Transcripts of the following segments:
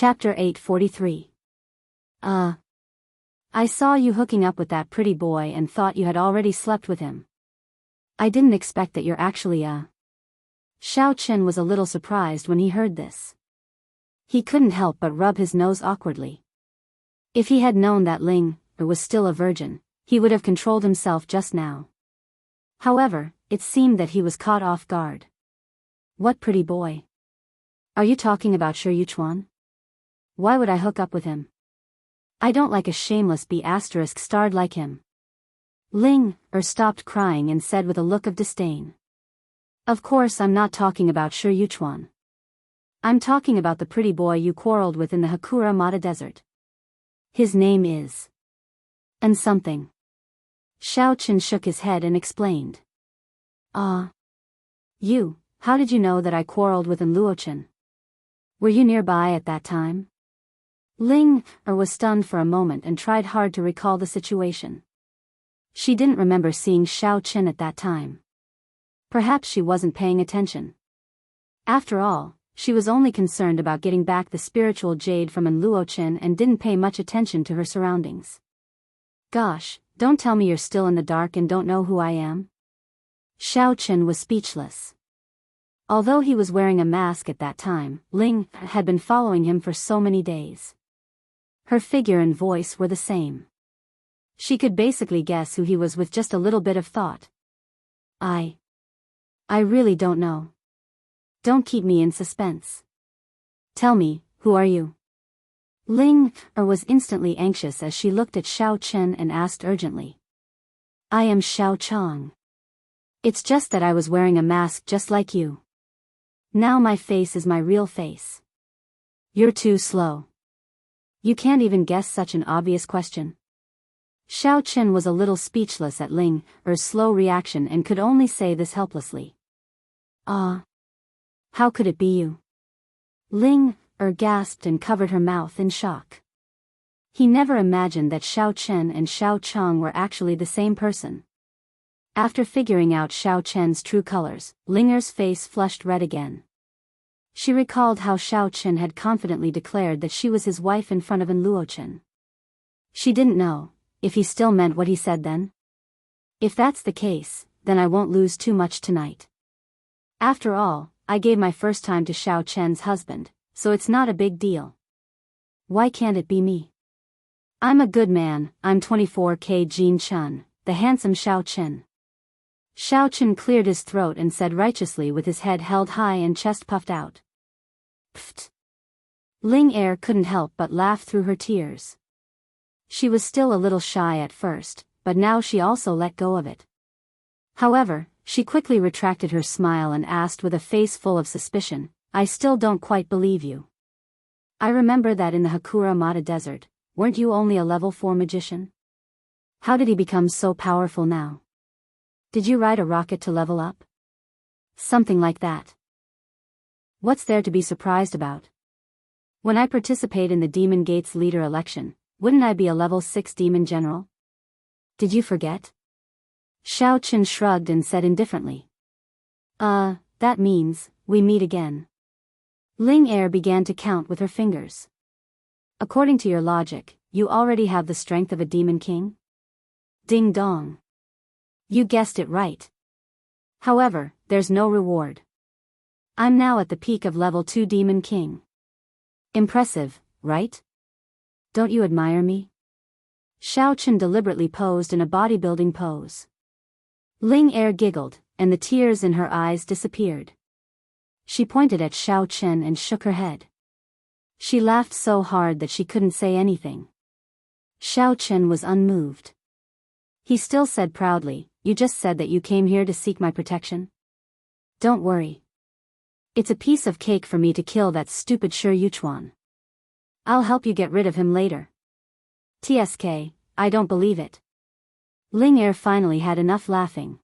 Chapter 843. I saw you hooking up with that pretty boy and thought you had already slept with him. I didn't expect that you're actually Xiao Chen was a little surprised when he heard this. He couldn't help but rub his nose awkwardly. If he had known that Ling was still a virgin, he would have controlled himself just now. However, it seemed that he was caught off guard. What pretty boy? Are you talking about Shi Yuchuan? Why would I hook up with him? I don't like a shameless B***starred like him. Ling stopped crying and said with a look of disdain. Of course I'm not talking about Shi Yuchuan. I'm talking about the pretty boy you quarreled with in the Hakura Mata Desert. His name is... and something. Xiao Chen shook his head and explained. You, how did you know that I quarreled with Luochen? Were you nearby at that time? Ling was stunned for a moment and tried hard to recall the situation. She didn't remember seeing Xiao Chen at that time. Perhaps she wasn't paying attention. After all, she was only concerned about getting back the spiritual jade from Luochen and didn't pay much attention to her surroundings. Gosh, don't tell me you're still in the dark and don't know who I am? Xiao Chen was speechless. Although he was wearing a mask at that time, Ling had been following him for so many days. Her figure and voice were the same. She could basically guess who he was with just a little bit of thought. I really don't know. Don't keep me in suspense. Tell me, who are you? Ling was instantly anxious as she looked at Xiao Chen and asked urgently. I am Xiao Chang. It's just that I was wearing a mask just like you. Now my face is my real face. You're too slow. You can't even guess such an obvious question. Xiao Chen was a little speechless at Ling's slow reaction and could only say this helplessly. How could it be you? Ling gasped and covered her mouth in shock. He never imagined that Xiao Chen and Xiao Chang were actually the same person. After figuring out Xiao Chen's true colors, Linger's face flushed red again. She recalled how Xiao Chen had confidently declared that she was his wife in front of Luochen. She didn't know if he still meant what he said then. If that's the case, then I won't lose too much tonight. After all, I gave my first time to Xiao Chen's husband, so it's not a big deal. Why can't it be me? I'm a good man, I'm 24K Jin Chun, the handsome Xiao Chen. Xiao Chen cleared his throat and said righteously with his head held high and chest puffed out. Pfft. Ling couldn't help but laugh through her tears. She was still a little shy at first, but now she also let go of it. However, she quickly retracted her smile and asked with a face full of suspicion, I still don't quite believe you. I remember that in the Hakura Mata Desert, weren't you only a level 4 magician? How did he become so powerful now? Did you ride a rocket to level up? Something like that. What's there to be surprised about? When I participate in the Demon Gates leader election, wouldn't I be a level 6 demon general? Did you forget? Xiao Chen shrugged and said indifferently. That means, we meet again. Ling began to count with her fingers. According to your logic, you already have the strength of a demon king? Ding dong. You guessed it right. However, there's no reward. I'm now at the peak of level 2 demon king. Impressive, right? Don't you admire me? Xiao Chen deliberately posed in a bodybuilding pose. Ling giggled, and the tears in her eyes disappeared. She pointed at Xiao Chen and shook her head. She laughed so hard that she couldn't say anything. Xiao Chen was unmoved. He still said proudly, you just said that you came here to seek my protection? Don't worry. It's a piece of cake for me to kill that stupid Shi Yuchuan. I'll help you get rid of him later. TSK, I don't believe it. Ling finally had enough laughing.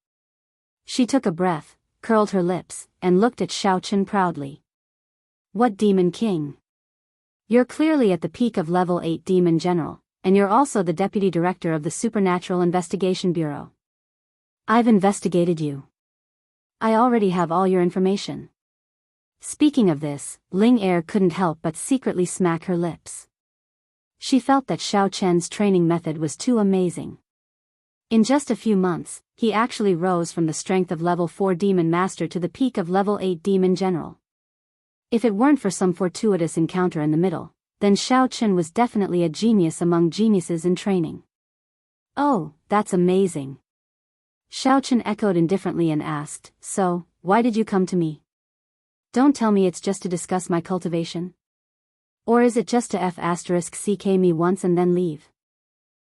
She took a breath, curled her lips, and looked at Xiao Chen proudly. What demon king? You're clearly at the peak of level 8 demon general, and you're also the deputy director of the Supernatural Investigation Bureau. I've investigated you. I already have all your information. Speaking of this, Ling Er couldn't help but secretly smack her lips. She felt that Xiao Chen's training method was too amazing. In just a few months, he actually rose from the strength of level 4 Demon Master to the peak of level 8 Demon General. If it weren't for some fortuitous encounter in the middle, then Xiao Chen was definitely a genius among geniuses in training. Oh, that's amazing. Xiao Chen echoed indifferently and asked, so, why did you come to me? Don't tell me it's just to discuss my cultivation. Or is it just to f*ck me once and then leave?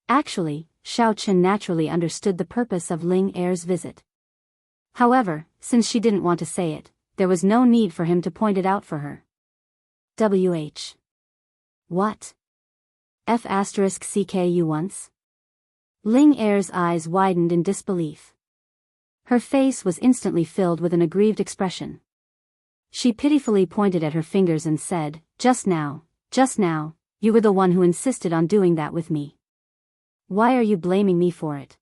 Actually, Xiao Chen naturally understood the purpose of Ling Er's visit. However, since she didn't want to say it, there was no need for him to point it out for her. WH. What? f*ck you once? Ling Er's eyes widened in disbelief. Her face was instantly filled with an aggrieved expression. She pitifully pointed at her fingers and said, just now, you were the one who insisted on doing that with me. Why are you blaming me for it?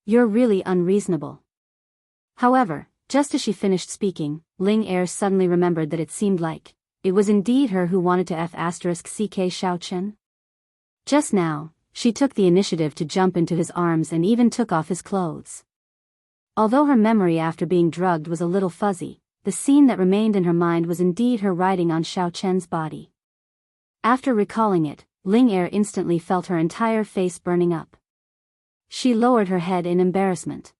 You're really unreasonable. However, just as she finished speaking, Ling Er suddenly remembered that it seemed like it was indeed her who wanted to f*ck Xiao Chen. Just now, she took the initiative to jump into his arms and even took off his clothes. Although her memory after being drugged was a little fuzzy, the scene that remained in her mind was indeed her riding on Xiao Chen's body. After recalling it, Ling Er instantly felt her entire face burning up. She lowered her head in embarrassment.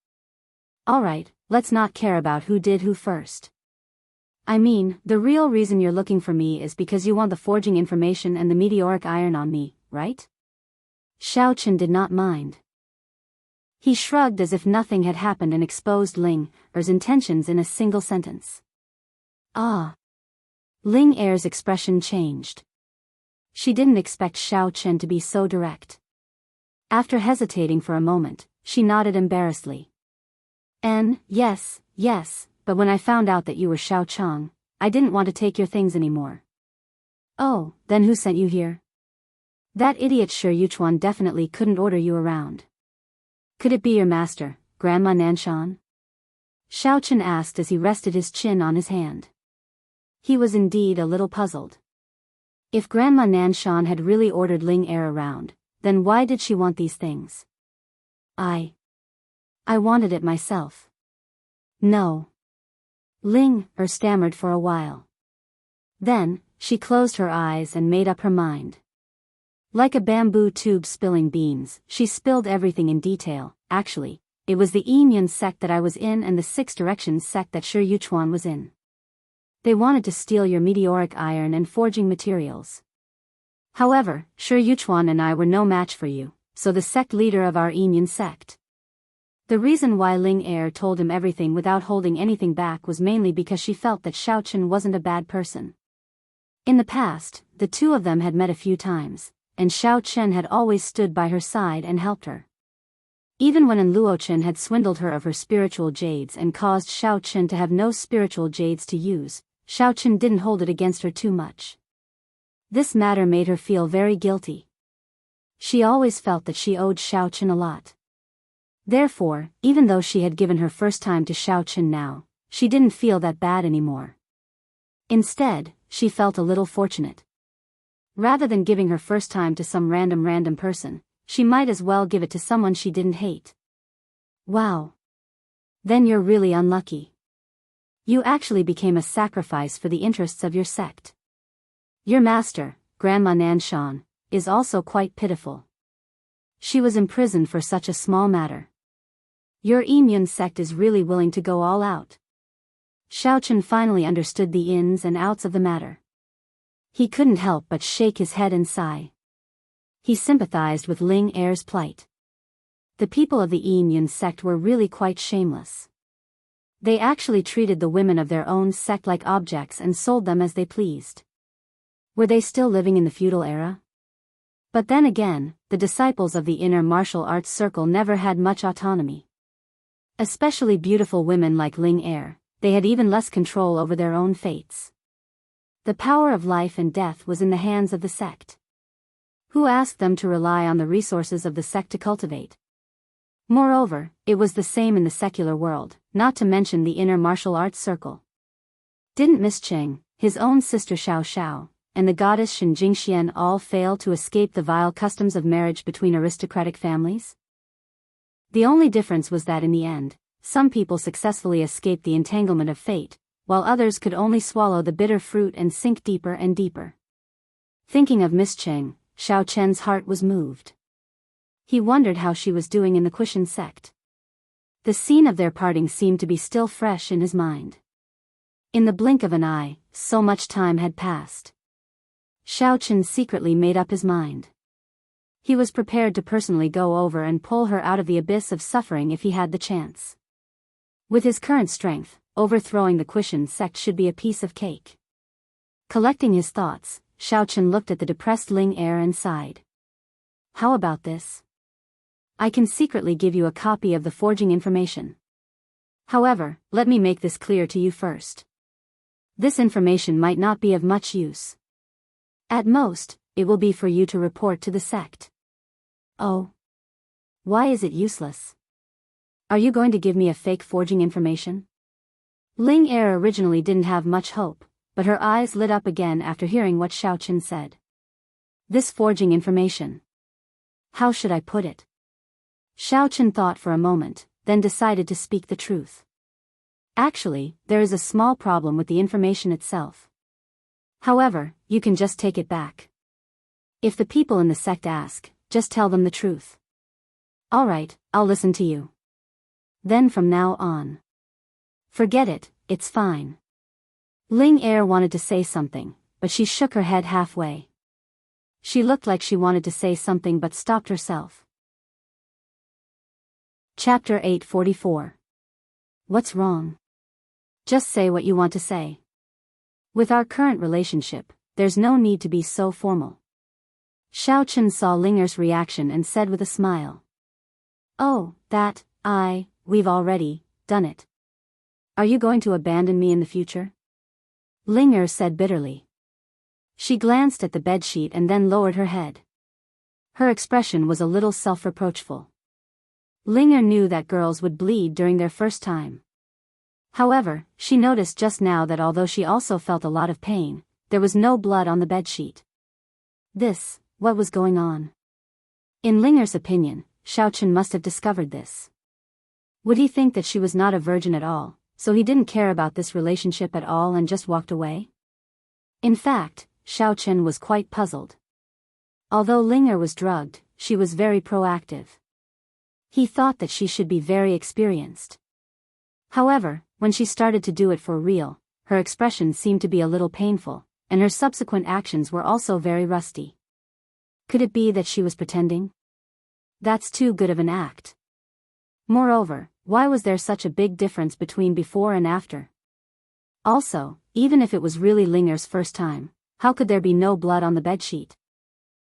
Alright, let's not care about who did who first. I mean, the real reason you're looking for me is because you want the forging information and the meteoric iron on me, right? Xiao Chen did not mind. He shrugged as if nothing had happened and exposed Ling Er's intentions in a single sentence. Ah. Ling Er's expression changed. She didn't expect Xiao Chen to be so direct. After hesitating for a moment, she nodded embarrassedly. Yes, but when I found out that you were Xiao Chang, I didn't want to take your things anymore. Oh, then who sent you here? That idiot Shi Yuchuan definitely couldn't order you around. Could it be your master, Grandma Nanshan? Xiao Chen asked as he rested his chin on his hand. He was indeed a little puzzled. If Grandma Nanshan had really ordered Ling Er around, then why did she want these things? I wanted it myself. No. Ling Er stammered for a while. Then, she closed her eyes and made up her mind. Like a bamboo tube spilling beans, she spilled everything in detail. Actually, it was the Yimyun sect that I was in and the Six Directions sect that Shi Yuchuan was in. They wanted to steal your meteoric iron and forging materials. However, Shi Yuchuan and I were no match for you, so the sect leader of our Yimyun sect. The reason why Ling Er told him everything without holding anything back was mainly because she felt that Xiao Chen wasn't a bad person. In the past, the two of them had met a few times, and Xiao Chen had always stood by her side and helped her. Even when Luochen had swindled her of her spiritual jades and caused Xiao Chen to have no spiritual jades to use, Xiao Chen didn't hold it against her too much. This matter made her feel very guilty. She always felt that she owed Xiao Chen a lot. Therefore, even though she had given her first time to Xiao Chen now, she didn't feel that bad anymore. Instead, she felt a little fortunate. Rather than giving her first time to some random person, she might as well give it to someone she didn't hate. Wow. Then you're really unlucky. You actually became a sacrifice for the interests of your sect. Your master, Grandma Nanshan, is also quite pitiful. She was imprisoned for such a small matter. Your Yimyun sect is really willing to go all out. Xiao Chen finally understood the ins and outs of the matter. He couldn't help but shake his head and sigh. He sympathized with Ling Er's plight. The people of the Yimyun sect were really quite shameless. They actually treated the women of their own sect like objects and sold them as they pleased. Were they still living in the feudal era? But then again, the disciples of the inner martial arts circle never had much autonomy. Especially beautiful women like Ling Er, they had even less control over their own fates. The power of life and death was in the hands of the sect. Who asked them to rely on the resources of the sect to cultivate? Moreover, it was the same in the secular world, not to mention the inner martial arts circle. Didn't Miss Cheng, his own sister Xiao Xiao, and the goddess Shen Jingxian all fail to escape the vile customs of marriage between aristocratic families? The only difference was that in the end, some people successfully escaped the entanglement of fate, while others could only swallow the bitter fruit and sink deeper and deeper. Thinking of Miss Cheng, Xiao Chen's heart was moved. He wondered how she was doing in the Quishan sect. The scene of their parting seemed to be still fresh in his mind. In the blink of an eye, so much time had passed. Xiao Chen secretly made up his mind. He was prepared to personally go over and pull her out of the abyss of suffering if he had the chance. With his current strength, overthrowing the Quishan sect should be a piece of cake. Collecting his thoughts, Xiao Chen looked at the depressed Ling Er and sighed. How about this? I can secretly give you a copy of the forging information. However, let me make this clear to you first. This information might not be of much use. At most, it will be for you to report to the sect. Oh. Why is it useless? Are you going to give me a fake forging information? Ling Er originally didn't have much hope, but her eyes lit up again after hearing what Xiao Chen said. This forging information. How should I put it? Xiao Chen thought for a moment, then decided to speak the truth. Actually, there is a small problem with the information itself. However, you can just take it back. If the people in the sect ask, just tell them the truth. Alright, I'll listen to you. Then from now on. Forget it, it's fine. Ling Er wanted to say something, but she shook her head halfway. She looked like she wanted to say something but stopped herself. Chapter 844. What's wrong? Just say what you want to say. With our current relationship, there's no need to be so formal. Xiao Chen saw Ling Er's reaction and said with a smile. Oh, we've already done it. Are you going to abandon me in the future? Ling Er said bitterly. She glanced at the bedsheet and then lowered her head. Her expression was a little self-reproachful. Ling Er knew that girls would bleed during their first time. However, she noticed just now that although she also felt a lot of pain, there was no blood on the bedsheet. What was going on? In Ling Er's opinion, Xiao Chen must have discovered this. Would he think that she was not a virgin at all, so he didn't care about this relationship at all and just walked away? In fact, Xiao Chen was quite puzzled. Although Ling Er was drugged, she was very proactive. He thought that she should be very experienced. However, when she started to do it for real, her expression seemed to be a little painful, and her subsequent actions were also very rusty. Could it be that she was pretending? That's too good of an act. Moreover, why was there such a big difference between before and after? Also, even if it was really Ling Er's first time, how could there be no blood on the bedsheet?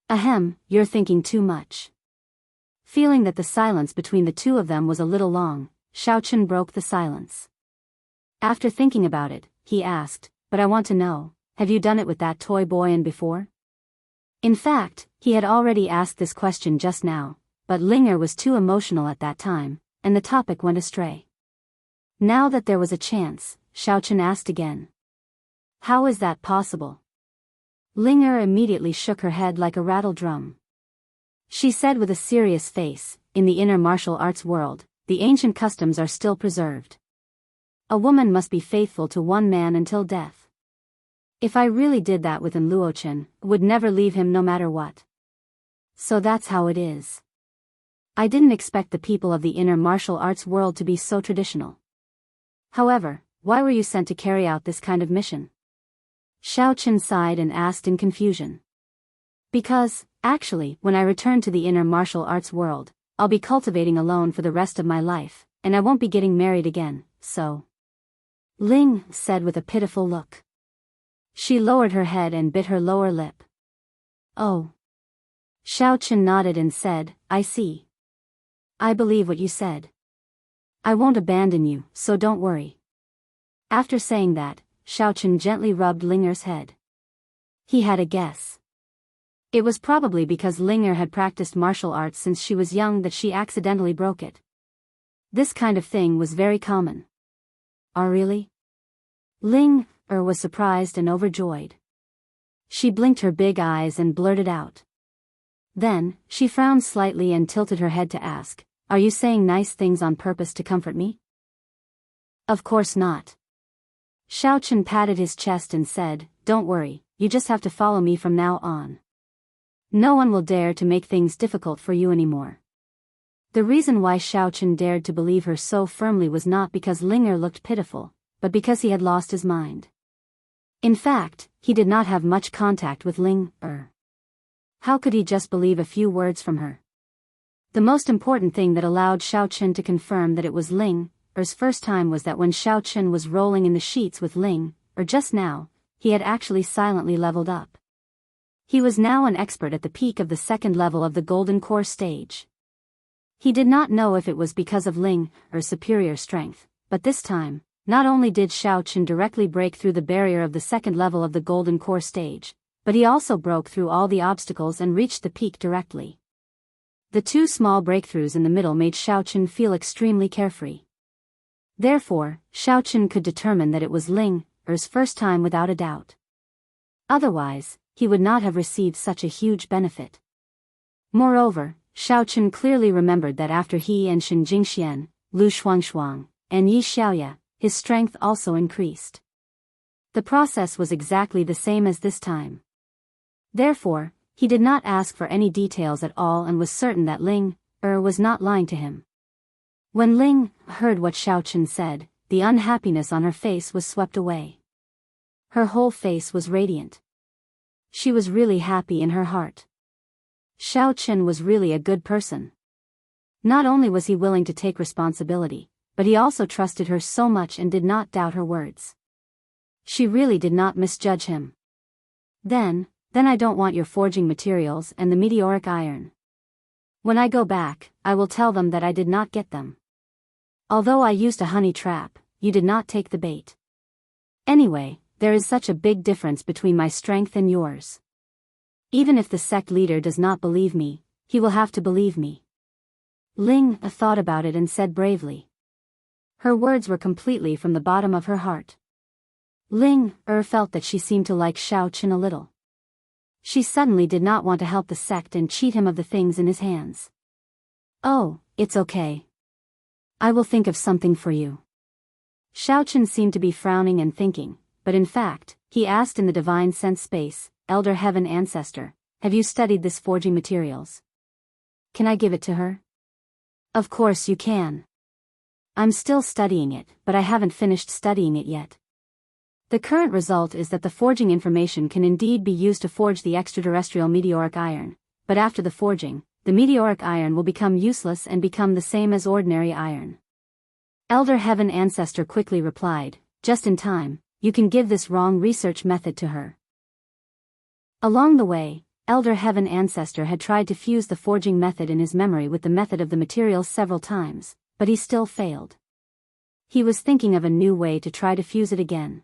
Ahem, you're thinking too much. Feeling that the silence between the two of them was a little long, Xiao Chen broke the silence. After thinking about it, he asked, but I want to know, have you done it with that toy boy and before? In fact, he had already asked this question just now, but Ling Er was too emotional at that time, and the topic went astray. Now that there was a chance, Xiao Chen asked again. How is that possible? Ling Er immediately shook her head like a rattle drum. She said with a serious face, in the inner martial arts world, the ancient customs are still preserved. A woman must be faithful to one man until death. If I really did that with Luochen, would never leave him no matter what. So that's how it is. I didn't expect the people of the inner martial arts world to be so traditional. However, why were you sent to carry out this kind of mission? Xiao Chen sighed and asked in confusion. Because, actually, when I return to the inner martial arts world, I'll be cultivating alone for the rest of my life, and I won't be getting married again, so. Ling said with a pitiful look. She lowered her head and bit her lower lip. Oh. Xiao Chen nodded and said, I see. I believe what you said. I won't abandon you, so don't worry. After saying that, Xiao Chen gently rubbed Ling Er's head. He had a guess. It was probably because Ling Er had practiced martial arts since she was young that she accidentally broke it. This kind of thing was very common. Oh really? Ling was surprised and overjoyed. She blinked her big eyes and blurted out. Then, she frowned slightly and tilted her head to ask, "Are you saying nice things on purpose to comfort me?" "Of course not." Xiao Chen patted his chest and said, "Don't worry, you just have to follow me from now on. No one will dare to make things difficult for you anymore." The reason why Xiao Chen dared to believe her so firmly was not because Ling looked pitiful, but because he had lost his mind. In fact, he did not have much contact with Ling. How could he just believe a few words from her? The most important thing that allowed Xiao Chen to confirm that it was Ling first time was that when Xiao Chen was rolling in the sheets with Ling just now, he had actually silently leveled up. He was now an expert at the peak of the second level of the Golden Core stage. He did not know if it was because of Ling's superior strength, but this time, not only did Xiao Chen directly break through the barrier of the second level of the Golden Core stage, but he also broke through all the obstacles and reached the peak directly. The two small breakthroughs in the middle made Xiao Chen feel extremely carefree. Therefore, Xiao Chen could determine that it was Ling's first time without a doubt. Otherwise, he would not have received such a huge benefit. Moreover, Xiao Chen clearly remembered that after he and Shen Jingxian, Lu Shuangshuang, and Yi Xiaoya, his strength also increased. The process was exactly the same as this time. Therefore, he did not ask for any details at all and was certain that Ling was not lying to him. When Ling heard what Xiao Chen said, the unhappiness on her face was swept away. Her whole face was radiant. She was really happy in her heart. Xiao Chen was really a good person. Not only was he willing to take responsibility, but he also trusted her so much and did not doubt her words. She really did not misjudge him. Then I don't want your forging materials and the meteoric iron. When I go back, I will tell them that I did not get them. Although I used a honey trap, you did not take the bait. Anyway, there is such a big difference between my strength and yours. Even if the sect leader does not believe me, he will have to believe me." Ling thought about it and said bravely. Her words were completely from the bottom of her heart. Ling felt that she seemed to like Xiao Chen a little. She suddenly did not want to help the sect and cheat him of the things in his hands. "Oh, it's okay. I will think of something for you." Xiao Chen seemed to be frowning and thinking, but in fact, he asked in the divine sense space, "Elder Heaven Ancestor, have you studied this forging materials? Can I give it to her?" "Of course you can. I'm still studying it, but I haven't finished studying it yet. The current result is that the forging information can indeed be used to forge the extraterrestrial meteoric iron, but after the forging, the meteoric iron will become useless and become the same as ordinary iron." Elder Heaven Ancestor quickly replied, "Just in time, you can give this wrong research method to her." Along the way, Elder Heaven Ancestor had tried to fuse the forging method in his memory with the method of the materials several times, but he still failed. He was thinking of a new way to try to fuse it again.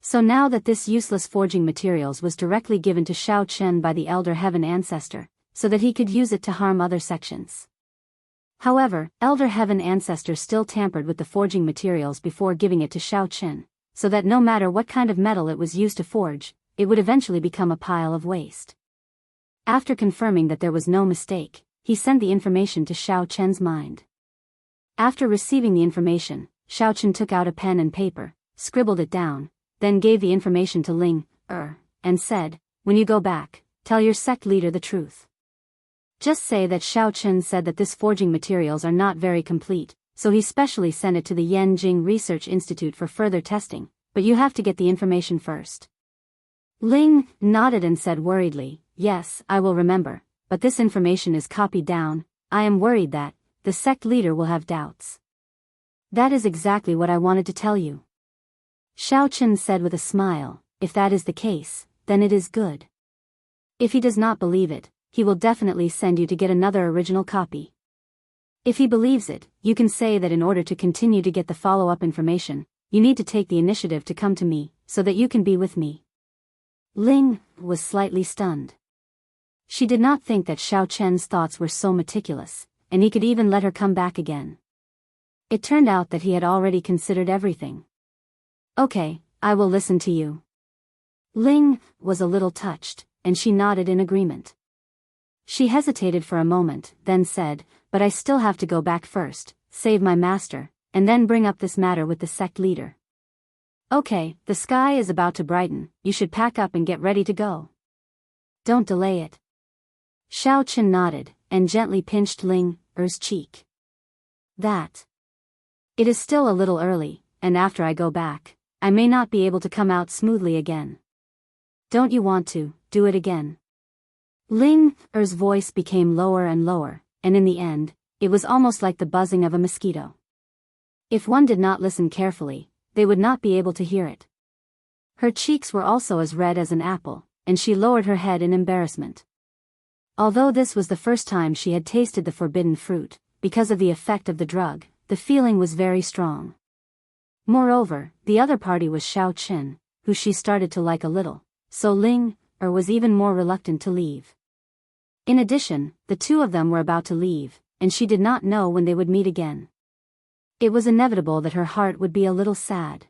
So now that this useless forging materials was directly given to Xiao Chen by the Elder Heaven Ancestor, so that he could use it to harm other sections. However, Elder Heaven Ancestor still tampered with the forging materials before giving it to Xiao Chen, so that no matter what kind of metal it was used to forge, it would eventually become a pile of waste. After confirming that there was no mistake, he sent the information to Xiao Chen's mind. After receiving the information, Xiao Chen took out a pen and paper, scribbled it down, then gave the information to Ling and said, "When you go back, tell your sect leader the truth. Just say that Xiao Chen said that this forging materials are not very complete, so he specially sent it to the Yen Jing Research Institute for further testing, but you have to get the information first." Ling nodded and said worriedly, "Yes, I will remember, but this information is copied down. I am worried that the sect leader will have doubts." "That is exactly what I wanted to tell you." Xiao Chen said with a smile, "If that is the case, then it is good. If he does not believe it, he will definitely send you to get another original copy. If he believes it, you can say that in order to continue to get the follow-up information, you need to take the initiative to come to me, so that you can be with me." Ling was slightly stunned. She did not think that Xiao Chen's thoughts were so meticulous, and he could even let her come back again. It turned out that he had already considered everything. "Okay, I will listen to you. Ling was a little touched, and she nodded in agreement. She hesitated for a moment, then said, but I still have to go back first, save my master, and then bring up this matter with the sect leader. Okay, the sky is about to brighten, you should pack up and get ready to go. Don't delay it. Xiao Qin nodded, and gently pinched Ling-er's cheek. It is still a little early, and after I go back, I may not be able to come out smoothly again. Don't you want to do it again? Ling-er's voice became lower and lower, and in the end, it was almost like the buzzing of a mosquito. If one did not listen carefully, they would not be able to hear it. Her cheeks were also as red as an apple, and she lowered her head in embarrassment. Although this was the first time she had tasted the forbidden fruit, because of the effect of the drug, the feeling was very strong. Moreover, the other party was Xiao Qin, who she started to like a little, so Ling-er was even more reluctant to leave. In addition, the two of them were about to leave, and she did not know when they would meet again. It was inevitable that her heart would be a little sad.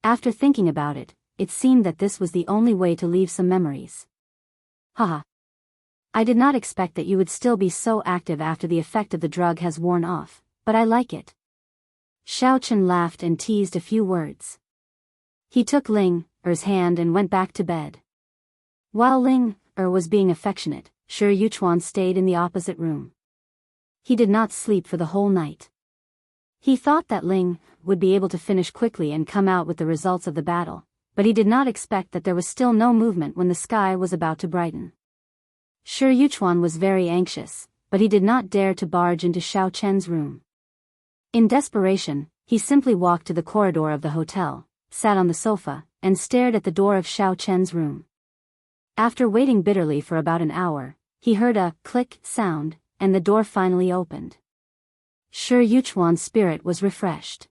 After thinking about it, it seemed that this was the only way to leave some memories. Haha. I did not expect that you would still be so active after the effect of the drug has worn off, but I like it. Xiao Qin laughed and teased a few words. He took Ling-er's hand and went back to bed. While Ling-er was being affectionate, Shi Yuchuan stayed in the opposite room. He did not sleep for the whole night. He thought that Ling would be able to finish quickly and come out with the results of the battle, but he did not expect that there was still no movement when the sky was about to brighten. Shi Yuchuan was very anxious, but he did not dare to barge into Xiao Chen's room. In desperation, he simply walked to the corridor of the hotel, sat on the sofa, and stared at the door of Xiao Chen's room. After waiting bitterly for about an hour, he heard a click sound, and the door finally opened. Shi Yuchuan's spirit was refreshed.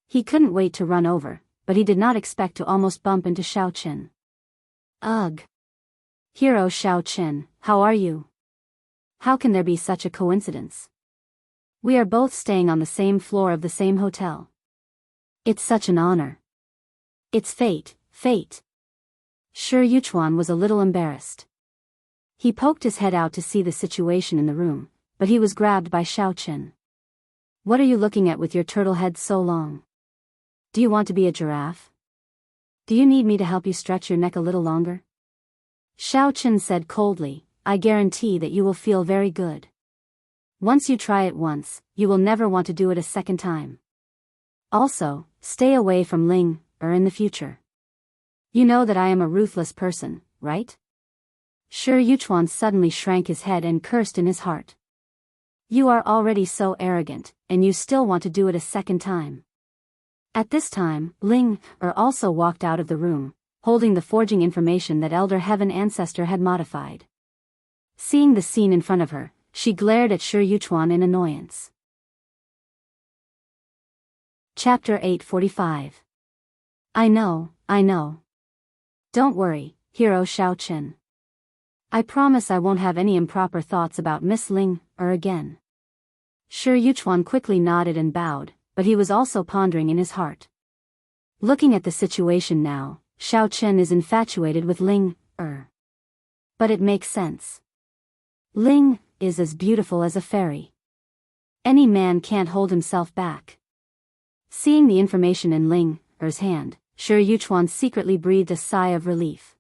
He couldn't wait to run over, but he did not expect to almost bump into Xiao Qin. Ugh! Hero Xiao Qin, how are you? How can there be such a coincidence? We are both staying on the same floor of the same hotel. It's such an honor. It's fate, fate. Shi Yuchuan was a little embarrassed. He poked his head out to see the situation in the room, but he was grabbed by Xiao Qin. What are you looking at with your turtle head so long? Do you want to be a giraffe? Do you need me to help you stretch your neck a little longer? Xiao Qin said coldly, I guarantee that you will feel very good. Once you try it once, you will never want to do it a second time. Also, stay away from Ling-er in the future. You know that I am a ruthless person, right? Shi Yuchuan suddenly shrank his head and cursed in his heart. You are already so arrogant, and you still want to do it a second time. At this time, Ling-er also walked out of the room, holding the forging information that Elder Heaven Ancestor had modified. Seeing the scene in front of her, she glared at Shi Yuchuan in annoyance. Chapter 845. I know. Don't worry, Hero Xiao Qin. I promise I won't have any improper thoughts about Miss Ling-er again. Shi Yuchuan quickly nodded and bowed, but he was also pondering in his heart. Looking at the situation now, Xiao Qin is infatuated with Ling-er. But it makes sense. Ling is as beautiful as a fairy. Any man can't hold himself back. Seeing the information in Ling-er's hand, Shi Yuchuan secretly breathed a sigh of relief.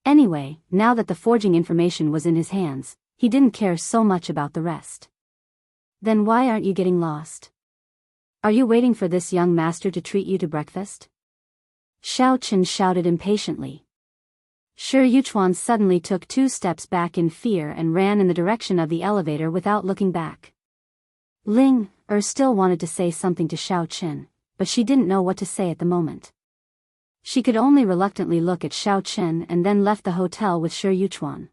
Anyway, now that the forging information was in his hands, he didn't care so much about the rest. Then why aren't you getting lost? Are you waiting for this young master to treat you to breakfast? Xiao Qin shouted impatiently. Shi Yuchuan suddenly took 2 steps back in fear and ran in the direction of the elevator without looking back. Ling-er still wanted to say something to Xiao Qin, but she didn't know what to say at the moment. She could only reluctantly look at Xiao Qin and then left the hotel with Shi Yuchuan.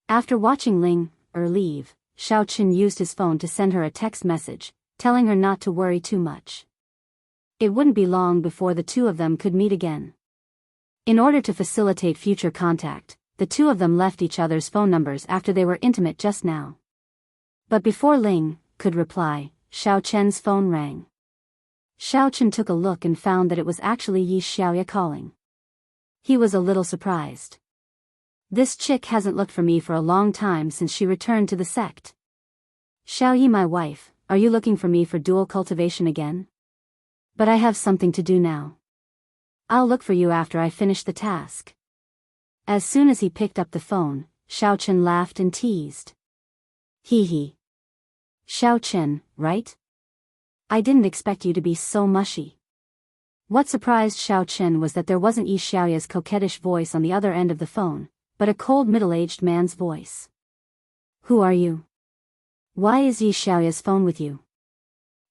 After watching Ling-er leave, Xiao Qin used his phone to send her a text message, telling her not to worry too much. It wouldn't be long before the two of them could meet again. In order to facilitate future contact, the two of them left each other's phone numbers after they were intimate just now. But before Ling could reply, Xiao Chen's phone rang. Xiao Chen took a look and found that it was actually Yi Xiaoya calling. He was a little surprised. This chick hasn't looked for me for a long time since she returned to the sect. Xiao Yi, my wife, are you looking for me for dual cultivation again? But I have something to do now. I'll look for you after I finish the task. As soon as he picked up the phone, Xiao Chen laughed and teased. Hee hee. Xiao Chen, right? I didn't expect you to be so mushy. What surprised Xiao Chen was that there wasn't Yi Xiaoya's coquettish voice on the other end of the phone, but a cold middle-aged man's voice. Who are you? Why is Yi Xiaoya's phone with you?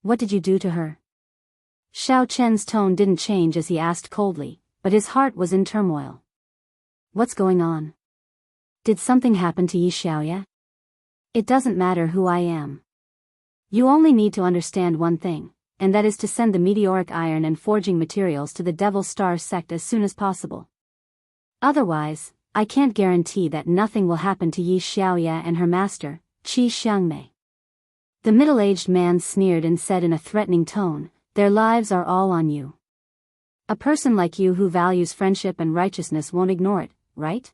What did you do to her? Xiao Chen's tone didn't change as he asked coldly, but his heart was in turmoil. What's going on? Did something happen to Yi Xiaoya? It doesn't matter who I am. You only need to understand one thing, and that is to send the meteoric iron and forging materials to the Devil Star sect as soon as possible. Otherwise, I can't guarantee that nothing will happen to Yi Xiaoya and her master, Qi Xiangmei. The middle-aged man sneered and said in a threatening tone, their lives are all on you. A person like you who values friendship and righteousness won't ignore it, right?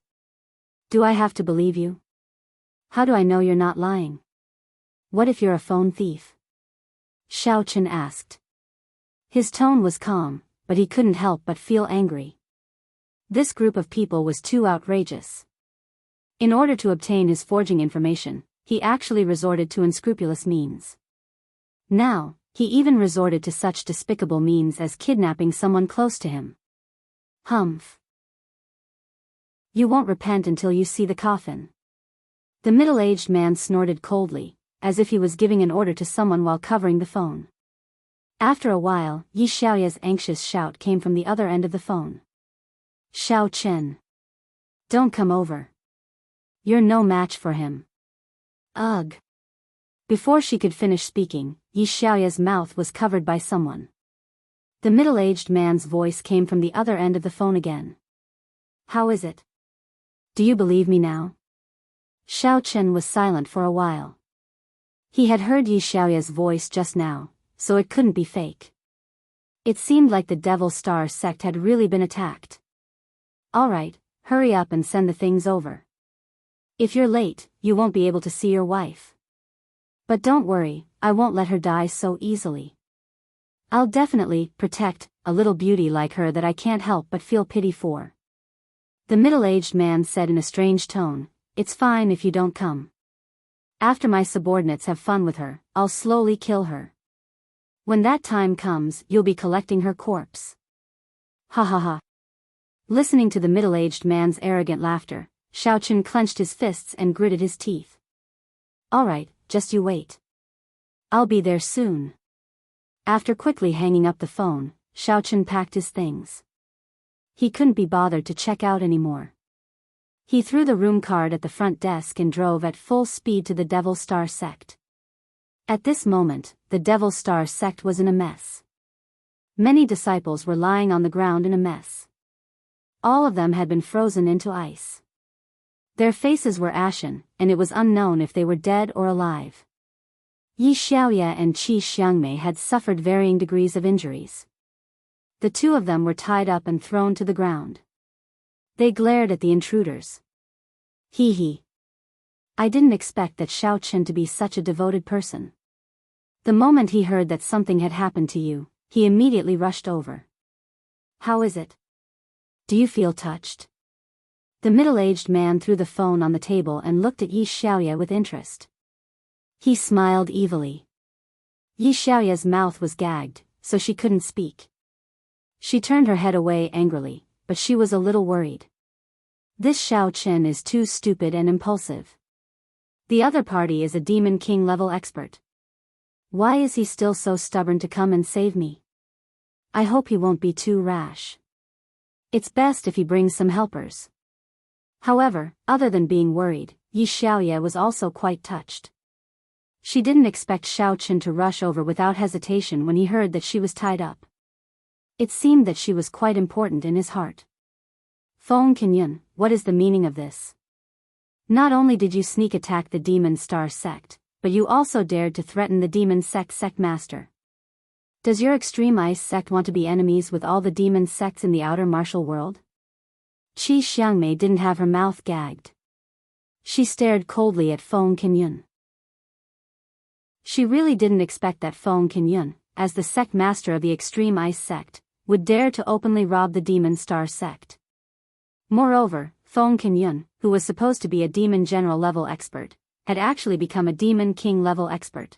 Do I have to believe you? How do I know you're not lying? What if you're a phone thief? Xiao Chen asked. His tone was calm, but he couldn't help but feel angry. This group of people was too outrageous. In order to obtain his forging information, he actually resorted to unscrupulous means. Now, he even resorted to such despicable means as kidnapping someone close to him. Humph. You won't repent until you see the coffin. The middle-aged man snorted coldly, as if he was giving an order to someone while covering the phone. After a while, Yi Xiaoya's anxious shout came from the other end of the phone. Xiao Chen. Don't come over. You're no match for him. Ugh. Before she could finish speaking, Yi Xiaoya's mouth was covered by someone. The middle-aged man's voice came from the other end of the phone again. How is it? Do you believe me now? Xiao Chen was silent for a while. He had heard Yi Xiaoya's voice just now, so it couldn't be fake. It seemed like the Devil Star sect had really been attacked. All right, hurry up and send the things over. If you're late, you won't be able to see your wife. But don't worry, I won't let her die so easily. I'll definitely protect a little beauty like her that I can't help but feel pity for. The middle-aged man said in a strange tone, it's fine if you don't come. After my subordinates have fun with her, I'll slowly kill her. When that time comes, you'll be collecting her corpse. Ha ha ha. Listening to the middle-aged man's arrogant laughter, Xiao Chen clenched his fists and gritted his teeth. All right, just you wait. I'll be there soon. After quickly hanging up the phone, Xiao Chen packed his things. He couldn't be bothered to check out anymore. He threw the room card at the front desk and drove at full speed to the Devil Star sect. At this moment, the Devil Star sect was in a mess. Many disciples were lying on the ground in a mess. All of them had been frozen into ice. Their faces were ashen, and it was unknown if they were dead or alive. Yi Xiaoya and Qi Xiangmei had suffered varying degrees of injuries. The two of them were tied up and thrown to the ground. They glared at the intruders. Hee hee. I didn't expect that Xiao Chen to be such a devoted person. The moment he heard that something had happened to you, he immediately rushed over. How is it? Do you feel touched? The middle-aged man threw the phone on the table and looked at Yi Xiaoya with interest. He smiled evilly. Yi Xiaoya's mouth was gagged, so she couldn't speak. She turned her head away angrily, but she was a little worried. This Xiao Chen is too stupid and impulsive. The other party is a Demon King level expert. Why is he still so stubborn to come and save me? I hope he won't be too rash. It's best if he brings some helpers. However, other than being worried, Yi Xiaoya was also quite touched. She didn't expect Xiao Chen to rush over without hesitation when he heard that she was tied up. It seemed that she was quite important in his heart. Feng Qingyun, what is the meaning of this? Not only did you sneak attack the Demon Star sect, but you also dared to threaten the Demon sect master. Does your extreme ice sect want to be enemies with all the demon sects in the outer martial world? Qi Xiangmei didn't have her mouth gagged. She stared coldly at Feng Qinyun. She really didn't expect that Feng Qinyun, as the sect master of the extreme ice sect, would dare to openly rob the demon star sect. Moreover, Feng Qinyun, who was supposed to be a demon general level expert, had actually become a demon king level expert.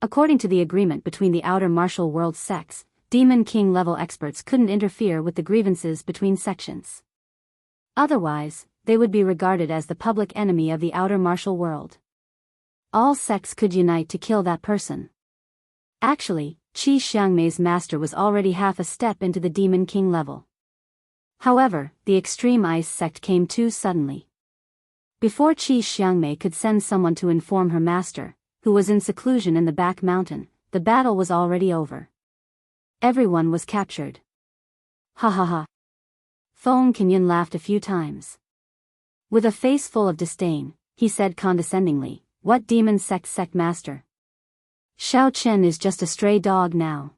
According to the agreement between the outer martial world sects, demon king level experts couldn't interfere with the grievances between sections. Otherwise, they would be regarded as the public enemy of the outer martial world. All sects could unite to kill that person. Actually, Qi Xiangmei's master was already half a step into the demon king level. However, the extreme ice sect came too suddenly. Before Qi Xiangmei could send someone to inform her master, who was in seclusion in the back mountain, the battle was already over. Everyone was captured. Ha ha ha. Feng Qinyun laughed a few times. With a face full of disdain, he said condescendingly, "What demon sect master? Xiao Chen is just a stray dog now.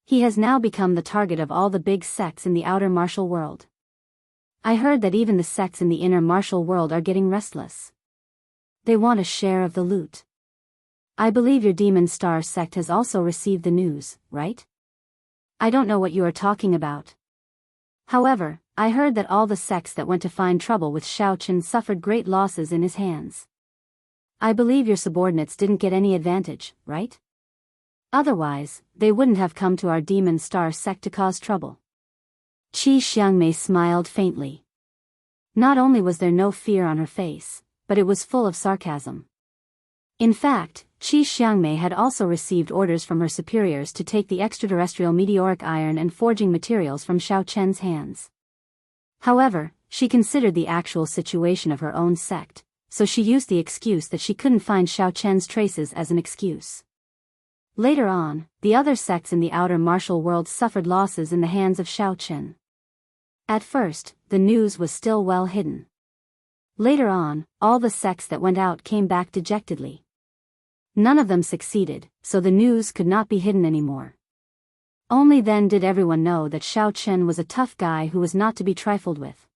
He has now become the target of all the big sects in the outer martial world. I heard that even the sects in the inner martial world are getting restless. They want a share of the loot. I believe your demon star sect has also received the news, right? I don't know what you are talking about. However, I heard that all the sects that went to find trouble with Xiao Chen suffered great losses in his hands. I believe your subordinates didn't get any advantage, right? Otherwise, they wouldn't have come to our demon star sect to cause trouble." Qi Xiangmei smiled faintly. Not only was there no fear on her face, but it was full of sarcasm. In fact, Qi Xiangmei had also received orders from her superiors to take the extraterrestrial meteoric iron and forging materials from Xiao Chen's hands. However, she considered the actual situation of her own sect, so she used the excuse that she couldn't find Xiao Chen's traces as an excuse. Later on, the other sects in the outer martial world suffered losses in the hands of Xiao Chen. At first, the news was still well hidden. Later on, all the sects that went out came back dejectedly. None of them succeeded, so the news could not be hidden anymore. Only then did everyone know that Xiao Chen was a tough guy who was not to be trifled with.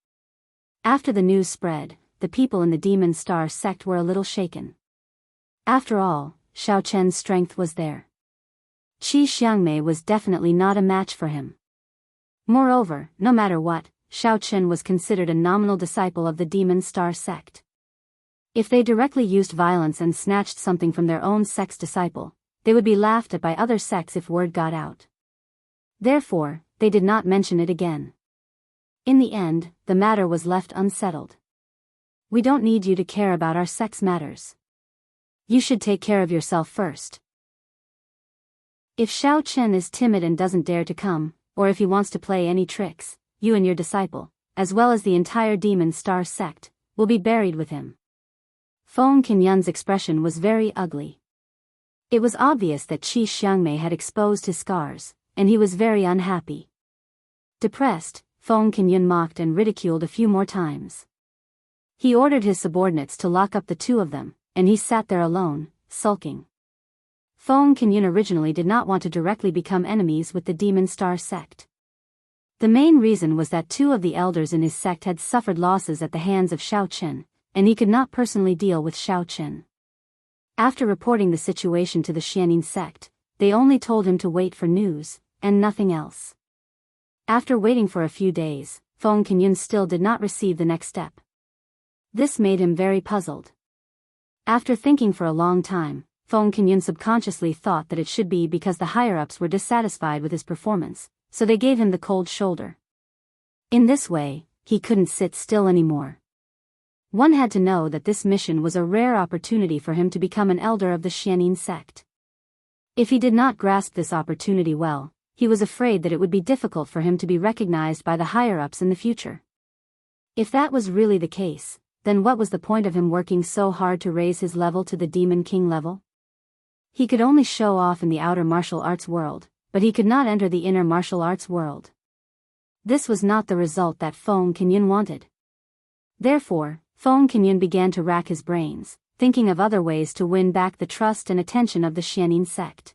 After the news spread, the people in the Demon Star sect were a little shaken. After all, Xiao Chen's strength was there. Qi Xiangmei was definitely not a match for him. Moreover, no matter what, Xiao Chen was considered a nominal disciple of the Demon Star sect. If they directly used violence and snatched something from their own sect's disciple, they would be laughed at by other sects if word got out. Therefore, they did not mention it again. In the end, the matter was left unsettled. "We don't need you to care about our sect's matters. You should take care of yourself first. If Xiao Chen is timid and doesn't dare to come, or if he wants to play any tricks, you and your disciple, as well as the entire Demon Star sect, will be buried with him." Feng Qinyun's expression was very ugly. It was obvious that Qi Xiangmei had exposed his scars, and he was very unhappy. Depressed, Feng Qinyun mocked and ridiculed a few more times. He ordered his subordinates to lock up the two of them, and he sat there alone, sulking. Feng Qinyun originally did not want to directly become enemies with the Demon Star sect. The main reason was that two of the elders in his sect had suffered losses at the hands of Xiao Chen, and he could not personally deal with Xiao Chen. After reporting the situation to the Xianin sect, they only told him to wait for news, and nothing else. After waiting for a few days, Feng Qinyun still did not receive the next step. This made him very puzzled. After thinking for a long time, Feng Qinyun subconsciously thought that it should be because the higher-ups were dissatisfied with his performance, so they gave him the cold shoulder. In this way, he couldn't sit still anymore. One had to know that this mission was a rare opportunity for him to become an elder of the Xianin sect. If he did not grasp this opportunity well, he was afraid that it would be difficult for him to be recognized by the higher-ups in the future. If that was really the case, then what was the point of him working so hard to raise his level to the Demon King level? He could only show off in the outer martial arts world, but he could not enter the inner martial arts world. This was not the result that Feng Qinyun wanted. Therefore, Feng Qinyun began to rack his brains, thinking of other ways to win back the trust and attention of the Xianin sect.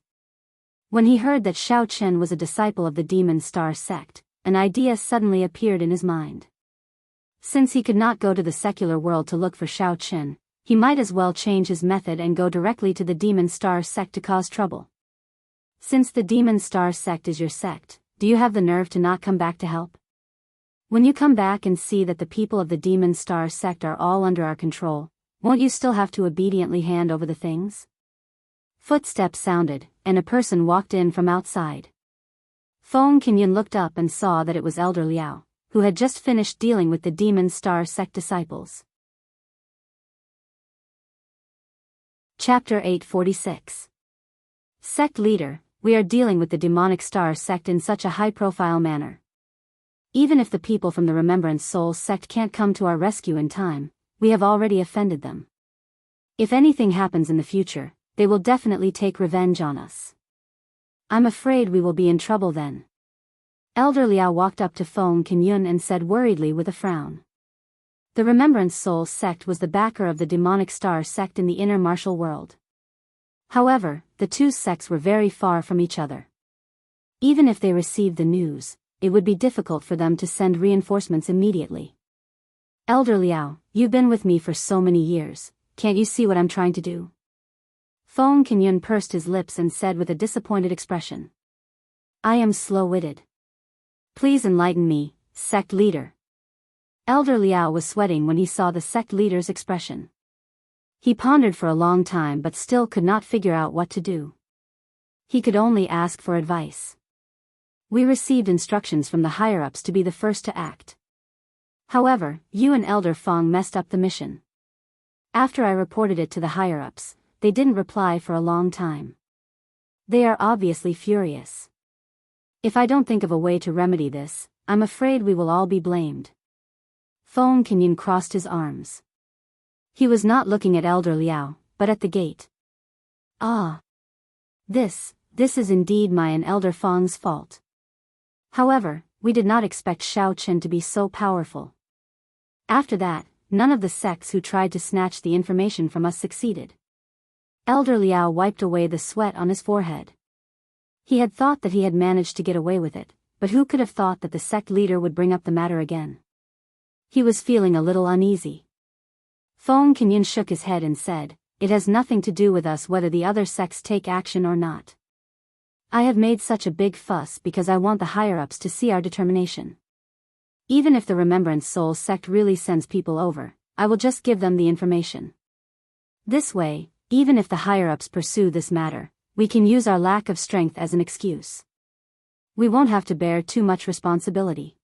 When he heard that Xiao Chen was a disciple of the Demon Star sect, an idea suddenly appeared in his mind. Since he could not go to the secular world to look for Xiao Chen, he might as well change his method and go directly to the Demon Star sect to cause trouble. Since the Demon Star sect is your sect, do you have the nerve to not come back to help? When you come back and see that the people of the Demon Star sect are all under our control, won't you still have to obediently hand over the things? Footsteps sounded, and a person walked in from outside. Feng Qingyun looked up and saw that it was Elder Liao, who had just finished dealing with the Demon Star sect disciples. Chapter 846. Sect Leader, we are dealing with the Demonic Star sect in such a high-profile manner. Even if the people from the Remembrance Soul sect can't come to our rescue in time, we have already offended them. If anything happens in the future, they will definitely take revenge on us. I'm afraid we will be in trouble then. Elder Liao walked up to Feng Qingyun and said worriedly with a frown. The Remembrance Soul sect was the backer of the Demonic Star sect in the inner martial world. However, the two sects were very far from each other. Even if they received the news, it would be difficult for them to send reinforcements immediately. Elder Liao, you've been with me for so many years, can't you see what I'm trying to do? Feng Qingyun pursed his lips and said with a disappointed expression. I am slow-witted. Please enlighten me, sect leader. Elder Liao was sweating when he saw the sect leader's expression. He pondered for a long time but still could not figure out what to do. He could only ask for advice. We received instructions from the higher-ups to be the first to act. However, you and Elder Feng messed up the mission. After I reported it to the higher-ups, they didn't reply for a long time. They are obviously furious. If I don't think of a way to remedy this, I'm afraid we will all be blamed. Feng Qingyun crossed his arms. He was not looking at Elder Liao, but at the gate. Ah! This is indeed my and Elder Feng's fault. However, we did not expect Xiao Chen to be so powerful. After that, none of the sects who tried to snatch the information from us succeeded. Elder Liao wiped away the sweat on his forehead. He had thought that he had managed to get away with it, but who could have thought that the sect leader would bring up the matter again? He was feeling a little uneasy. Feng Qingyun shook his head and said, it has nothing to do with us whether the other sects take action or not. I have made such a big fuss because I want the higher-ups to see our determination. Even if the Remembrance Soul sect really sends people over, I will just give them the information. This way, even if the higher-ups pursue this matter, we can use our lack of strength as an excuse. We won't have to bear too much responsibility.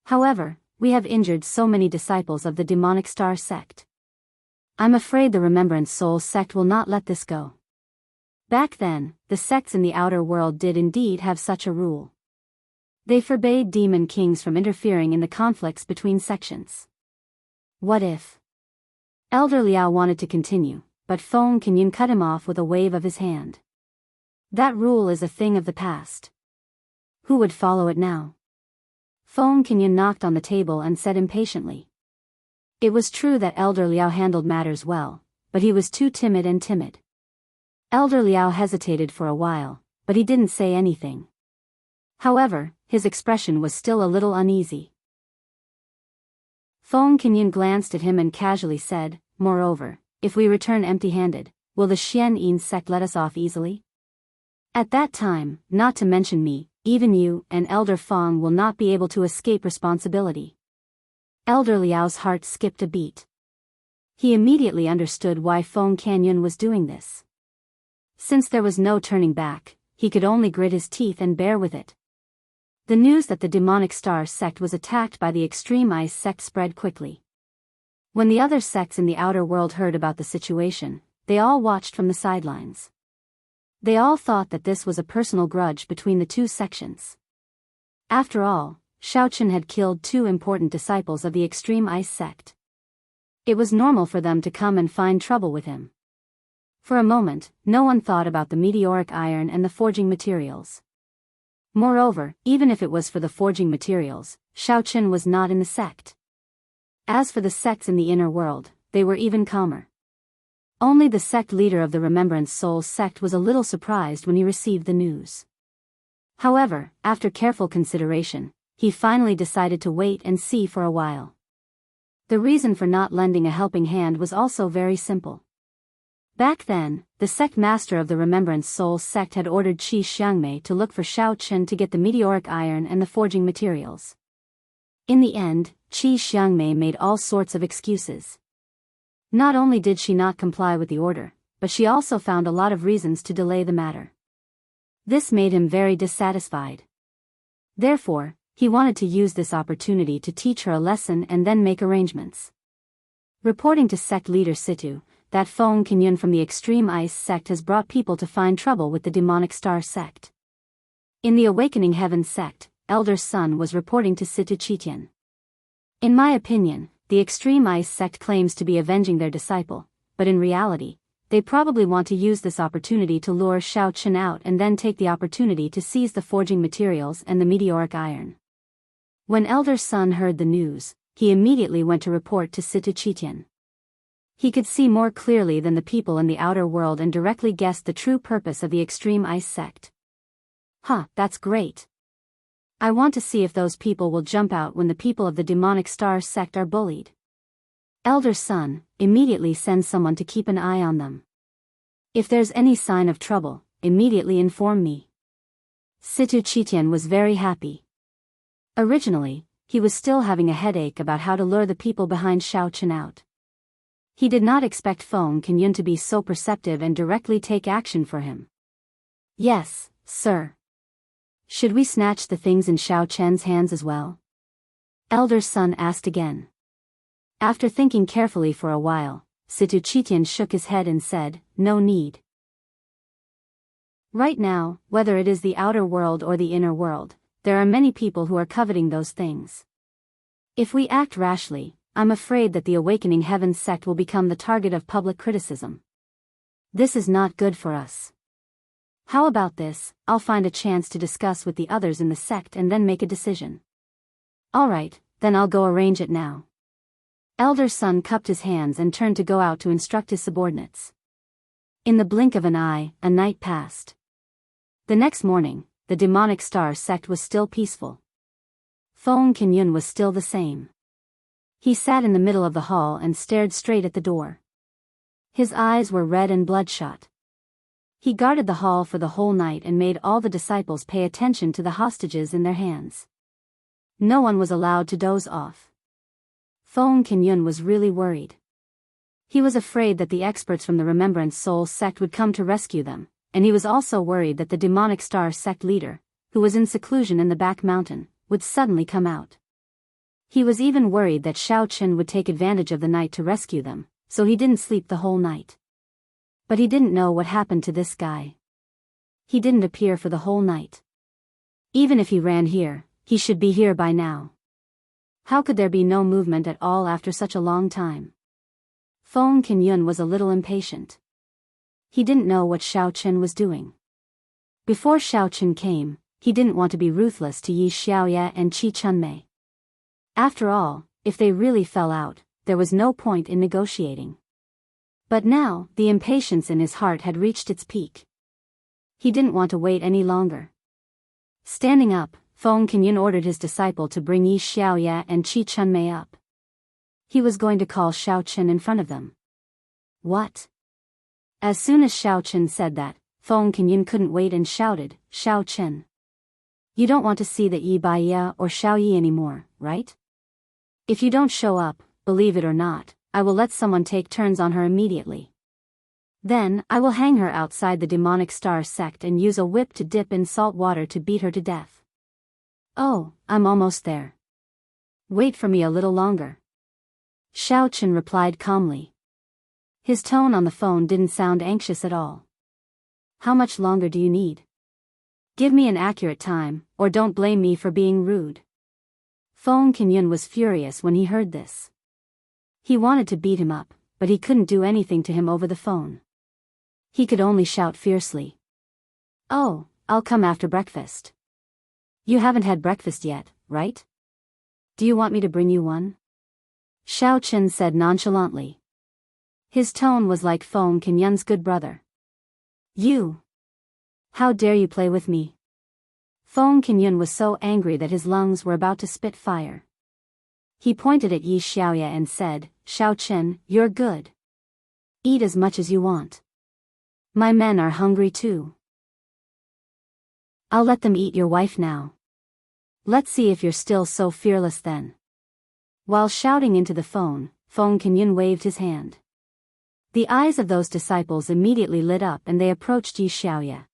However, we have injured so many disciples of the Demonic Star sect. I'm afraid the Remembrance Soul sect will not let this go. Back then, the sects in the outer world did indeed have such a rule. They forbade demon kings from interfering in the conflicts between sections. What if? Elder Liao wanted to continue, but Feng Qingyun cut him off with a wave of his hand. That rule is a thing of the past. Who would follow it now? Feng Qingyun knocked on the table and said impatiently. It was true that Elder Liao handled matters well, but he was too timid. Elder Liao hesitated for a while, but he didn't say anything. However, his expression was still a little uneasy. Feng Qingyun glanced at him and casually said, moreover, if we return empty-handed, will the Xian Yin sect let us off easily? At that time, not to mention me, even you and Elder Feng will not be able to escape responsibility. Elder Liao's heart skipped a beat. He immediately understood why Feng Qingyun was doing this. Since there was no turning back, he could only grit his teeth and bear with it. The news that the Demonic Star sect was attacked by the Extreme Ice sect spread quickly. When the other sects in the outer world heard about the situation, they all watched from the sidelines. They all thought that this was a personal grudge between the two sections. After all, Xiao Chen had killed two important disciples of the Extreme Ice sect. It was normal for them to come and find trouble with him. For a moment, no one thought about the meteoric iron and the forging materials. Moreover, even if it was for the forging materials, Xiao Chen was not in the sect. As for the sects in the inner world, they were even calmer. Only the sect leader of the Remembrance Souls sect was a little surprised when he received the news. However, after careful consideration, he finally decided to wait and see for a while. The reason for not lending a helping hand was also very simple. Back then, the sect master of the Remembrance Souls sect had ordered Qi Xiangmei to look for Xiao Chen to get the meteoric iron and the forging materials. In the end, Qi Xiangmei made all sorts of excuses. Not only did she not comply with the order, but she also found a lot of reasons to delay the matter. This made him very dissatisfied. Therefore, he wanted to use this opportunity to teach her a lesson and then make arrangements. Reporting to sect leader Situ, that Feng Qinyun from the Extreme Ice sect has brought people to find trouble with the Demonic Star sect. In the Awakening Heaven sect, Elder Sun was reporting to Situ Qitian. In my opinion, the Extreme Ice sect claims to be avenging their disciple, but in reality, they probably want to use this opportunity to lure Xiao Chen out and then take the opportunity to seize the forging materials and the meteoric iron. When Elder Sun heard the news, he immediately went to report to Situ Qitian. He could see more clearly than the people in the outer world and directly guessed the true purpose of the Extreme Ice sect. That's great. I want to see if those people will jump out when the people of the Demonic Star sect are bullied. Elder Sun, immediately send someone to keep an eye on them. If there's any sign of trouble, immediately inform me. Situ Qitian was very happy. Originally, he was still having a headache about how to lure the people behind Xiao Chen out. He did not expect Feng Qinyun to be so perceptive and directly take action for him. Yes, sir. Should we snatch the things in Xiao Chen's hands as well? Elder Sun asked again. After thinking carefully for a while, Situ Qitian shook his head and said, no need. Right now, whether it is the outer world or the inner world, there are many people who are coveting those things. If we act rashly, I'm afraid that the Awakening Heaven sect will become the target of public criticism. This is not good for us. How about this? I'll find a chance to discuss with the others in the sect and then make a decision. Alright, then I'll go arrange it now. Elder Sun cupped his hands and turned to go out to instruct his subordinates. In the blink of an eye, a night passed. The next morning, the Demonic Star sect was still peaceful. Feng Qinyun was still the same. He sat in the middle of the hall and stared straight at the door. His eyes were red and bloodshot. He guarded the hall for the whole night and made all the disciples pay attention to the hostages in their hands. No one was allowed to doze off. Feng Qinyun was really worried. He was afraid that the experts from the Remembrance Soul sect would come to rescue them, and he was also worried that the Demonic Star sect leader, who was in seclusion in the back mountain, would suddenly come out. He was even worried that Xiao Chen would take advantage of the night to rescue them, so he didn't sleep the whole night. But he didn't know what happened to this guy. He didn't appear for the whole night. Even if he ran here, he should be here by now. How could there be no movement at all after such a long time? Feng Qinyun was a little impatient. He didn't know what Xiao Chen was doing. Before Xiao Chen came, he didn't want to be ruthless to Yi Xiaoye and Qi Chunmei. After all, if they really fell out, there was no point in negotiating. But now, the impatience in his heart had reached its peak. He didn't want to wait any longer. Standing up, Feng Qinyun ordered his disciple to bring Yi Xiaoye and Qi Chunmei up. He was going to call Xiao Chen in front of them. What? As soon as Xiao Chen said that, Feng Qinyun couldn't wait and shouted, Xiao Chen. You don't want to see the Yi Baiya or Xiao Yi anymore, right? If you don't show up, believe it or not, I will let someone take turns on her immediately. Then, I will hang her outside the Demonic Star sect and use a whip to dip in salt water to beat her to death. Oh, I'm almost there. Wait for me a little longer. Xiao Chen replied calmly. His tone on the phone didn't sound anxious at all. How much longer do you need? Give me an accurate time, or don't blame me for being rude. Feng Qinyun was furious when he heard this. He wanted to beat him up, but he couldn't do anything to him over the phone. He could only shout fiercely. Oh, I'll come after breakfast. You haven't had breakfast yet, right? Do you want me to bring you one? Xiao Chen said nonchalantly. His tone was like Feng Kenyun's good brother. You! How dare you play with me? Feng Kenyun was so angry that his lungs were about to spit fire. He pointed at Yi Xiaoya and said, Xiao Chen, you're good. Eat as much as you want. My men are hungry too. I'll let them eat your wife now. Let's see if you're still so fearless then. While shouting into the phone, Feng Kenyun waved his hand. The eyes of those disciples immediately lit up and they approached Yi Xiaoya.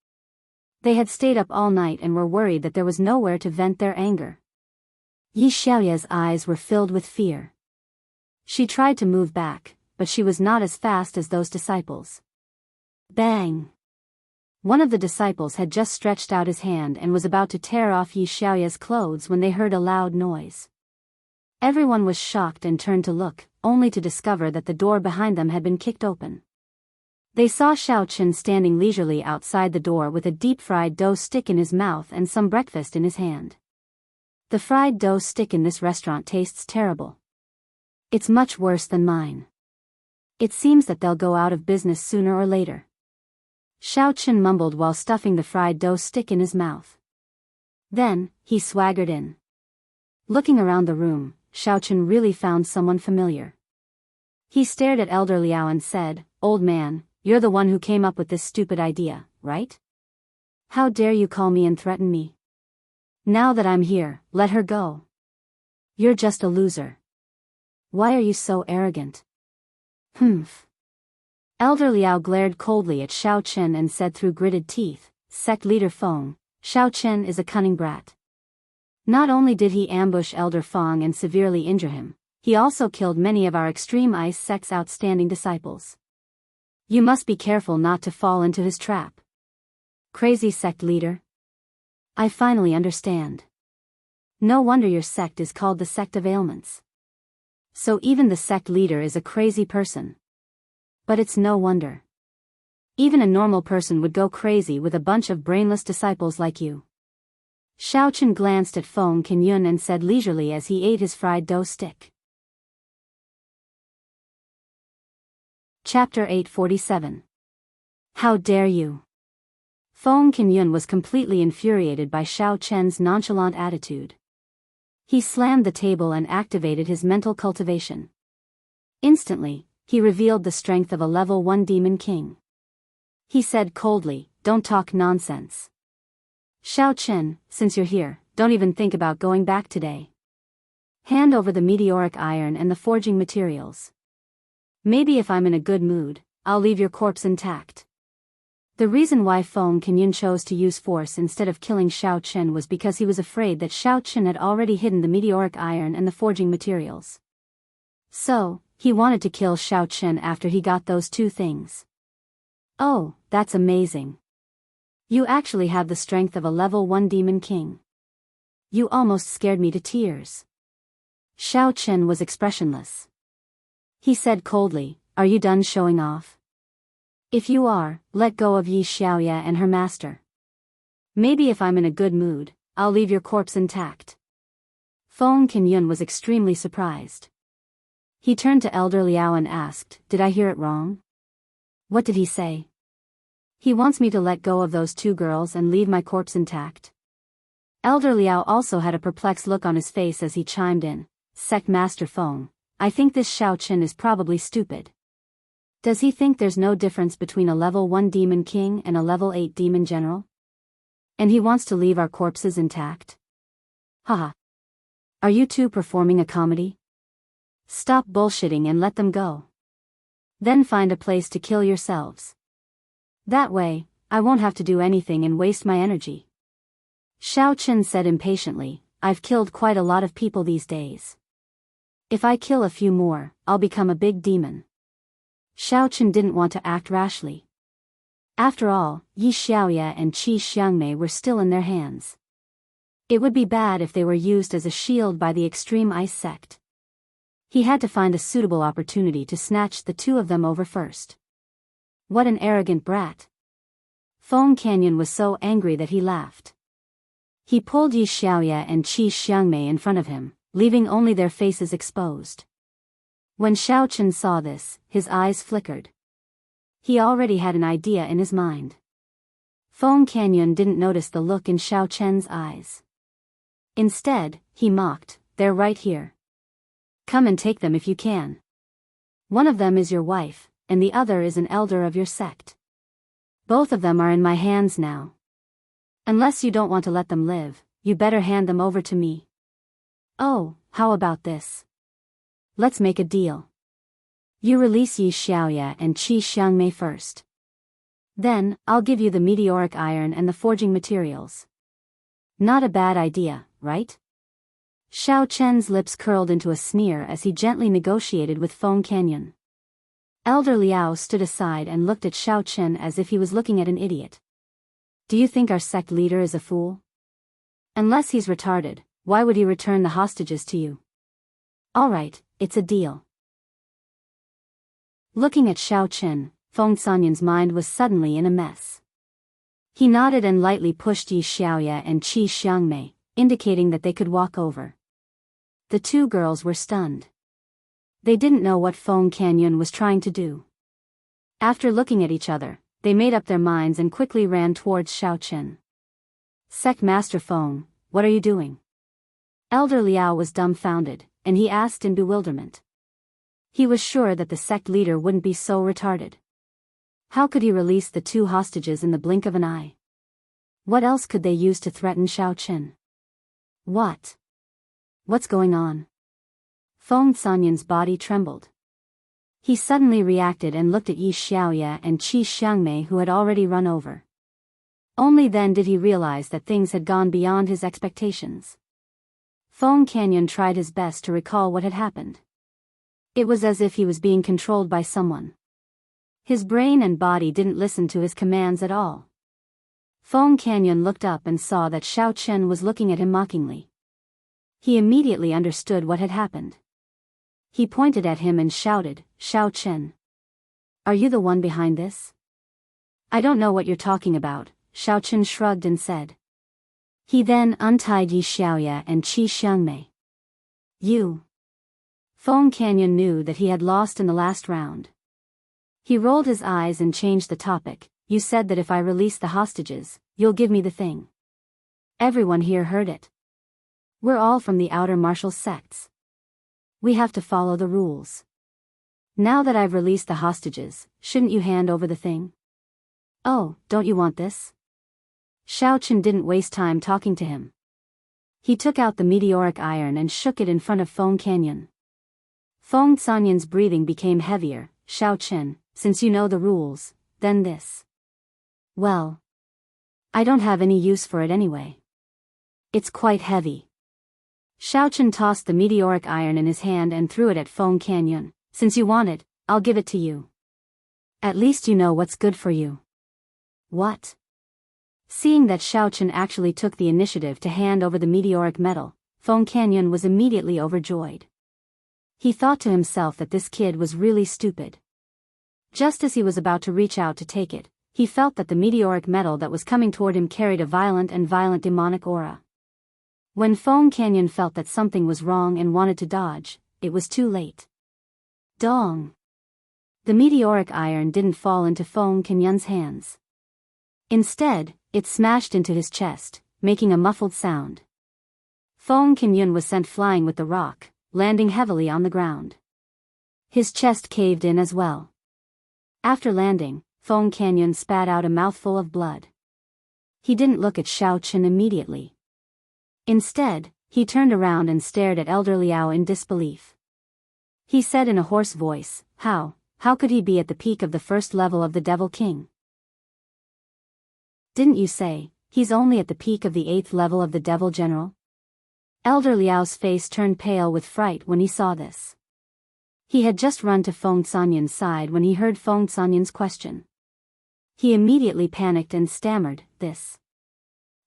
They had stayed up all night and were worried that there was nowhere to vent their anger. Yi Xiaoya's eyes were filled with fear. She tried to move back, but she was not as fast as those disciples. Bang! One of the disciples had just stretched out his hand and was about to tear off Yi Xiaoya's clothes when they heard a loud noise. Everyone was shocked and turned to look, only to discover that the door behind them had been kicked open. They saw Xiao Chen standing leisurely outside the door with a deep-fried dough stick in his mouth and some breakfast in his hand. The fried dough stick in this restaurant tastes terrible. It's much worse than mine. It seems that they'll go out of business sooner or later. Xiao Chen mumbled while stuffing the fried dough stick in his mouth. Then, he swaggered in. Looking around the room, Xiao Chen really found someone familiar. He stared at Elder Liao and said, Old man, you're the one who came up with this stupid idea, right? How dare you call me and threaten me? Now that I'm here, let her go. You're just a loser. Why are you so arrogant? Humph. Elder Liao glared coldly at Xiao Chen and said through gritted teeth, Sect leader Feng, Xiao Chen is a cunning brat. Not only did he ambush Elder Feng and severely injure him, he also killed many of our Extreme Ice sect's outstanding disciples. You must be careful not to fall into his trap. Crazy sect leader. I finally understand. No wonder your sect is called the Sect of Ailments. So even the sect leader is a crazy person. But it's no wonder. Even a normal person would go crazy with a bunch of brainless disciples like you. Xiao Chen glanced at Feng Kenyun and said leisurely as he ate his fried dough stick. Chapter 847. How dare you? Feng Kenyun was completely infuriated by Xiao Chen's nonchalant attitude. He slammed the table and activated his mental cultivation. Instantly, he revealed the strength of a level 1 demon king. He said coldly, Don't talk nonsense. Xiao Chen, since you're here, don't even think about going back today. Hand over the meteoric iron and the forging materials. Maybe if I'm in a good mood, I'll leave your corpse intact. The reason why Feng Kenyun chose to use force instead of killing Xiao Chen was because he was afraid that Xiao Chen had already hidden the meteoric iron and the forging materials. So, he wanted to kill Xiao Chen after he got those two things. Oh, that's amazing. You actually have the strength of a level 1 demon king. You almost scared me to tears. Xiao Chen was expressionless. He said coldly, Are you done showing off? If you are, let go of Yi Xiaoya and her master. Maybe if I'm in a good mood, I'll leave your corpse intact. Feng Kenyun was extremely surprised. He turned to Elder Liao and asked, Did I hear it wrong? What did he say? He wants me to let go of those two girls and leave my corpse intact. Elder Liao also had a perplexed look on his face as he chimed in, Sect Master Feng, I think this Xiao Chen is probably stupid. Does he think there's no difference between a level 1 demon king and a level 8 demon general? And he wants to leave our corpses intact? Haha. Are you two performing a comedy? Stop bullshitting and let them go. Then find a place to kill yourselves. That way, I won't have to do anything and waste my energy. Xiao Chen said impatiently, I've killed quite a lot of people these days. If I kill a few more, I'll become a big demon. Xiao Chen didn't want to act rashly. After all, Yi Xiaoya and Qi Xiangmei were still in their hands. It would be bad if they were used as a shield by the Extreme Ice sect. He had to find a suitable opportunity to snatch the two of them over first. What an arrogant brat. Feng Kenyun was so angry that he laughed. He pulled Yi Xiaoya and Qi Xiangmei in front of him, leaving only their faces exposed. When Xiao Chen saw this, his eyes flickered. He already had an idea in his mind. Feng Canyon didn't notice the look in Xiao Chen's eyes. Instead, he mocked, "They're right here. Come and take them if you can. One of them is your wife, and the other is an elder of your sect. Both of them are in my hands now. Unless you don't want to let them live, you better hand them over to me. Oh, how about this? Let's make a deal. You release Yi Xiaoya and Qi Xiangmei first. Then, I'll give you the meteoric iron and the forging materials. Not a bad idea, right?" Xiao Chen's lips curled into a sneer as he gently negotiated with Feng Canyon. Elder Liao stood aside and looked at Xiao Chen as if he was looking at an idiot. "Do you think our sect leader is a fool? Unless he's retarded, why would he return the hostages to you? All right, it's a deal." Looking at Xiao Chen, Feng Canyon's mind was suddenly in a mess. He nodded and lightly pushed Yi Xiaoya and Qi Xiangmei, indicating that they could walk over. The two girls were stunned. They didn't know what Feng Canyon was trying to do. After looking at each other, they made up their minds and quickly ran towards Xiao Chen. "Sect Master Feng, what are you doing?" Elder Liao was dumbfounded, and he asked in bewilderment. He was sure that the sect leader wouldn't be so retarded. How could he release the two hostages in the blink of an eye? What else could they use to threaten Xiao Chen? What's going on? Feng Canyon's body trembled. He suddenly reacted and looked at Yi Xiaoya and Qi Xiangmei, who had already run over. Only then did he realize that things had gone beyond his expectations. Feng Canyon tried his best to recall what had happened. It was as if he was being controlled by someone. His brain and body didn't listen to his commands at all. Feng Canyon looked up and saw that Xiao Chen was looking at him mockingly. He immediately understood what had happened. He pointed at him and shouted, "Xiao Chen! Are you the one behind this?" "I don't know what you're talking about," Xiao Chen shrugged and said. He then untied Yi Xiaoya and Qi Xiangmei. "You." Feng Canyon knew that he had lost in the last round. He rolled his eyes and changed the topic. "You said that if I release the hostages, you'll give me the thing." Everyone here heard it. "We're all from the outer martial sects. We have to follow the rules. Now that I've released the hostages, shouldn't you hand over the thing?" "Oh, don't you want this?" Xiao Chen didn't waste time talking to him. He took out the meteoric iron and shook it in front of Feng Canyon. Feng Canyon's breathing became heavier. "Xiao Chen, since you know the rules, then this." "Well, I don't have any use for it anyway. It's quite heavy." Xiao Chen tossed the meteoric iron in his hand and threw it at Feng Canyon. "Since you want it, I'll give it to you. At least you know what's good for you." "What?" Seeing that Xiao Chen actually took the initiative to hand over the meteoric metal, Feng Canyon was immediately overjoyed. He thought to himself that this kid was really stupid. Just as he was about to reach out to take it, he felt that the meteoric metal that was coming toward him carried a violent demonic aura. When Feng Canyon felt that something was wrong and wanted to dodge, it was too late. Dong! The meteoric iron didn't fall into Feng Canyon's hands. Instead, it smashed into his chest, making a muffled sound. Feng Canyon was sent flying with the rock, landing heavily on the ground. His chest caved in as well. After landing, Feng Canyon spat out a mouthful of blood. He didn't look at Xiao Chen immediately. Instead, he turned around and stared at Elder Liao in disbelief. He said in a hoarse voice, How could he be at the peak of the first level of the Devil King? Didn't you say, he's only at the peak of the 8th level of the Devil General? Elder Liao's face turned pale with fright when he saw this. He had just run to Feng Canyon's side when he heard Feng Canyon's question. He immediately panicked and stammered, This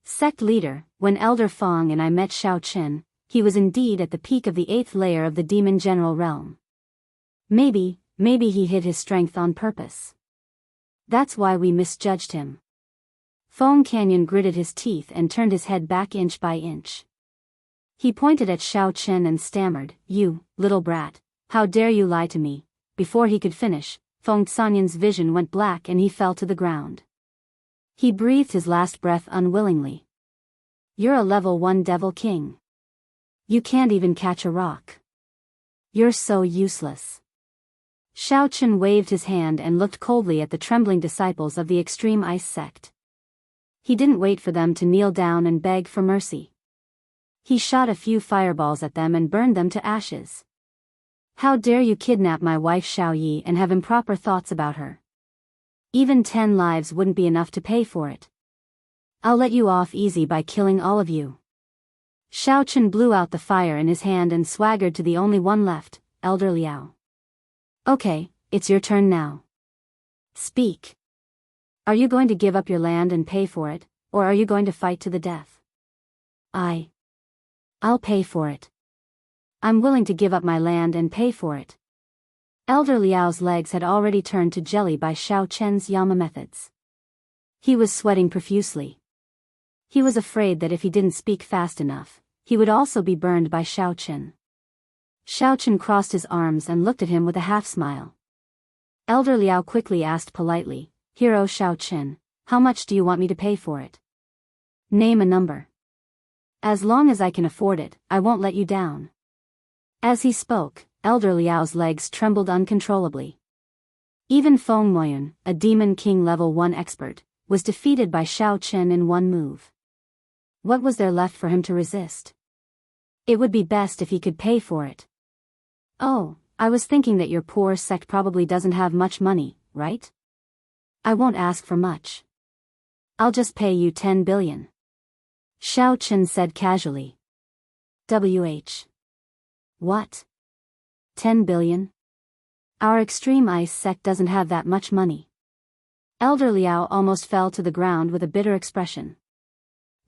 sect leader, when Elder Feng and I met Xiao Chen, he was indeed at the peak of the 8th layer of the Demon General realm. Maybe he hid his strength on purpose. That's why we misjudged him. Feng Canyon gritted his teeth and turned his head back inch by inch. He pointed at Xiao Chen and stammered, You, little brat, How dare you lie to me? Before he could finish, Feng Sanyan's vision went black and he fell to the ground. He breathed his last breath unwillingly. You're a level 1 devil king. You can't even catch a rock. You're so useless. Shao Chen waved his hand and looked coldly at the trembling disciples of the extreme ice sect. He didn't wait for them to kneel down and beg for mercy. He shot a few fireballs at them and burned them to ashes. How dare you kidnap my wife Xiao Yi and have improper thoughts about her? Even 10 lives wouldn't be enough to pay for it. I'll let you off easy by killing all of you. Shao Chen blew out the fire in his hand and swaggered to the only one left, Elder Liao. Okay, it's your turn now. Speak. Are you going to give up your land and pay for it, or are you going to fight to the death? I'll pay for it. I'm willing to give up my land and pay for it. Elder Liao's legs had already turned to jelly by Shao Chen's Yama methods. He was sweating profusely. He was afraid that if he didn't speak fast enough, he would also be burned by Shao Chen. Shao Chen crossed his arms and looked at him with a half-smile. Elder Liao quickly asked politely, Hero Shao Chen, how much do you want me to pay for it? Name a number. As long as I can afford it, I won't let you down. As he spoke, Elder Liao's legs trembled uncontrollably. Even Feng Moyun, a Demon King level 1 expert, was defeated by Shao Chen in one move. What was there left for him to resist? It would be best if he could pay for it. Oh, I was thinking that your poor sect probably doesn't have much money, right? I won't ask for much. I'll just pay you 10 billion. Shao Chen said casually. What? 10 billion? Our extreme ice sect doesn't have that much money. Elder Liao almost fell to the ground with a bitter expression.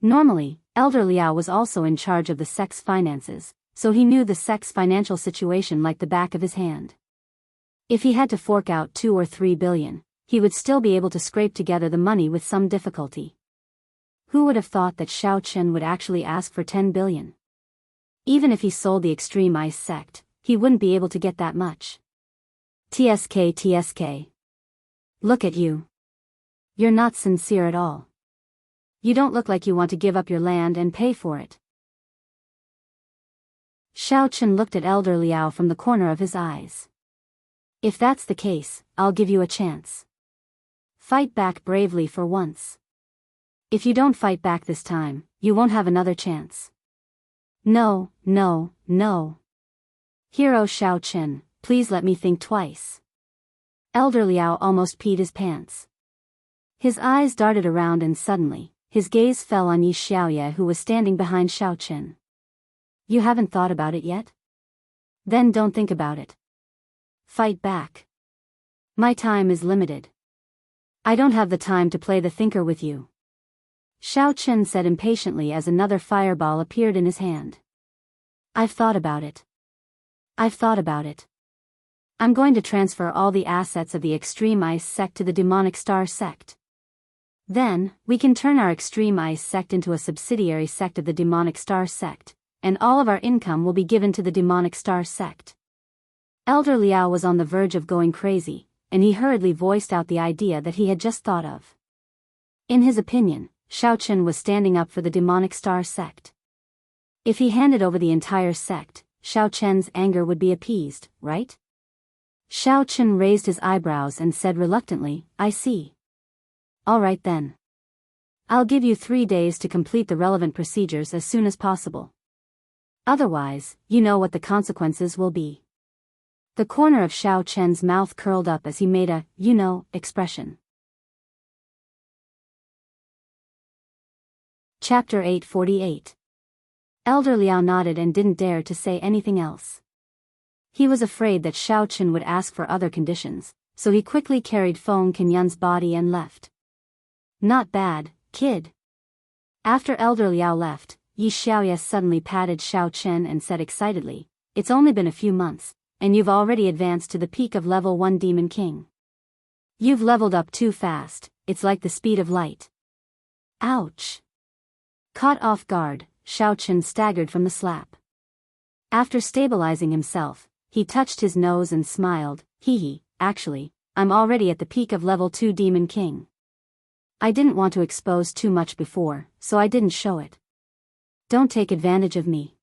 Normally, Elder Liao was also in charge of the sect's finances, so he knew the sect's financial situation like the back of his hand. If he had to fork out 2 or 3 billion, he would still be able to scrape together the money with some difficulty. Who would have thought that Shao Chen would actually ask for 10 billion? Even if he sold the extreme ice sect, he wouldn't be able to get that much. TSK. Look at you. You're not sincere at all. You don't look like you want to give up your land and pay for it. Shao Chen looked at Elder Liao from the corner of his eyes. If that's the case, I'll give you a chance. Fight back bravely for once. If you don't fight back this time, you won't have another chance. No. Hero Shao Chen, please let me think twice. Elder Liao almost peed his pants. His eyes darted around and suddenly, his gaze fell on Yi Xiaoye who was standing behind Shao Chen. You haven't thought about it yet? Then don't think about it. Fight back. My time is limited. I don't have the time to play the thinker with you. Shao Chen said impatiently as another fireball appeared in his hand. I've thought about it. I'm going to transfer all the assets of the Extreme Ice sect to the Demonic Star sect. Then, we can turn our Extreme Ice sect into a subsidiary sect of the Demonic Star sect, and all of our income will be given to the Demonic Star sect. Elder Liao was on the verge of going crazy, and he hurriedly voiced out the idea that he had just thought of. In his opinion, Shao Chen was standing up for the Demonic Star sect. If he handed over the entire sect, Shao Chen's anger would be appeased, right? Shao Chen raised his eyebrows and said reluctantly, I see. All right then. I'll give you 3 days to complete the relevant procedures as soon as possible. Otherwise, you know what the consequences will be. The corner of Shao Chen's mouth curled up as he made a, expression. Chapter 848. Elder Liao nodded and didn't dare to say anything else. He was afraid that Shao Chen would ask for other conditions, so he quickly carried Feng Kenyun's body and left. Not bad, kid. After Elder Liao left, Yi Xiaoye suddenly patted Shao Chen and said excitedly, It's only been a few months, and you've already advanced to the peak of level 1 Demon King. You've leveled up too fast, it's like the speed of light. Ouch. Caught off guard, Shao Chen staggered from the slap. After stabilizing himself, He touched his nose and smiled. Hee, actually, I'm already at the peak of level 2 Demon King. I didn't want to expose too much before, so I didn't show it. Don't take advantage of me.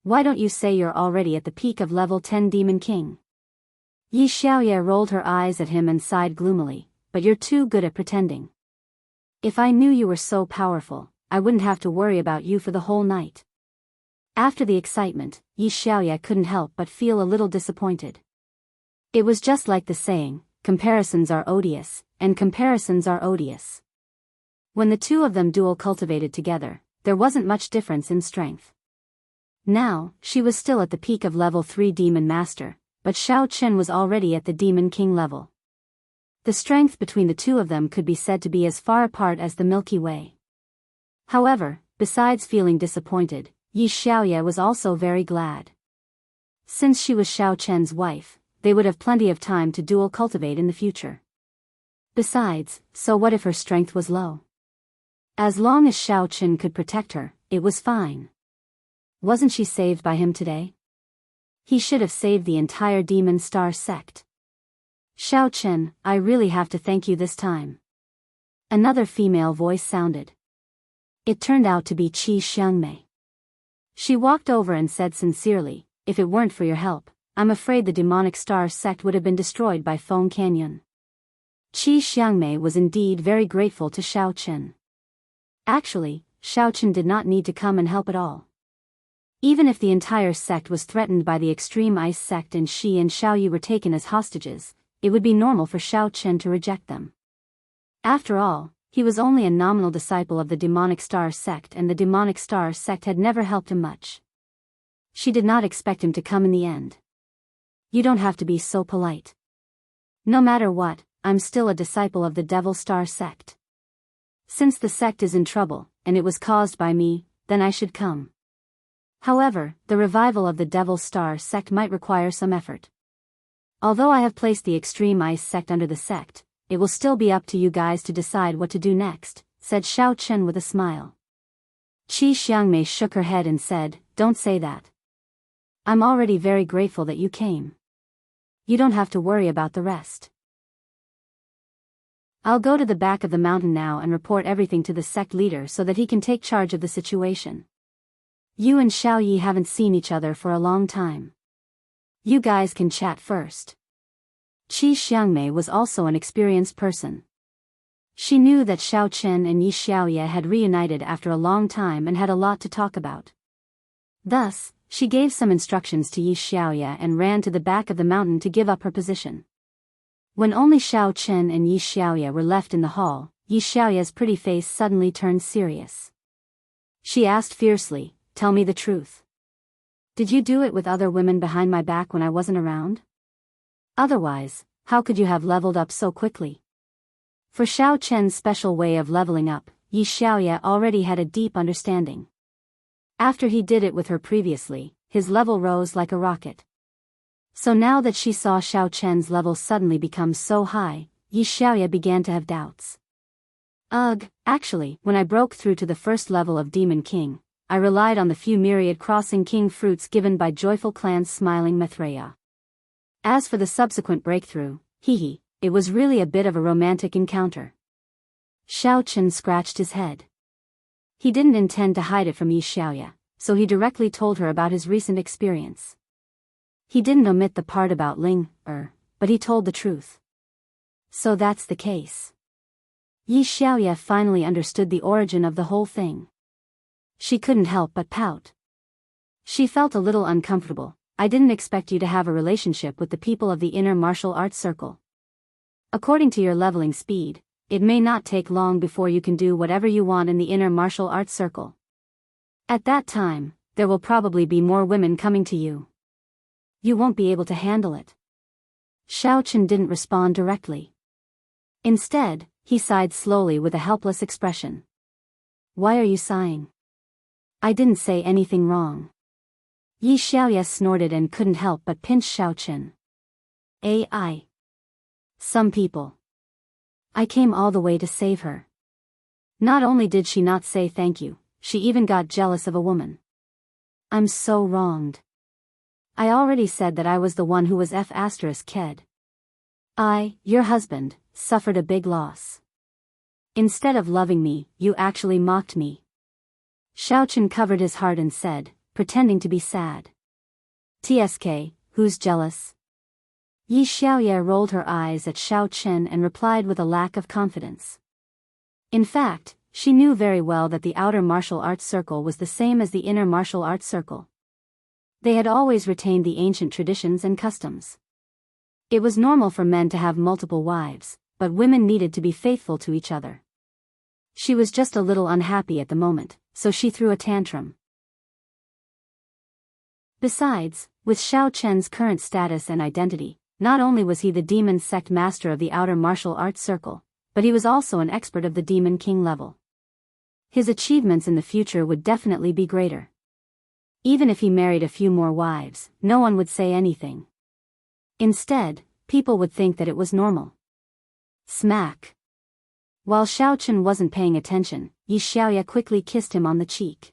Why don't you say you're already at the peak of level 10 Demon King? Yi Xiaoye rolled her eyes at him and sighed gloomily, but you're too good at pretending. If I knew you were so powerful, I wouldn't have to worry about you for the whole night. After the excitement, Yi Xiaoye couldn't help but feel a little disappointed. It was just like the saying, comparisons are odious, and comparisons are odious. When the two of them dual cultivated together, there wasn't much difference in strength. Now, she was still at the peak of level 3 Demon Master, but Xiao Chen was already at the Demon King level. The strength between the two of them could be said to be as far apart as the Milky Way. However, besides feeling disappointed, Yi Xiaoye was also very glad. Since she was Xiao Chen's wife, they would have plenty of time to dual cultivate in the future. Besides, so what if her strength was low? As long as Xiao Chen could protect her, it was fine. Wasn't she saved by him today? He should have saved the entire Demon Star sect. Xiao Chen, I really have to thank you this time. Another female voice sounded. It turned out to be Qi Xiangmei. She walked over and said sincerely, if it weren't for your help, I'm afraid the demonic star sect would have been destroyed by Feng Canyon. Qi Xiangmei was indeed very grateful to Xiao Chen. Actually, Xiao Chen did not need to come and help at all. Even if the entire sect was threatened by the extreme ice sect and Shi and Xiaoyu were taken as hostages, it would be normal for Xiao Chen to reject them. After all, he was only a nominal disciple of the demonic star sect and the demonic star sect had never helped him much. She did not expect him to come in the end. You don't have to be so polite. No matter what, I'm still a disciple of the Devil Star sect. Since the sect is in trouble, and it was caused by me, then I should come. However, the revival of the Devil Star sect might require some effort. Although I have placed the Extreme Ice sect under the sect, it will still be up to you guys to decide what to do next, said Xiao Chen with a smile. Qi Xiangmei shook her head and said, don't say that. I'm already very grateful that you came. You don't have to worry about the rest. I'll go to the back of the mountain now and report everything to the sect leader so that he can take charge of the situation. You and Xiao Yi haven't seen each other for a long time. You guys can chat first. Qi Xiangmei was also an experienced person. She knew that Xiao Chen and Yi Xiaoye had reunited after a long time and had a lot to talk about. Thus, she gave some instructions to Yi Xiaoye and ran to the back of the mountain to give up her position. When only Xiao Chen and Yi Xiaoye were left in the hall, Yi Xiaoye's pretty face suddenly turned serious. She asked fiercely, tell me the truth. Did you do it with other women behind my back when I wasn't around? Otherwise, how could you have leveled up so quickly? For Xiao Chen's special way of leveling up, Yi Xiaoye already had a deep understanding. After he did it with her previously, his level rose like a rocket. So now that she saw Xiao Chen's level suddenly become so high, Yi Xiaoye began to have doubts. Ugh, actually, when I broke through to the first level of Demon King, I relied on the few myriad crossing king fruits given by joyful clan's smiling Maithreya. As for the subsequent breakthrough, it was really a bit of a romantic encounter. Xiao Chen scratched his head. He didn't intend to hide it from Yi Xiaoye, so he directly told her about his recent experience. He didn't omit the part about Ling, but he told the truth. So that's the case. Yi Xiaoye finally understood the origin of the whole thing. She couldn't help but pout. She felt a little uncomfortable. I didn't expect you to have a relationship with the people of the inner martial arts circle. According to your leveling speed, it may not take long before you can do whatever you want in the inner martial arts circle. At that time, there will probably be more women coming to you. You won't be able to handle it. Xiao Chen didn't respond directly. Instead, he sighed slowly with a helpless expression. Why are you sighing? I didn't say anything wrong. Yi Xiaoye snorted and couldn't help but pinch Xiao Chen. AI. Some people. I came all the way to save her. Not only did she not say thank you, she even got jealous of a woman. I'm so wronged. I already said that I was the one who was F***ked. I, your husband, suffered a big loss. Instead of loving me, you actually mocked me. Xiaochen covered his heart and said, pretending to be sad. TSK, who's jealous? Yi Xiaoye rolled her eyes at Xiaochen and replied with a lack of confidence. In fact, she knew very well that the outer martial arts circle was the same as the inner martial arts circle. They had always retained the ancient traditions and customs. It was normal for men to have multiple wives, but women needed to be faithful to each other. She was just a little unhappy at the moment, so she threw a tantrum. Besides, with Xiao Chen's current status and identity, not only was he the demon sect master of the outer martial arts circle, but he was also an expert of the demon king level. His achievements in the future would definitely be greater. Even if he married a few more wives, no one would say anything. Instead, people would think that it was normal. Smack. While Xiaochen wasn't paying attention, Yi Xiaoye quickly kissed him on the cheek.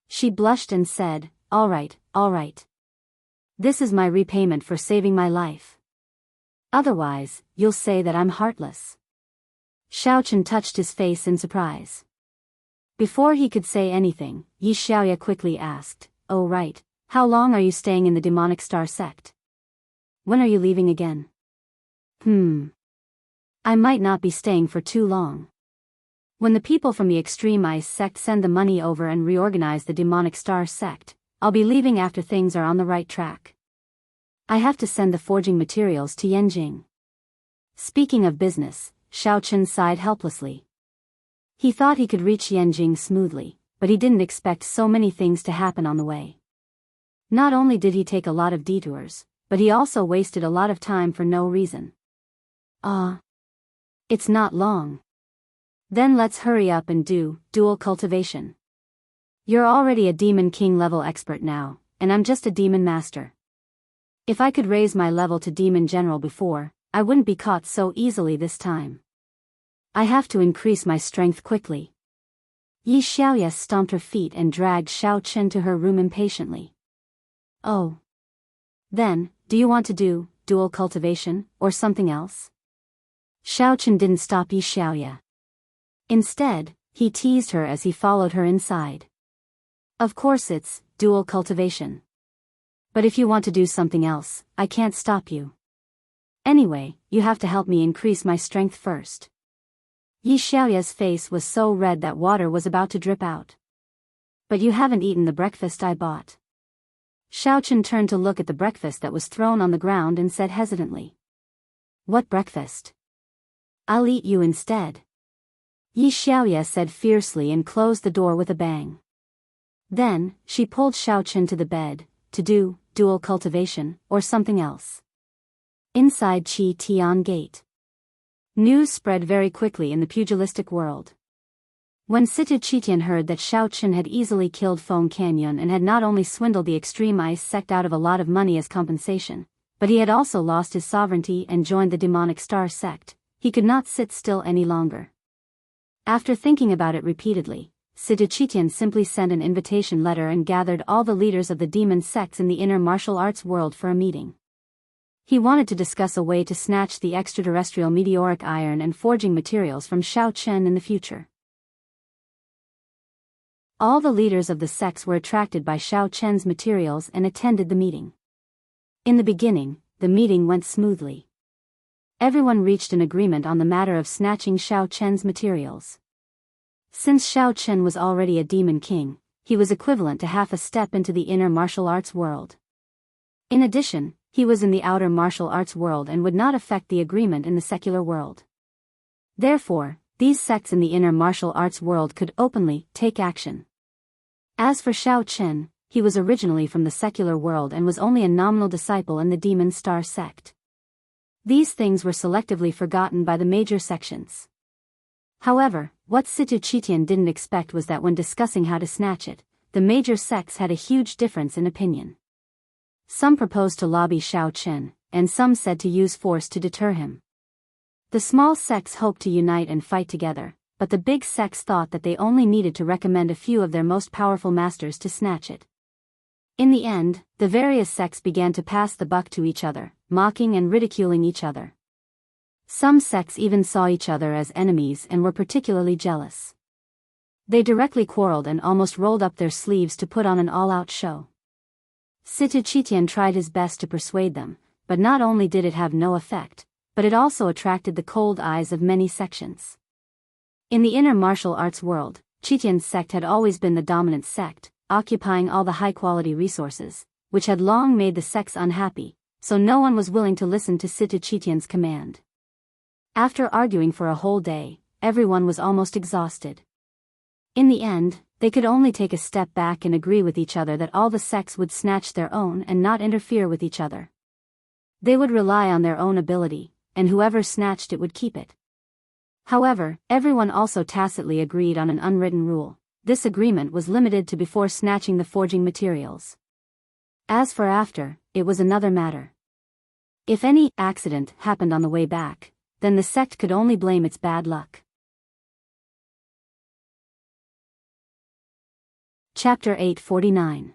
She blushed and said, all right. This is my repayment for saving my life. Otherwise, you'll say that I'm heartless. Xiaochen touched his face in surprise. Before he could say anything, Yi Xiaoye quickly asked, oh right, how long are you staying in the demonic star sect? When are you leaving again? I might not be staying for too long. When the people from the extreme ice sect send the money over and reorganize the demonic star sect, I'll be leaving after things are on the right track. I have to send the forging materials to Yanjing. Speaking of business, Xiaochen sighed helplessly. He thought he could reach Yanjing smoothly, but he didn't expect so many things to happen on the way. Not only did he take a lot of detours, but he also wasted a lot of time for no reason. It's not long. Then let's hurry up and do dual cultivation. You're already a demon king level expert now, and I'm just a demon master. If I could raise my level to demon general before, I wouldn't be caught so easily this time. I have to increase my strength quickly. Yi Xiaoye stomped her feet and dragged Xiao Chen to her room impatiently. Oh. Then, do you want to do dual cultivation, or something else? Xiao Chen didn't stop Yi Xiaoye. Instead, he teased her as he followed her inside. Of course it's dual cultivation. But if you want to do something else, I can't stop you. Anyway, you have to help me increase my strength first. Yi Xiaoye's face was so red that water was about to drip out. But you haven't eaten the breakfast I bought. Xiaochen turned to look at the breakfast that was thrown on the ground and said hesitantly. What breakfast? I'll eat you instead. Yi Xiaoye said fiercely and closed the door with a bang. Then, she pulled Xiaochen to the bed, to do dual cultivation, or something else. Inside Qi Tian Gate. News spread very quickly in the pugilistic world. When Sita Qitian heard that Xiaochen had easily killed Feng Canyon and had not only swindled the extreme ice sect out of a lot of money as compensation, but he had also lost his sovereignty and joined the demonic star sect, he could not sit still any longer. After thinking about it repeatedly, Sita Qitian simply sent an invitation letter and gathered all the leaders of the demon sects in the inner martial arts world for a meeting. He wanted to discuss a way to snatch the extraterrestrial meteoric iron and forging materials from Xiao Chen in the future. All the leaders of the sects were attracted by Xiao Chen's materials and attended the meeting. In the beginning, the meeting went smoothly. Everyone reached an agreement on the matter of snatching Xiao Chen's materials. Since Xiao Chen was already a demon king, he was equivalent to half a step into the inner martial arts world. In addition, he was in the outer martial arts world and would not affect the agreement in the secular world. Therefore, these sects in the inner martial arts world could openly take action. As for Xiao Chen, he was originally from the secular world and was only a nominal disciple in the demon star sect. These things were selectively forgotten by the major sections. However, what Sita Qitian didn't expect was that when discussing how to snatch it, the major sects had a huge difference in opinion. Some proposed to lobby Xiao Chen, and some said to use force to deter him. The small sects hoped to unite and fight together, but the big sects thought that they only needed to recommend a few of their most powerful masters to snatch it. In the end, the various sects began to pass the buck to each other, mocking and ridiculing each other. Some sects even saw each other as enemies and were particularly jealous. They directly quarreled and almost rolled up their sleeves to put on an all-out show. Situ Chitian tried his best to persuade them, but not only did it have no effect, but it also attracted the cold eyes of many sections. In the inner martial arts world, Chitian's sect had always been the dominant sect, occupying all the high-quality resources, which had long made the sects unhappy, so no one was willing to listen to Situ Chitian's command. After arguing for a whole day, everyone was almost exhausted. In the end, they could only take a step back and agree with each other that all the sects would snatch their own and not interfere with each other. They would rely on their own ability, and whoever snatched it would keep it. However, everyone also tacitly agreed on an unwritten rule. This agreement was limited to before snatching the forging materials. As for after, it was another matter. If any accident happened on the way back, then the sect could only blame its bad luck. Chapter 849.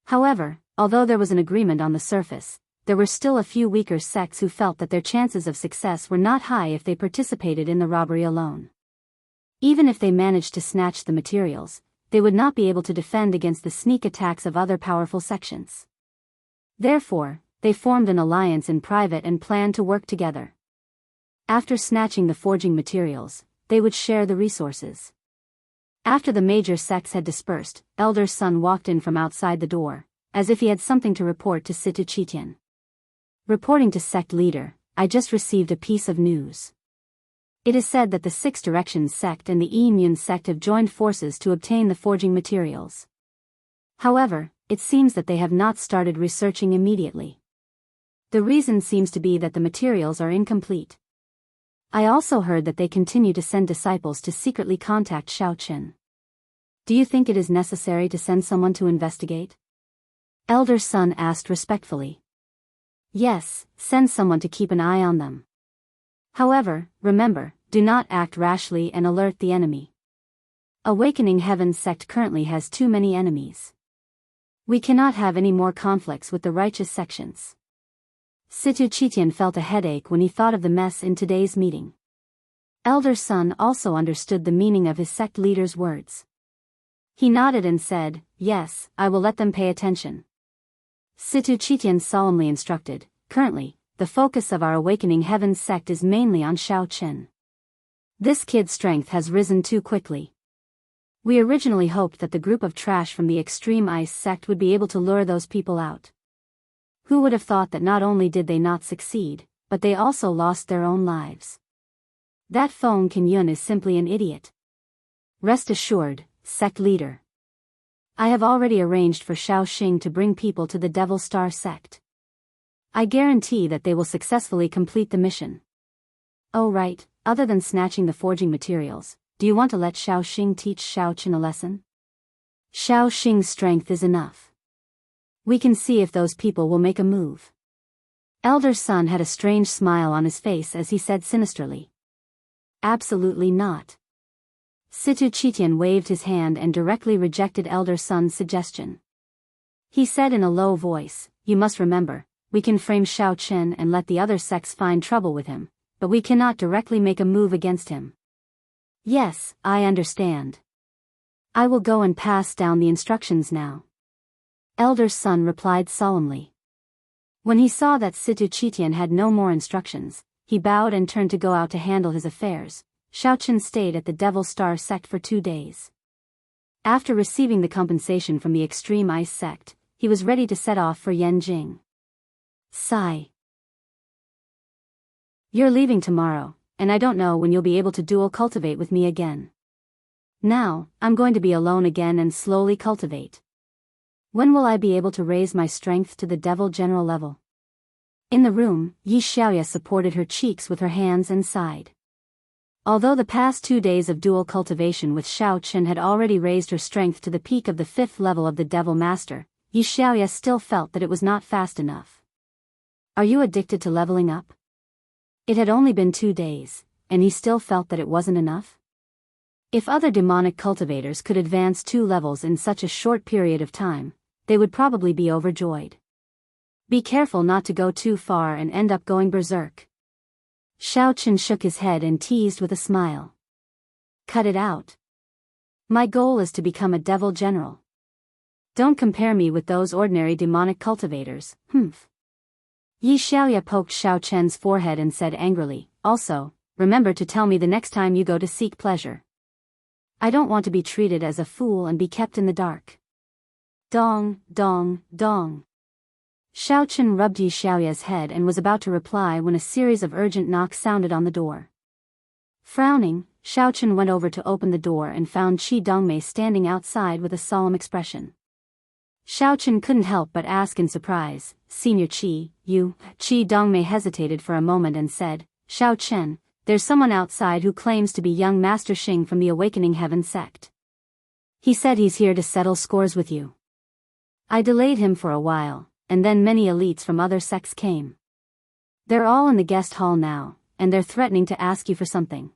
However, although there was an agreement on the surface, there were still a few weaker sects who felt that their chances of success were not high if they participated in the robbery alone. Even if they managed to snatch the materials, they would not be able to defend against the sneak attacks of other powerful sections. Therefore, they formed an alliance in private and planned to work together. After snatching the forging materials, they would share the resources. After the major sects had dispersed, Elder Sun walked in from outside the door, as if he had something to report to Situ Chitian. Reporting to sect leader, I just received a piece of news. It is said that the Six Directions sect and the Immune sect have joined forces to obtain the forging materials. However, it seems that they have not started researching immediately. The reason seems to be that the materials are incomplete. I also heard that they continue to send disciples to secretly contact Xiaoqin. Do you think it is necessary to send someone to investigate? Elder Sun asked respectfully. Yes, send someone to keep an eye on them. However, remember, do not act rashly and alert the enemy. Awakening Heaven sect currently has too many enemies. We cannot have any more conflicts with the righteous sections. Situ Chitian felt a headache when he thought of the mess in today's meeting. Elder Sun also understood the meaning of his sect leader's words. He nodded and said, "Yes, I will let them pay attention." Situ Chitian solemnly instructed, "Currently, the focus of our Awakening Heaven sect is mainly on Xiaoqin. This kid's strength has risen too quickly. We originally hoped that the group of trash from the Extreme Ice sect would be able to lure those people out. Who would have thought that not only did they not succeed, but they also lost their own lives? That Feng Qinyun is simply an idiot. Rest assured, sect leader. I have already arranged for Xiaoxing to bring people to the Devil Star sect. I guarantee that they will successfully complete the mission. Oh right, other than snatching the forging materials, do you want to let Xiaoxing teach Xiaoqin a lesson? Xiaoxing's strength is enough. We can see if those people will make a move." Elder Sun had a strange smile on his face as he said sinisterly. "Absolutely not." Situ Chitian waved his hand and directly rejected Elder Sun's suggestion. He said in a low voice, "You must remember, we can frame Xiaoqin and let the other sects find trouble with him, but we cannot directly make a move against him." "Yes, I understand. I will go and pass down the instructions now." Elder Sun replied solemnly. When he saw that Situ Chitian had no more instructions, he bowed and turned to go out to handle his affairs. Xiaoqin stayed at the Devil Star sect for 2 days. After receiving the compensation from the Extreme Ice sect, he was ready to set off for Yanjing. Sigh. You're leaving tomorrow, and I don't know when you'll be able to dual cultivate with me again. Now, I'm going to be alone again and slowly cultivate. When will I be able to raise my strength to the devil general level? In the room, Yi Xiaoya supported her cheeks with her hands and sighed. Although the past 2 days of dual cultivation with Xiaoqin had already raised her strength to the peak of the 5th level of the Devil Master, Yi Xiaoya still felt that it was not fast enough. Are you addicted to leveling up? It had only been 2 days, and he still felt that it wasn't enough? If other demonic cultivators could advance 2 levels in such a short period of time, they would probably be overjoyed. Be careful not to go too far and end up going berserk. Xiao Chen shook his head and teased with a smile. Cut it out. My goal is to become a devil general. Don't compare me with those ordinary demonic cultivators, humph. Yi Xiaoya poked Xiao Chen's forehead and said angrily, also, remember to tell me the next time you go to seek pleasure. I don't want to be treated as a fool and be kept in the dark. Dong, dong, dong. Xiao Chen rubbed Yi Xiaoya's head and was about to reply when a series of urgent knocks sounded on the door. Frowning, Xiao Chen went over to open the door and found Qi Dongmei standing outside with a solemn expression. Xiao Chen couldn't help but ask in surprise, Senior Qi, you? Qi Dongmei hesitated for a moment and said, Xiao Chen, there's someone outside who claims to be young Master Xing from the Awakening Heaven sect. He said he's here to settle scores with you. I delayed him for a while, and then many elites from other sects came. They're all in the guest hall now, and they're threatening to ask you for something.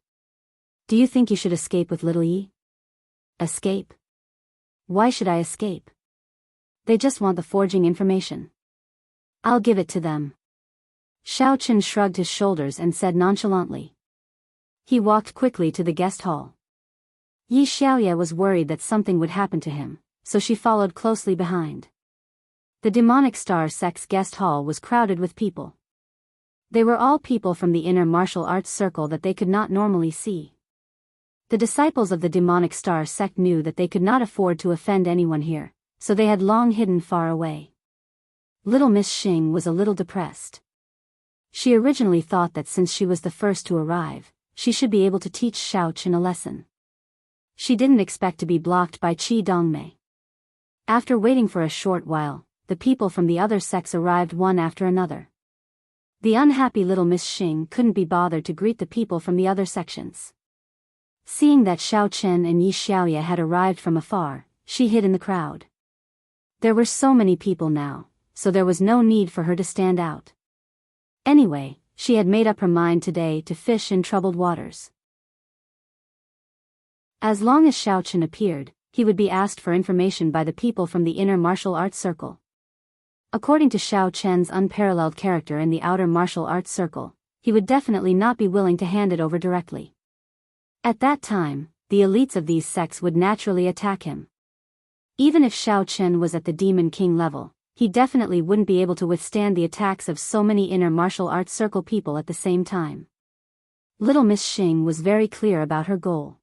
Do you think you should escape with little Yi? Escape? Why should I escape? They just want the forging information. I'll give it to them. Xiao Chen shrugged his shoulders and said nonchalantly. He walked quickly to the guest hall. Yi Xiaoya was worried that something would happen to him, so she followed closely behind. The Demonic Star Sect's guest hall was crowded with people. They were all people from the inner martial arts circle that they could not normally see. The disciples of the Demonic Star Sect knew that they could not afford to offend anyone here, so they had long hidden far away. Little Miss Xing was a little depressed. She originally thought that since she was the first to arrive, she should be able to teach Xiao Chen a lesson. She didn't expect to be blocked by Qi Dongmei. After waiting for a short while, the people from the other sects arrived one after another. The unhappy little Miss Xing couldn't be bothered to greet the people from the other sections. Seeing that Xiao Chen and Yi Xiaoya had arrived from afar, she hid in the crowd. There were so many people now, so there was no need for her to stand out. Anyway, she had made up her mind today to fish in troubled waters. As long as Xiao Chen appeared, he would be asked for information by the people from the inner martial arts circle. According to Xiao Chen's unparalleled character in the outer martial arts circle, he would definitely not be willing to hand it over directly. At that time, the elites of these sects would naturally attack him. Even if Xiao Chen was at the Demon King level, he definitely wouldn't be able to withstand the attacks of so many inner martial arts circle people at the same time. Little Miss Xing was very clear about her goal.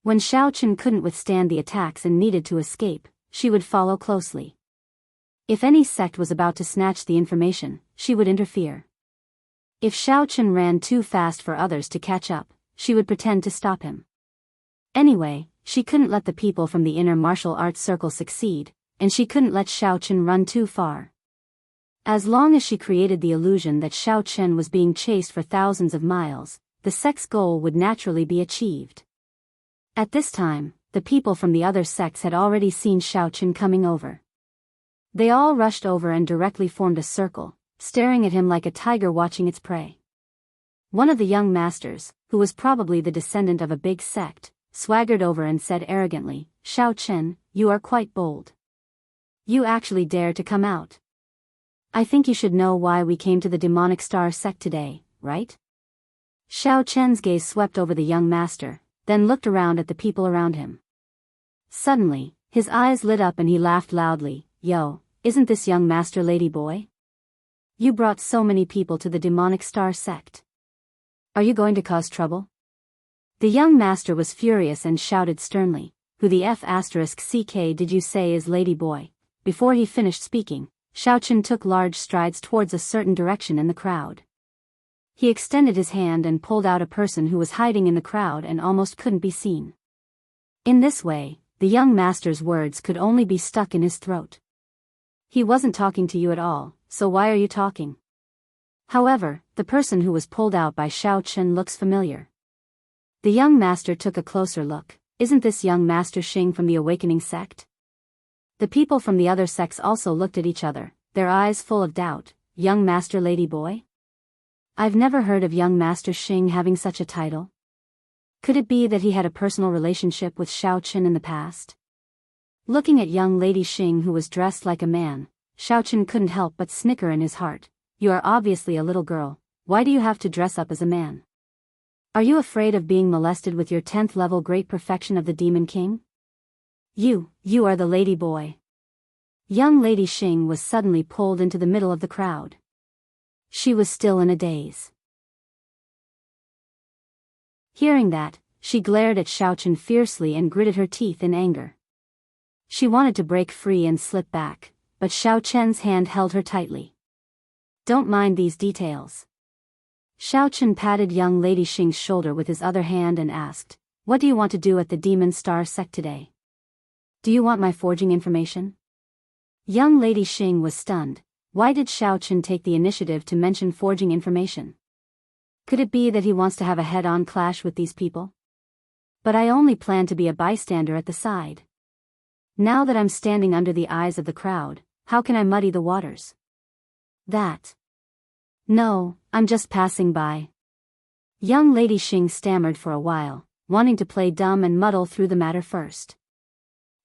When Xiao Chen couldn't withstand the attacks and needed to escape, she would follow closely. If any sect was about to snatch the information, she would interfere. If Xiao Chen ran too fast for others to catch up, she would pretend to stop him. Anyway, she couldn't let the people from the inner martial arts circle succeed, and she couldn't let Xiao Chen run too far. As long as she created the illusion that Xiao Chen was being chased for thousands of miles, the sect's goal would naturally be achieved. At this time, the people from the other sects had already seen Xiao Chen coming over. They all rushed over and directly formed a circle, staring at him like a tiger watching its prey. One of the young masters, who was probably the descendant of a big sect, swaggered over and said arrogantly, Xiao Chen, you are quite bold. You actually dare to come out. I think you should know why we came to the Demonic Star Sect today, right? Xiao Chen's gaze swept over the young master, then looked around at the people around him. Suddenly, his eyes lit up and he laughed loudly, Yo, isn't this young master lady boy? You brought so many people to the Demonic Star Sect. Are you going to cause trouble? The young master was furious and shouted sternly, Who the F***ck did you say is lady boy? Before he finished speaking, Xiao Chen took large strides towards a certain direction in the crowd. He extended his hand and pulled out a person who was hiding in the crowd and almost couldn't be seen. In this way, the young master's words could only be stuck in his throat. He wasn't talking to you at all, so why are you talking? However, the person who was pulled out by Xiao Chen looks familiar. The young master took a closer look. Isn't this young Master Xing from the Awakening sect? The people from the other sects also looked at each other, their eyes full of doubt. Young Master Lady Boy? I've never heard of young Master Xing having such a title. Could it be that he had a personal relationship with Xiao Chen in the past? Looking at young Lady Xing, who was dressed like a man, Xiaochen couldn't help but snicker in his heart. You are obviously a little girl, why do you have to dress up as a man? Are you afraid of being molested with your 10th level great perfection of the Demon King? You are the lady boy. Young Lady Xing was suddenly pulled into the middle of the crowd. She was still in a daze. Hearing that, she glared at Xiaochen fiercely and gritted her teeth in anger. She wanted to break free and slip back, but Xiaochen's hand held her tightly. Don't mind these details. Xiaochen patted young Lady Xing's shoulder with his other hand and asked, what do you want to do at the Demon Star sect today? Do you want my forging information? Young Lady Xing was stunned. Why did Xiaochen take the initiative to mention forging information? Could it be that he wants to have a head-on clash with these people? But I only plan to be a bystander at the side. Now that I'm standing under the eyes of the crowd, how can I muddy the waters? No, I'm just passing by. Young Lady Xing stammered for a while, wanting to play dumb and muddle through the matter first.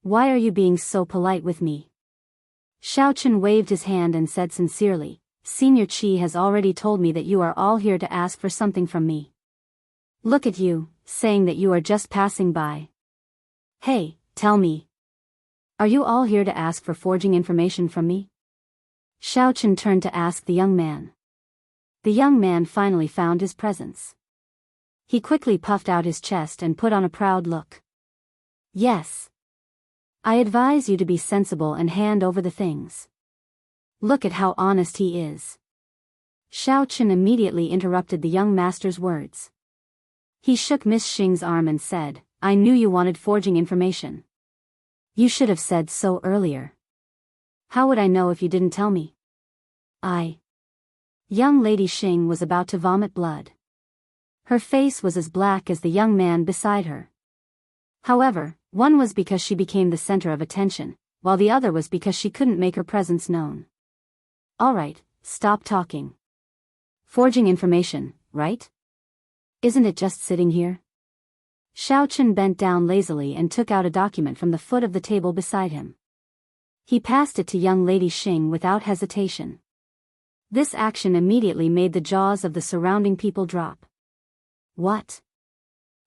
Why are you being so polite with me? Xiaochen waved his hand and said sincerely, Senior Qi has already told me that you are all here to ask for something from me. Look at you, saying that you are just passing by. Hey, tell me. Are you all here to ask for forging information from me? Xiaochen turned to ask the young man. The young man finally found his presence. He quickly puffed out his chest and put on a proud look. Yes. I advise you to be sensible and hand over the things. Look at how honest he is. Xiaochen immediately interrupted the young master's words. He shook Miss Xing's arm and said, I knew you wanted forging information. You should have said so earlier. How would I know if you didn't tell me? Young Lady Xing was about to vomit blood. Her face was as black as the young man beside her. However, one was because she became the center of attention, while the other was because she couldn't make her presence known. Alright, stop talking. Forging information, right? Isn't it just sitting here? Xiaochen bent down lazily and took out a document from the foot of the table beside him. He passed it to young Lady Xing without hesitation. This action immediately made the jaws of the surrounding people drop. What?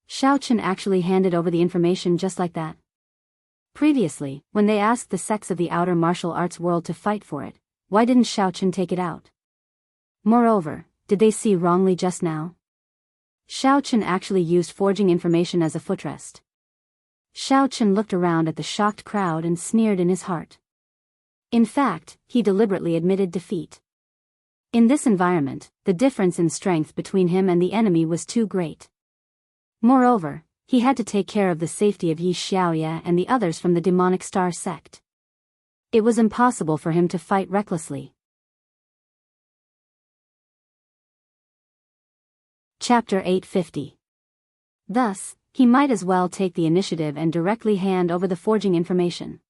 Xiaochen actually handed over the information just like that? Previously, when they asked the sects of the outer martial arts world to fight for it, why didn't Xiaochen take it out? Moreover, did they see wrongly just now? Xiaochen actually used forging information as a footrest. Xiaochen looked around at the shocked crowd and sneered in his heart. In fact, he deliberately admitted defeat. In this environment, the difference in strength between him and the enemy was too great. Moreover, he had to take care of the safety of Yi Xiaoya and the others from the demonic star sect. It was impossible for him to fight recklessly. Chapter 850. Thus, he might as well take the initiative and directly hand over the forging information.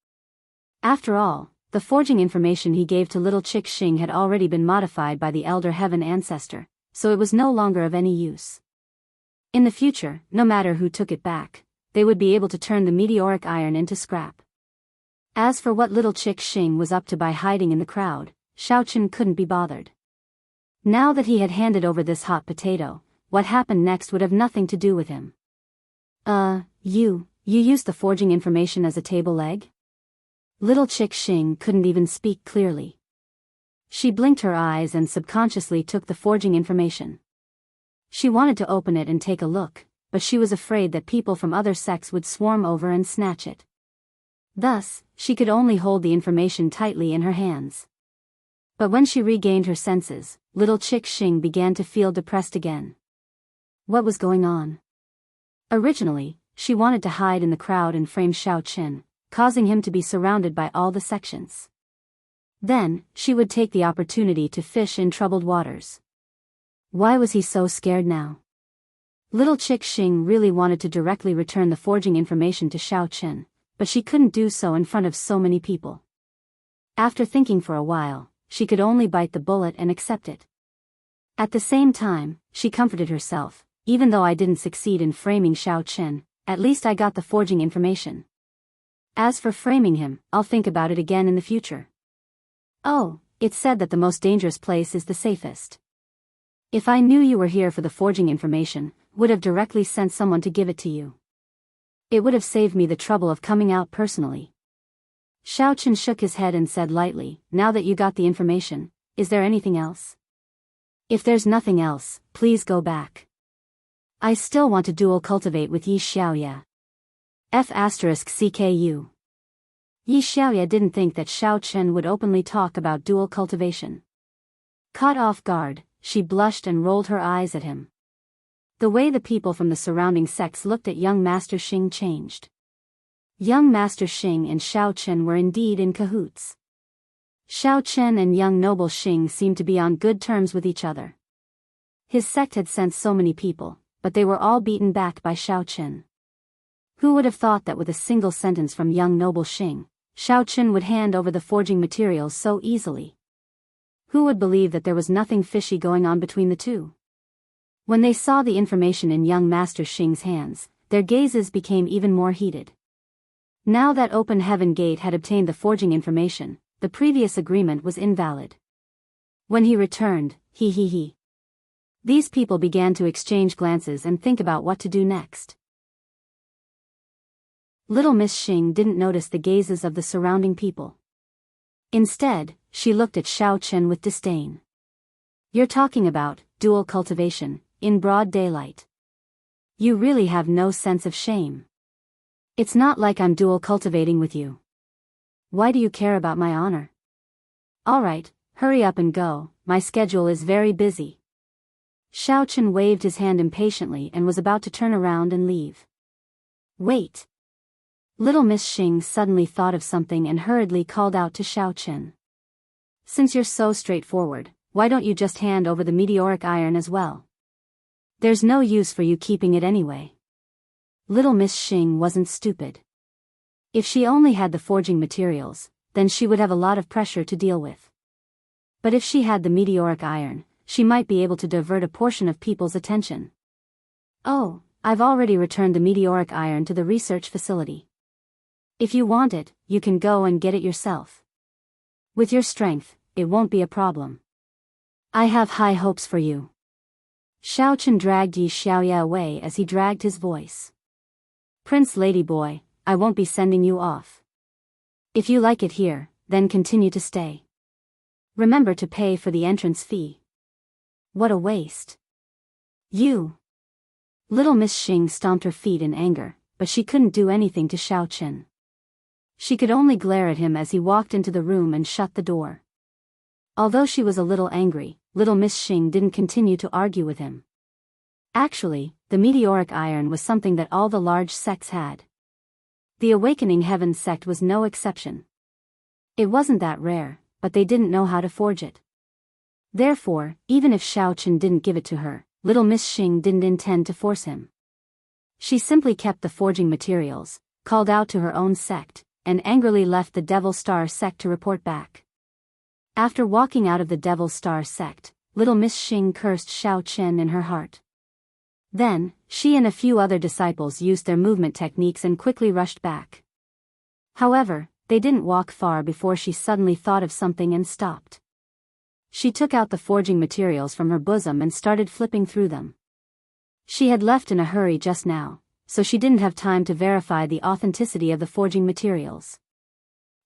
After all, the forging information he gave to little Chick Xing had already been modified by the Elder Heaven Ancestor, so it was no longer of any use. In the future, no matter who took it back, they would be able to turn the meteoric iron into scrap. As for what little Chick Xing was up to by hiding in the crowd, Xiaochen couldn't be bothered. Now that he had handed over this hot potato, what happened next would have nothing to do with him. You used the forging information as a table leg? Little Chick Xing couldn't even speak clearly. She blinked her eyes and subconsciously took the forging information. She wanted to open it and take a look, but she was afraid that people from other sects would swarm over and snatch it. Thus, she could only hold the information tightly in her hands. But when she regained her senses, little Chick Xing began to feel depressed again. What was going on? Originally, she wanted to hide in the crowd and frame Xiaochen, causing him to be surrounded by all the sections. Then, she would take the opportunity to fish in troubled waters. Why was he so scared now? Little Chick Xing really wanted to directly return the forging information to Xiaochen, but she couldn't do so in front of so many people. After thinking for a while, she could only bite the bullet and accept it. At the same time, she comforted herself, even though I didn't succeed in framing Xiaochen, at least I got the forging information. As for framing him, I'll think about it again in the future. Oh, it's said that the most dangerous place is the safest. If I knew you were here for the forging information, would have directly sent someone to give it to you. It would have saved me the trouble of coming out personally. Xiao Chen shook his head and said lightly, now that you got the information, is there anything else? If there's nothing else, please go back. I still want to dual cultivate with Yi Xiaoya. F***CKU. Yi Xiaoya didn't think that Xiao Chen would openly talk about dual cultivation. Caught off guard, she blushed and rolled her eyes at him. The way the people from the surrounding sects looked at young Master Xing changed. Young Master Xing and Xiao Chen were indeed in cahoots. Xiao Chen and young noble Xing seemed to be on good terms with each other. His sect had sent so many people, but they were all beaten back by Xiao Chen. Who would have thought that with a single sentence from young noble Xing, Xiao Chen would hand over the forging materials so easily? Who would believe that there was nothing fishy going on between the two? When they saw the information in young Master Xing's hands, their gazes became even more heated. Now that Open Heaven Gate had obtained the forging information, the previous agreement was invalid. When he returned, he. These people began to exchange glances and think about what to do next. Little Miss Xing didn't notice the gazes of the surrounding people. Instead, she looked at Xiao Chen with disdain. You're talking about dual cultivation, in broad daylight. You really have no sense of shame. It's not like I'm dual cultivating with you. Why do you care about my honor? Alright, hurry up and go, my schedule is very busy. Xiao Chen waved his hand impatiently and was about to turn around and leave. Wait. Little Miss Xing suddenly thought of something and hurriedly called out to Xiao Chen. Since you're so straightforward, why don't you just hand over the meteoric iron as well? There's no use for you keeping it anyway. Little Miss Xing wasn't stupid. If she only had the forging materials, then she would have a lot of pressure to deal with. But if she had the meteoric iron, she might be able to divert a portion of people's attention. Oh, I've already returned the meteoric iron to the research facility. If you want it, you can go and get it yourself. With your strength, it won't be a problem. I have high hopes for you. Xiao Chen dragged Yi Xiaoya away as he dragged his voice. Prince Ladyboy, I won't be sending you off. If you like it here, then continue to stay. Remember to pay for the entrance fee. What a waste. You. Little Miss Xing stomped her feet in anger, but she couldn't do anything to Xiao Chen. She could only glare at him as he walked into the room and shut the door. Although she was a little angry, Little Miss Xing didn't continue to argue with him. Actually, the meteoric iron was something that all the large sects had. The Awakening Heaven sect was no exception. It wasn't that rare, but they didn't know how to forge it. Therefore, even if Xiao Chen didn't give it to her, Little Miss Xing didn't intend to force him. She simply kept the forging materials, called out to her own sect, and angrily left the Devil Star sect to report back. After walking out of the Devil Star sect, Little Miss Xing cursed Xiao Chen in her heart. Then, she and a few other disciples used their movement techniques and quickly rushed back. However, they didn't walk far before she suddenly thought of something and stopped. She took out the forging materials from her bosom and started flipping through them. She had left in a hurry just now, so she didn't have time to verify the authenticity of the forging materials.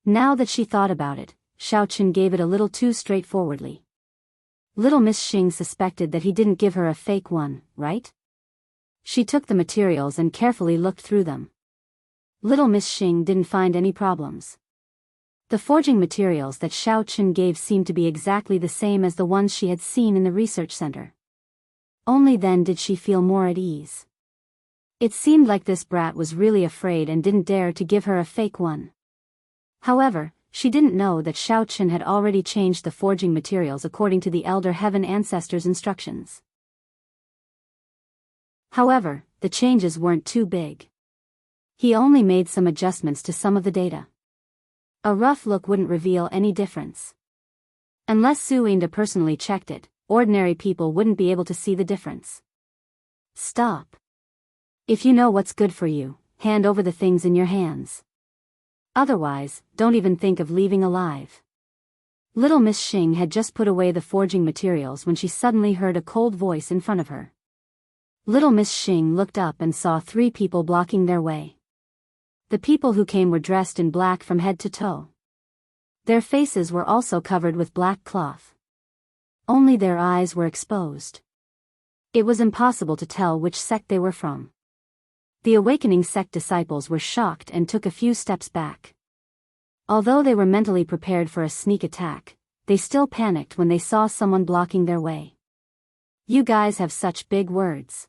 Now that she thought about it, Xiao Chen gave it a little too straightforwardly. Little Miss Xing suspected that he didn't give her a fake one, right? She took the materials and carefully looked through them. Little Miss Xing didn't find any problems. The forging materials that Xiao Chen gave seemed to be exactly the same as the ones she had seen in the research center. Only then did she feel more at ease. It seemed like this brat was really afraid and didn't dare to give her a fake one. However, she didn't know that Xiao Chen had already changed the forging materials according to the Elder Heaven Ancestors' instructions. However, the changes weren't too big. He only made some adjustments to some of the data. A rough look wouldn't reveal any difference. Unless Su Yinda personally checked it, ordinary people wouldn't be able to see the difference. Stop. If you know what's good for you, hand over the things in your hands. Otherwise, don't even think of leaving alive. Little Miss Xing had just put away the forging materials when she suddenly heard a cold voice in front of her. Little Miss Xing looked up and saw 3 people blocking their way. The people who came were dressed in black from head to toe. Their faces were also covered with black cloth. Only their eyes were exposed. It was impossible to tell which sect they were from. The awakening sect disciples were shocked and took a few steps back. Although they were mentally prepared for a sneak attack, they still panicked when they saw someone blocking their way. You guys have such big words.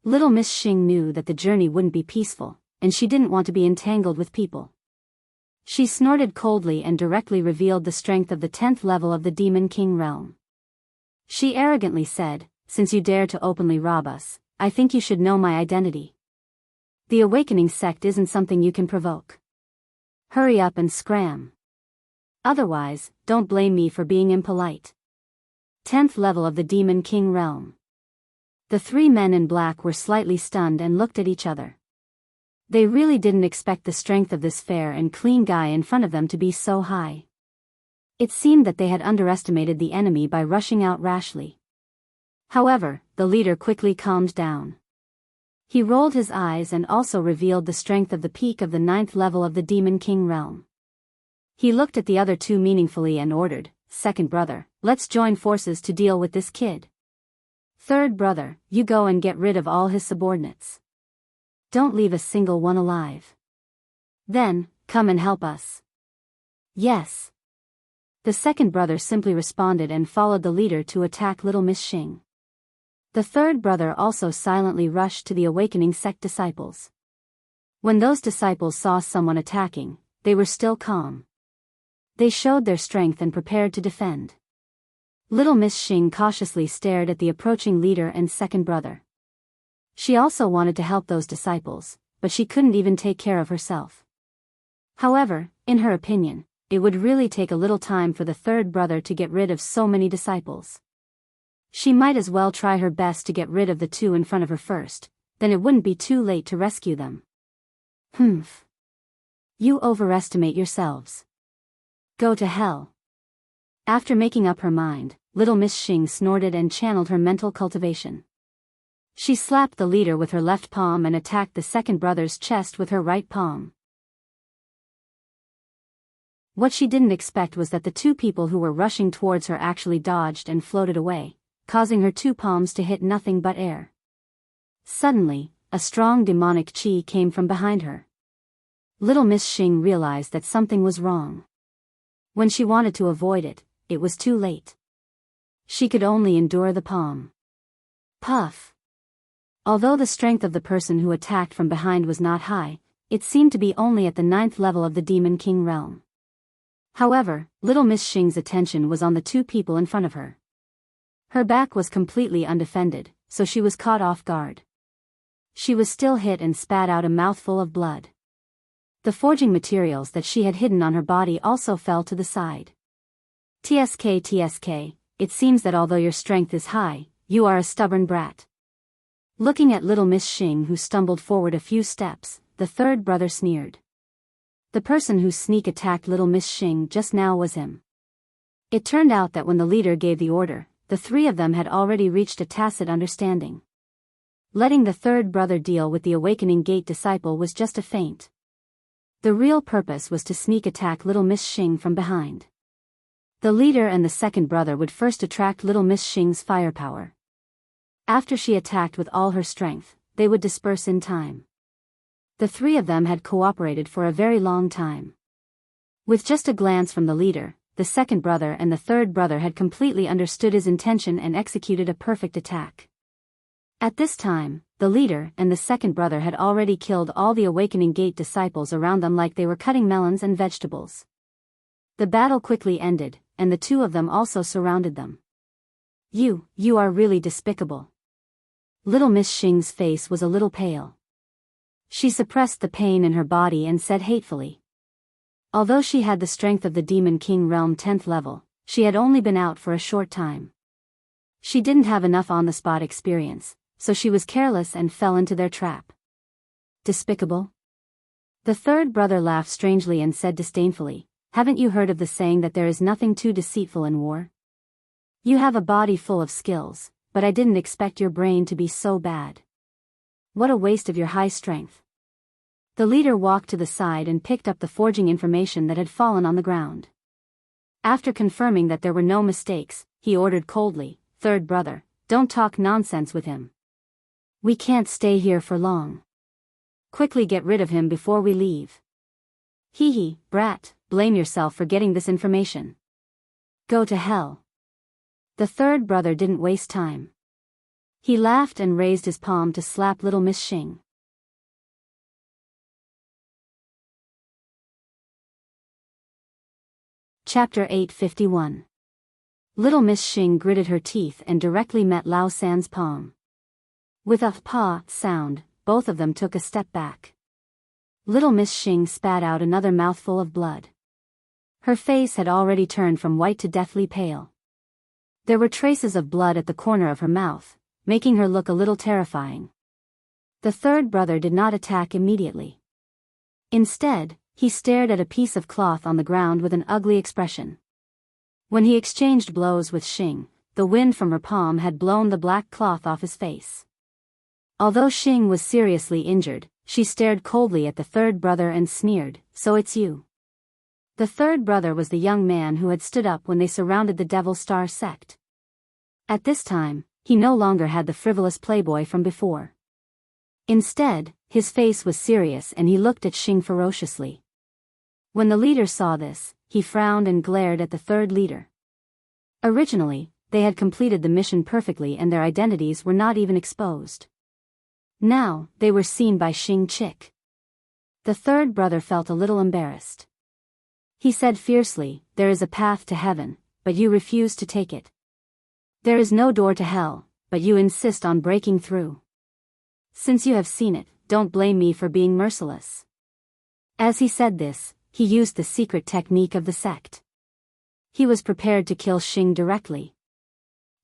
Little Miss Xing knew that the journey wouldn't be peaceful, and she didn't want to be entangled with people. She snorted coldly and directly revealed the strength of the 10th level of the Demon King realm. She arrogantly said, "Since you dare to openly rob us, I think you should know my identity. The awakening sect isn't something you can provoke. Hurry up and scram. Otherwise, don't blame me for being impolite." 10th level of the Demon King realm. The 3 men in black were slightly stunned and looked at each other. They really didn't expect the strength of this fair and clean guy in front of them to be so high. It seemed that they had underestimated the enemy by rushing out rashly. However, the leader quickly calmed down. He rolled his eyes and also revealed the strength of the peak of the 9th level of the Demon King realm. He looked at the other 2 meaningfully and ordered, "Second brother, let's join forces to deal with this kid. Third brother, you go and get rid of all his subordinates. Don't leave a single one alive. Then, come and help us." "Yes." The second brother simply responded and followed the leader to attack Little Miss Xing. The third brother also silently rushed to the awakening sect disciples. When those disciples saw someone attacking, they were still calm. They showed their strength and prepared to defend. Little Miss Xing cautiously stared at the approaching leader and second brother. She also wanted to help those disciples, but she couldn't even take care of herself. However, in her opinion, it would really take a little time for the third brother to get rid of so many disciples. She might as well try her best to get rid of the 2 in front of her first, then it wouldn't be too late to rescue them. "Humph. You overestimate yourselves. Go to hell." After making up her mind, Little Miss Xing snorted and channeled her mental cultivation. She slapped the leader with her left palm and attacked the second brother's chest with her right palm. What she didn't expect was that the 2 people who were rushing towards her actually dodged and floated away, causing her 2 palms to hit nothing but air. Suddenly, a strong demonic chi came from behind her. Little Miss Xing realized that something was wrong. When she wanted to avoid it, it was too late. She could only endure the palm. Puff. Although the strength of the person who attacked from behind was not high, it seemed to be only at the 9th level of the Demon King realm. However, Little Miss Xing's attention was on the 2 people in front of her. Her back was completely undefended, so she was caught off guard. She was still hit and spat out a mouthful of blood. The forging materials that she had hidden on her body also fell to the side. TSK, it seems that although your strength is high, you are a stubborn brat." Looking at Little Miss Xing, who stumbled forward a few steps, the third brother sneered. The person who sneak attacked Little Miss Xing just now was him. It turned out that when the leader gave the order, the 3 of them had already reached a tacit understanding. Letting the third brother deal with the awakening gate disciple was just a feint. The real purpose was to sneak attack Little Miss Xing from behind. The leader and the second brother would first attract Little Miss Xing's firepower. After she attacked with all her strength, they would disperse in time. The 3 of them had cooperated for a very long time. With just a glance from the leader, the second brother and the third brother had completely understood his intention and executed a perfect attack. At this time, the leader and the second brother had already killed all the awakening gate disciples around them like they were cutting melons and vegetables. The battle quickly ended, and the 2 of them also surrounded them. You are really despicable." Little Miss Xing's face was a little pale. She suppressed the pain in her body and said hatefully. Although she had the strength of the Demon King realm 10th level, she had only been out for a short time. She didn't have enough on-the-spot experience, so she was careless and fell into their trap. Despicable? The third brother laughed strangely and said disdainfully, "Haven't you heard of the saying that there is nothing too deceitful in war? You have a body full of skills, but I didn't expect your brain to be so bad. What a waste of your high strength." The leader walked to the side and picked up the forging information that had fallen on the ground. After confirming that there were no mistakes, he ordered coldly, "Third brother, don't talk nonsense with him. We can't stay here for long. Quickly get rid of him before we leave." "Hee hee, brat, blame yourself for getting this information. Go to hell." The third brother didn't waste time. He laughed and raised his palm to slap little Miss Xing. Chapter 851. Little Miss Xing gritted her teeth and directly met Lao San's palm. With a "pa" sound, both of them took a step back. Little Miss Xing spat out another mouthful of blood. Her face had already turned from white to deathly pale. There were traces of blood at the corner of her mouth, making her look a little terrifying. The third brother did not attack immediately. Instead, he stared at a piece of cloth on the ground with an ugly expression. When he exchanged blows with Xing, the wind from her palm had blown the black cloth off his face. Although Xing was seriously injured, she stared coldly at the third brother and sneered, "So it's you." The third brother was the young man who had stood up when they surrounded the Devil Star sect. At this time, he no longer had the frivolous playboy from before. Instead, his face was serious and he looked at Xing ferociously. When the leader saw this, he frowned and glared at the third leader. Originally, they had completed the mission perfectly and their identities were not even exposed. Now, they were seen by Xing Chick. The third brother felt a little embarrassed. He said fiercely, "There is a path to heaven, but you refuse to take it. There is no door to hell, but you insist on breaking through. Since you have seen it, don't blame me for being merciless." As he said this, he used the secret technique of the sect. He was prepared to kill Xing directly.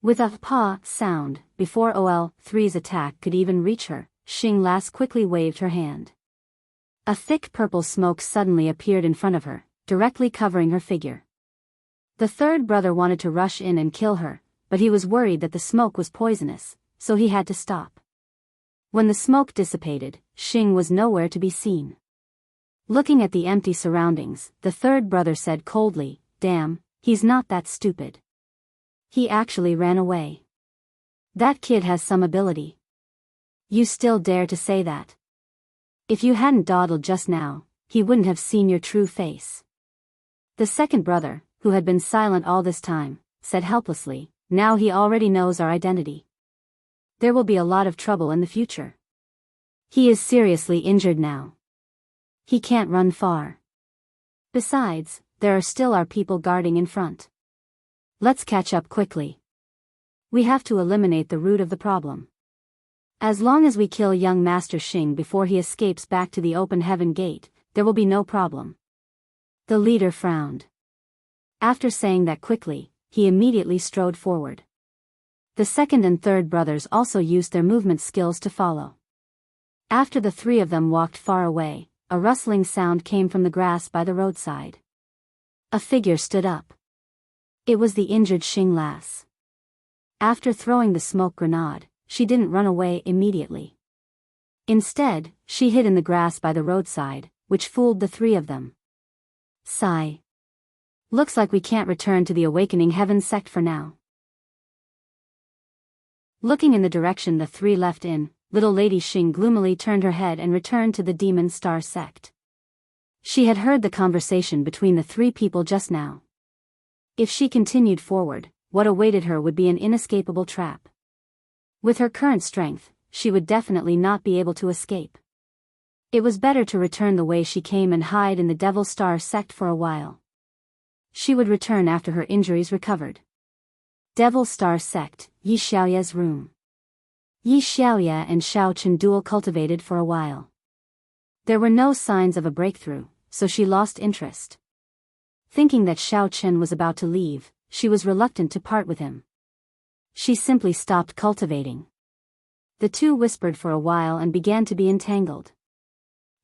With a "pa" sound, before OL-3's attack could even reach her, Xing Las quickly waved her hand. A thick purple smoke suddenly appeared in front of her, directly covering her figure. The third brother wanted to rush in and kill her, but he was worried that the smoke was poisonous, so he had to stop. When the smoke dissipated, Xing was nowhere to be seen. Looking at the empty surroundings, the third brother said coldly, "Damn, he's not that stupid. He actually ran away. That kid has some ability. You still dare to say that? If you hadn't dawdled just now, he wouldn't have seen your true face." The second brother, who had been silent all this time, said helplessly, "Now he already knows our identity. There will be a lot of trouble in the future. He is seriously injured now. He can't run far. Besides, there are still our people guarding in front. Let's catch up quickly. We have to eliminate the root of the problem. As long as we kill young Master Xing before he escapes back to the open heaven gate, there will be no problem." The leader frowned. After saying that quickly, he immediately strode forward. The second and third brothers also used their movement skills to follow. After the three of them walked far away, a rustling sound came from the grass by the roadside. A figure stood up. It was the injured Xing Las. After throwing the smoke grenade, she didn't run away immediately. Instead, she hid in the grass by the roadside, which fooled the three of them. Sigh. Looks like we can't return to the Awakening Heaven sect for now. Looking in the direction the three left in, little Lady Xing gloomily turned her head and returned to the Demon Star sect. She had heard the conversation between the three people just now. If she continued forward, what awaited her would be an inescapable trap. With her current strength, she would definitely not be able to escape. It was better to return the way she came and hide in the Devil Star sect for a while. She would return after her injuries recovered. Devil Star sect, Yi Xiaoya's room. Yi Xiaoya and Xiao Chen dual cultivated for a while. There were no signs of a breakthrough, so she lost interest. Thinking that Xiao Chen was about to leave, she was reluctant to part with him. She simply stopped cultivating. The two whispered for a while and began to be entangled.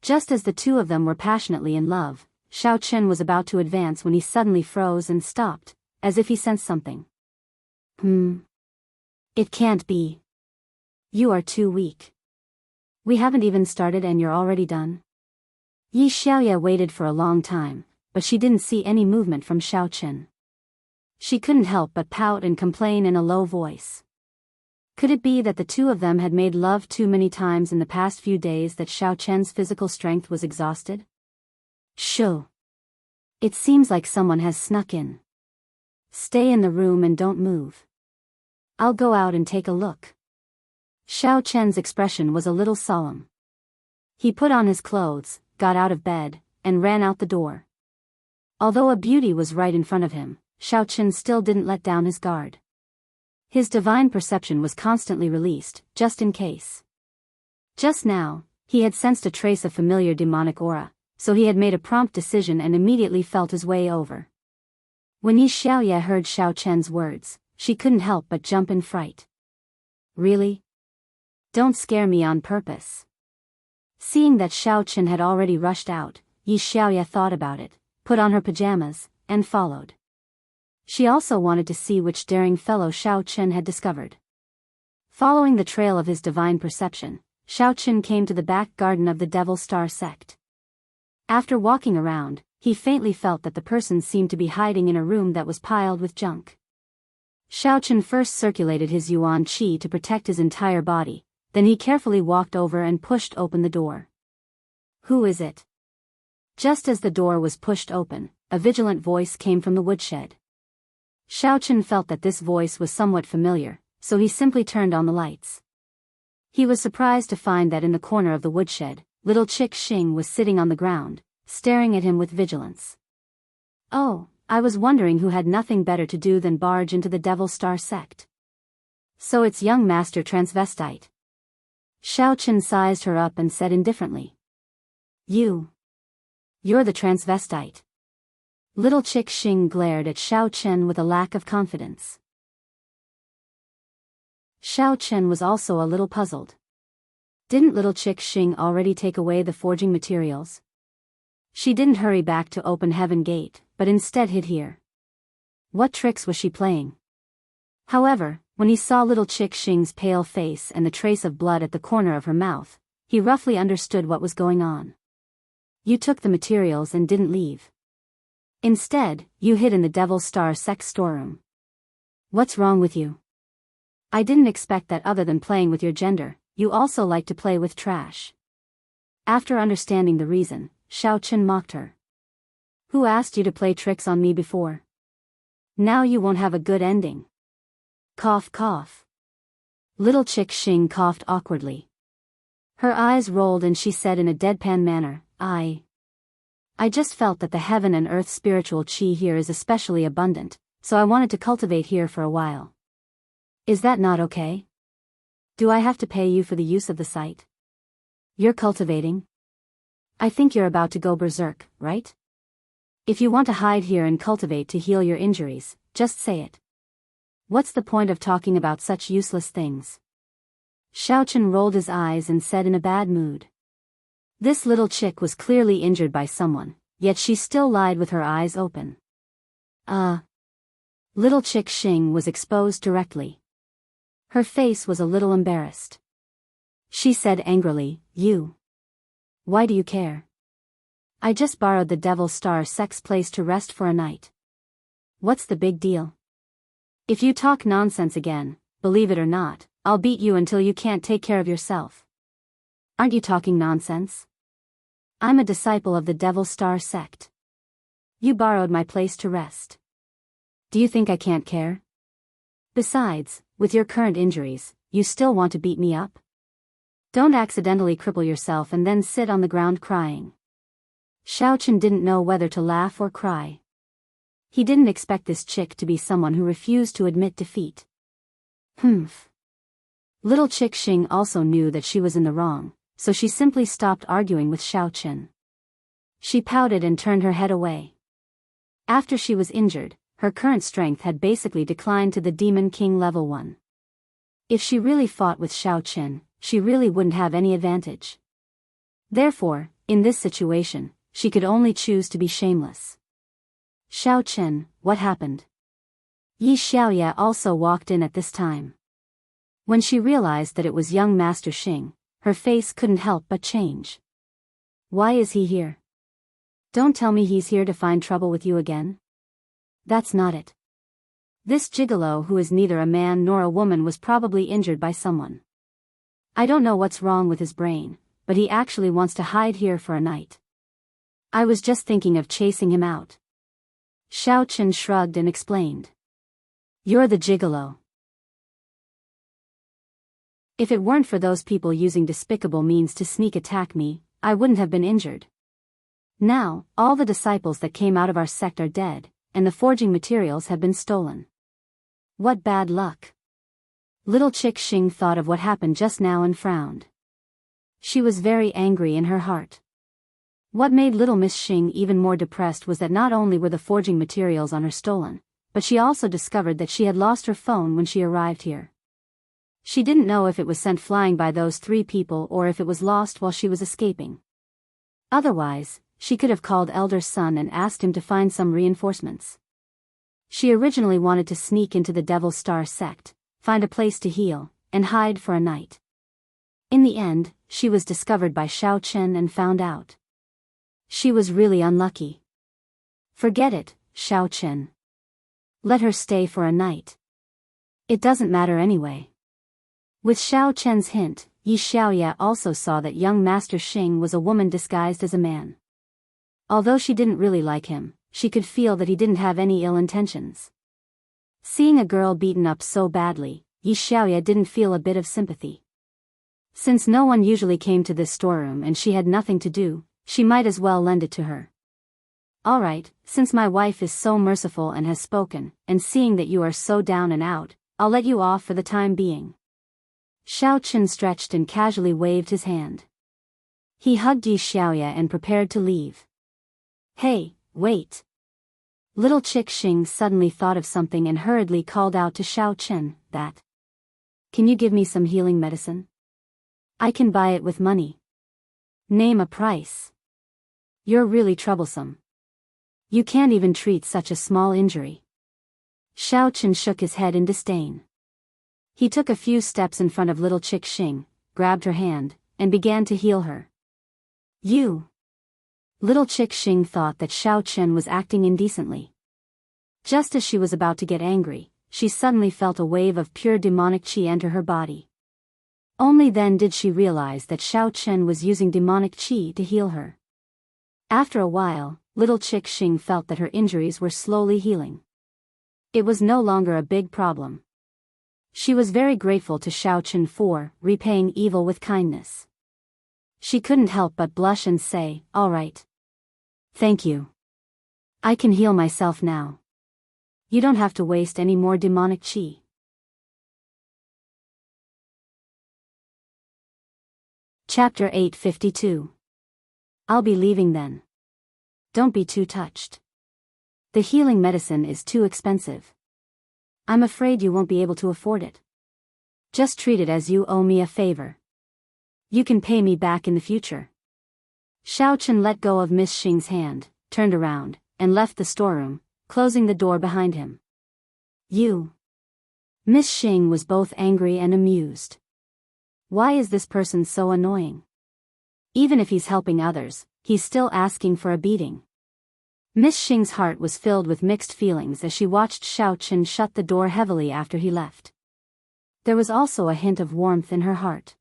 Just as the two of them were passionately in love, Xiao Chen was about to advance when he suddenly froze and stopped, as if he sensed something. It can't be. You are too weak. We haven't even started and you're already done? Yi Xiaoye waited for a long time, but she didn't see any movement from Xiao Chen. She couldn't help but pout and complain in a low voice. Could it be that the two of them had made love too many times in the past few days that Xiao Chen's physical strength was exhausted? Shoo. It seems like someone has snuck in. Stay in the room and don't move. I'll go out and take a look. Xiao Chen's expression was a little solemn. He put on his clothes, got out of bed, and ran out the door. Although a beauty was right in front of him, Xiao Chen still didn't let down his guard. His divine perception was constantly released, just in case. Just now, he had sensed a trace of familiar demonic aura, so he had made a prompt decision and immediately felt his way over. When Yi Xiaoye heard Xiao Chen's words, she couldn't help but jump in fright. Really? Don't scare me on purpose. Seeing that Xiao Chen had already rushed out, Yi Xiaoye thought about it, put on her pajamas, and followed. She also wanted to see which daring fellow Xiao Chen had discovered. Following the trail of his divine perception, Xiao Chen came to the back garden of the Devil Star sect. After walking around, he faintly felt that the person seemed to be hiding in a room that was piled with junk. Xiao Chen first circulated his yuan qi to protect his entire body, then he carefully walked over and pushed open the door. Who is it? Just as the door was pushed open, a vigilant voice came from the woodshed. Xiao Chen felt that this voice was somewhat familiar, so he simply turned on the lights. He was surprised to find that in the corner of the woodshed, little Chick Xing was sitting on the ground, staring at him with vigilance. Oh, I was wondering who had nothing better to do than barge into the Devil Star sect. So it's young Master Transvestite. Xiao Chen sized her up and said indifferently. You're the transvestite. Little Chick Xing glared at Xiao Chen with a lack of confidence. Xiao Chen was also a little puzzled. Didn't little Chick Xing already take away the forging materials? She didn't hurry back to open Heaven Gate, but instead hid here. What tricks was she playing? However, when he saw little Chick Xing's pale face and the trace of blood at the corner of her mouth, he roughly understood what was going on. You took the materials and didn't leave. Instead, you hid in the Devil Star sect storeroom. What's wrong with you? I didn't expect that other than playing with your gender, you also like to play with trash. After understanding the reason, Xiao Chen mocked her. Who asked you to play tricks on me before? Now you won't have a good ending. Cough cough. Little Chick Xing coughed awkwardly. Her eyes rolled and she said in a deadpan manner, I just felt that the heaven and earth spiritual qi here is especially abundant, so I wanted to cultivate here for a while. Is that not okay? Do I have to pay you for the use of the site? You're cultivating? I think you're about to go berserk, right? If you want to hide here and cultivate to heal your injuries, just say it. What's the point of talking about such useless things? Xiao Chen rolled his eyes and said in a bad mood. This little chick was clearly injured by someone, yet she still lied with her eyes open. Little Chick Xing was exposed directly. Her face was a little embarrassed. She said angrily, Why do you care? I just borrowed the Devil Star sect's place to rest for a night. What's the big deal? If you talk nonsense again, believe it or not, I'll beat you until you can't take care of yourself. Aren't you talking nonsense? I'm a disciple of the Devil Star sect. You borrowed my place to rest. Do you think I can't care? Besides, with your current injuries, you still want to beat me up? Don't accidentally cripple yourself and then sit on the ground crying. Xiao Chen didn't know whether to laugh or cry. He didn't expect this chick to be someone who refused to admit defeat. Little Chick Xing also knew that she was in the wrong, so she simply stopped arguing with Xiao Chen. She pouted and turned her head away. After she was injured, her current strength had basically declined to the Demon King level 1. If she really fought with Xiao Chen, she really wouldn't have any advantage. Therefore, In this situation, she could only choose to be shameless. Xiao Chen, what happened? Yi Xiaoya also walked in at this time. When she realized that it was young Master Xing, her face couldn't help but change. Why is he here? Don't tell me he's here to find trouble with you again? That's not it. This gigolo who is neither a man nor a woman was probably injured by someone. I don't know what's wrong with his brain, but he actually wants to hide here for a night. I was just thinking of chasing him out. Xiao Chen shrugged and explained. You're the gigolo. If it weren't for those people using despicable means to sneak attack me, I wouldn't have been injured. Now, all the disciples that came out of our sect are dead, and the forging materials have been stolen. What bad luck. Little Chick Xing thought of what happened just now and frowned. She was very angry in her heart. What made little Miss Xing even more depressed was that not only were the forging materials on her stolen, but she also discovered that she had lost her phone when she arrived here. She didn't know if it was sent flying by those 3 people or if it was lost while she was escaping. Otherwise, she could have called Elder Sun and asked him to find some reinforcements. She originally wanted to sneak into the Devil Star sect, find a place to heal, and hide for a night. In the end, she was discovered by Xiao Chen and found out. She was really unlucky. Forget it, Xiao Chen. Let her stay for a night. It doesn't matter anyway. With Xiao Chen's hint, Yi Xiaoya also saw that young Master Xing was a woman disguised as a man. Although she didn't really like him, she could feel that he didn't have any ill intentions. Seeing a girl beaten up so badly, Yi Xiaoya didn't feel a bit of sympathy. Since no one usually came to this storeroom and she had nothing to do, she might as well lend it to her. Alright, since my wife is so merciful and has spoken, and seeing that you are so down and out, I'll let you off for the time being. Xiao Chen stretched and casually waved his hand. He hugged Yi Xiaoya and prepared to leave. Hey, wait. Little Chick Xing suddenly thought of something and hurriedly called out to Xiao Chen, that. Can you give me some healing medicine? I can buy it with money. Name a price. You're really troublesome. You can't even treat such a small injury. Xiao Chen shook his head in disdain. He took a few steps in front of little Chick Xing, grabbed her hand, and began to heal her. You! Little Chick Xing thought that Xiao Chen was acting indecently. Just as she was about to get angry, she suddenly felt a wave of pure demonic qi enter her body. Only then did she realize that Xiao Chen was using demonic qi to heal her. After a while, little Chick Xing felt that her injuries were slowly healing. It was no longer a big problem. She was very grateful to Xiao Chen for repaying evil with kindness. She couldn't help but blush and say, "All right. Thank you. I can heal myself now. You don't have to waste any more demonic qi." Chapter 852. I'll be leaving then. Don't be too touched. The healing medicine is too expensive. I'm afraid you won't be able to afford it. Just treat it as you owe me a favor. You can pay me back in the future. Xiao Chen let go of Miss Xing's hand, turned around, and left the storeroom, closing the door behind him. You. Miss Xing was both angry and amused. Why is this person so annoying? Even if he's helping others, he's still asking for a beating. Miss Xing's heart was filled with mixed feelings as she watched Xiao Chen shut the door heavily after he left. There was also a hint of warmth in her heart.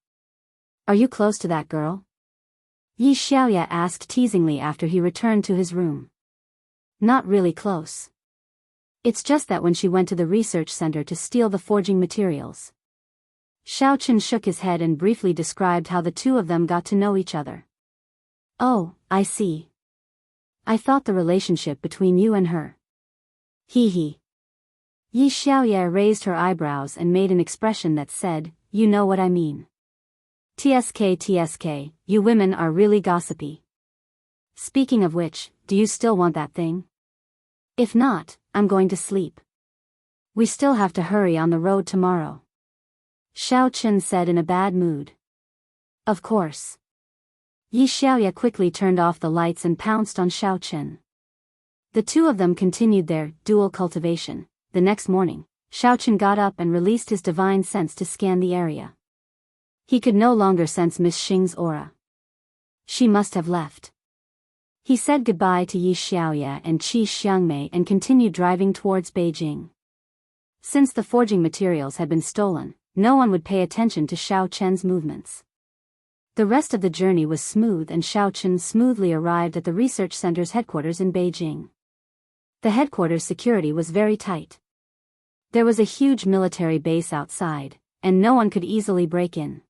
Are you close to that girl? Yi Xiaoya asked teasingly after he returned to his room. Not really close. It's just that when she went to the research center to steal the forging materials. Xiao Chen shook his head and briefly described how the two of them got to know each other. Oh, I see. I thought the relationship between you and her. Hee hee. Yi Xiaoya raised her eyebrows and made an expression that said, you know what I mean. TSK, you women are really gossipy. Speaking of which, do you still want that thing? If not, I'm going to sleep. We still have to hurry on the road tomorrow. Xiao Chen said in a bad mood. Of course. Yi Xiaoya quickly turned off the lights and pounced on Xiao Chen. The two of them continued their dual cultivation. The next morning, Xiao Chen got up and released his divine sense to scan the area. He could no longer sense Miss Xing's aura. She must have left. He said goodbye to Yi Xiaoya and Qi Xiangmei and continued driving towards Beijing. Since the forging materials had been stolen, no one would pay attention to Xiao Chen's movements. The rest of the journey was smooth and Xiao Chen smoothly arrived at the research center's headquarters in Beijing. The headquarters' security was very tight. There was a huge military base outside, and no one could easily break in.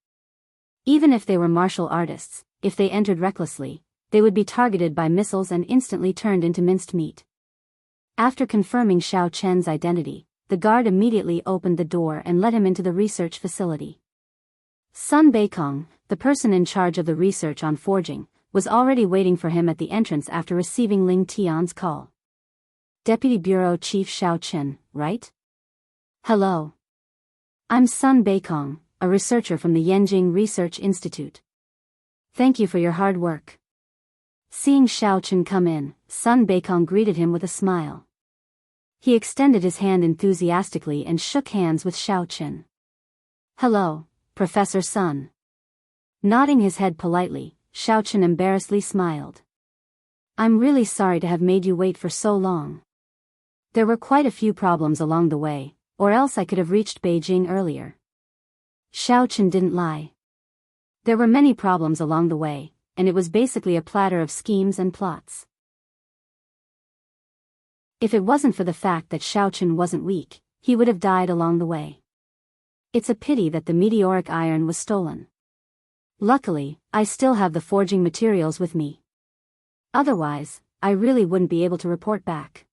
Even if they were martial artists, if they entered recklessly, they would be targeted by missiles and instantly turned into minced meat. After confirming Xiao Chen's identity, the guard immediately opened the door and let him into the research facility. Sun Beikong, the person in charge of the research on forging, was already waiting for him at the entrance after receiving Ling Tian's call. Deputy Bureau Chief Xiao Chen, right? Hello. I'm Sun Beikong, a researcher from the Yanjing Research Institute. Thank you for your hard work. Seeing Xiao Chen come in, Sun Beikong greeted him with a smile. He extended his hand enthusiastically and shook hands with Xiao Chen. Hello, Professor Sun. Nodding his head politely, Xiao Chen embarrassedly smiled. I'm really sorry to have made you wait for so long. There were quite a few problems along the way, or else I could have reached Beijing earlier. Xiao Chen didn't lie. There were many problems along the way, and it was basically a platter of schemes and plots. If it wasn't for the fact that Xiao Chen wasn't weak, he would have died along the way. It's a pity that the meteoric iron was stolen. Luckily, I still have the forging materials with me. Otherwise, I really wouldn't be able to report back.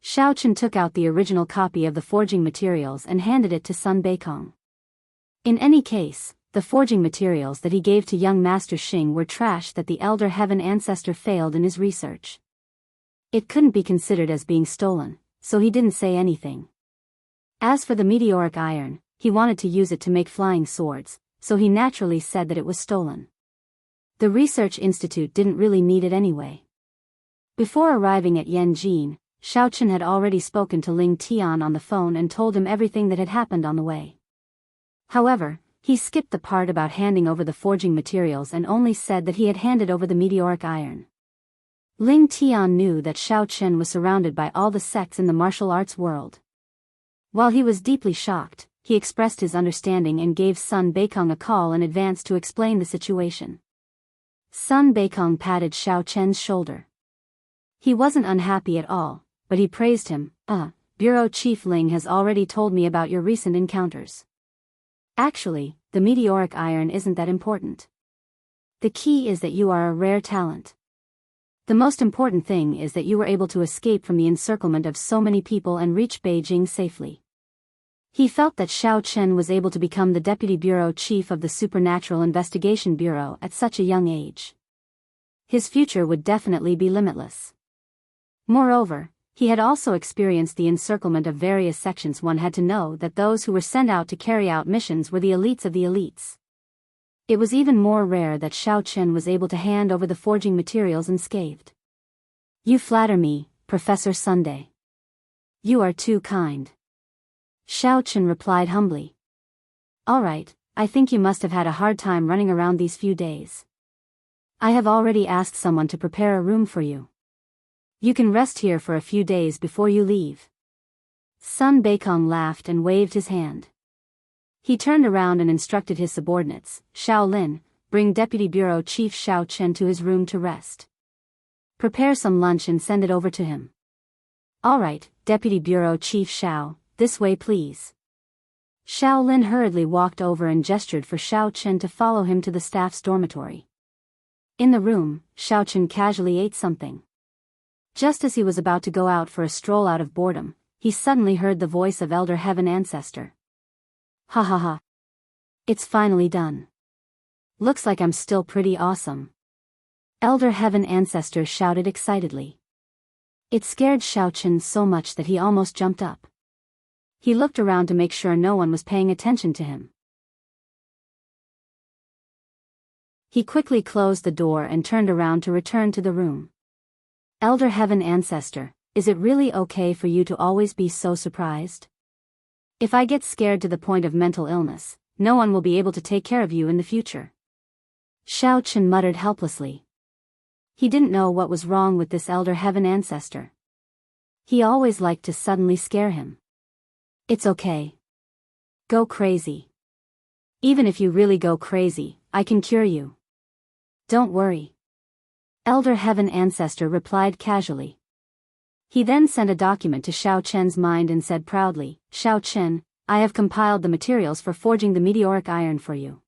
Xiao Chen took out the original copy of the forging materials and handed it to Sun Beikong. In any case, the forging materials that he gave to young Master Xing were trash that the Elder Heaven Ancestor failed in his research. It couldn't be considered as being stolen, so he didn't say anything. As for the meteoric iron, he wanted to use it to make flying swords, so he naturally said that it was stolen. The Research Institute didn't really need it anyway. Before arriving at Yanjin, Xiao Chen had already spoken to Ling Tian on the phone and told him everything that had happened on the way. However, he skipped the part about handing over the forging materials and only said that he had handed over the meteoric iron. Ling Tian knew that Xiao Chen was surrounded by all the sects in the martial arts world. While he was deeply shocked, he expressed his understanding and gave Sun Beikong a call in advance to explain the situation. Sun Beikong patted Xiao Chen's shoulder. He wasn't unhappy at all, but he praised him. Bureau Chief Ling has already told me about your recent encounters. Actually, the meteoric iron isn't that important. The key is that you are a rare talent. The most important thing is that you were able to escape from the encirclement of so many people and reach Beijing safely. He felt that Xiao Chen was able to become the Deputy Bureau Chief of the Supernatural Investigation Bureau at such a young age. His future would definitely be limitless. Moreover, he had also experienced the encirclement of various sections. One had to know that those who were sent out to carry out missions were the elites of the elites. It was even more rare that Xiao Chen was able to hand over the forging materials unscathed. You flatter me, Professor Sunday. You are too kind. Xiao Chen replied humbly. All right, I think you must have had a hard time running around these few days. I have already asked someone to prepare a room for you. You can rest here for a few days before you leave. Sun Beikong laughed and waved his hand. He turned around and instructed his subordinates, Xiao Lin, bring Deputy Bureau Chief Xiao Chen to his room to rest. Prepare some lunch and send it over to him. All right, Deputy Bureau Chief Xiao, this way please. Xiao Lin hurriedly walked over and gestured for Xiao Chen to follow him to the staff's dormitory. In the room, Xiao Chen casually ate something. Just as he was about to go out for a stroll out of boredom, he suddenly heard the voice of Elder Heaven Ancestor. Ha ha ha. It's finally done. Looks like I'm still pretty awesome. Elder Heaven Ancestor shouted excitedly. It scared Xiao Chen so much that he almost jumped up. He looked around to make sure no one was paying attention to him. He quickly closed the door and turned around to return to the room. Elder Heaven Ancestor, is it really okay for you to always be so surprised? If I get scared to the point of mental illness, no one will be able to take care of you in the future. Xiao Chen muttered helplessly. He didn't know what was wrong with this Elder Heaven Ancestor. He always liked to suddenly scare him. It's okay. Go crazy. Even if you really go crazy, I can cure you. Don't worry. Elder Heaven Ancestor replied casually. He then sent a document to Xiao Chen's mind and said proudly, Xiao Chen, I have compiled the materials for forging the meteoric iron for you.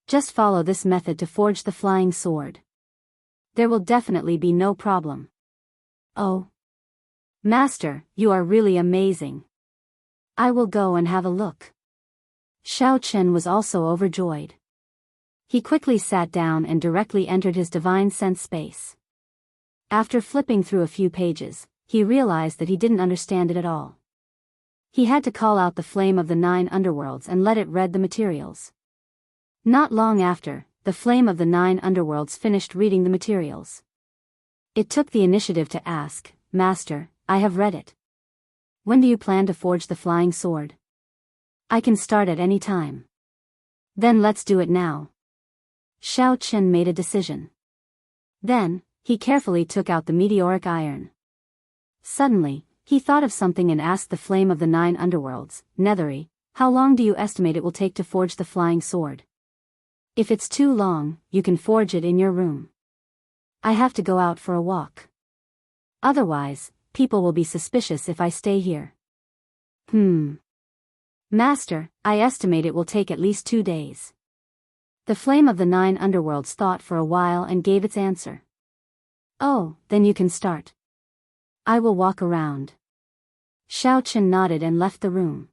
Just follow this method to forge the flying sword. There will definitely be no problem. Oh. Master, you are really amazing. I will go and have a look. Xiao Chen was also overjoyed. He quickly sat down and directly entered his divine sense space. After flipping through a few pages, he realized that he didn't understand it at all. He had to call out the flame of the 9 underworlds and let it read the materials. Not long after, the flame of the 9 underworlds finished reading the materials. It took the initiative to ask, Master, I have read it. When do you plan to forge the flying sword? I can start at any time. Then let's do it now. Xiao Chen made a decision. Then, he carefully took out the meteoric iron. Suddenly, he thought of something and asked the flame of the 9 underworlds, Nethery, how long do you estimate it will take to forge the flying sword? If it's too long, you can forge it in your room. I have to go out for a walk. Otherwise, people will be suspicious if I stay here. Master, I estimate it will take at least 2 days. The flame of the 9 underworlds thought for a while and gave its answer. Oh, then you can start. I will walk around. Xiao Chen nodded and left the room.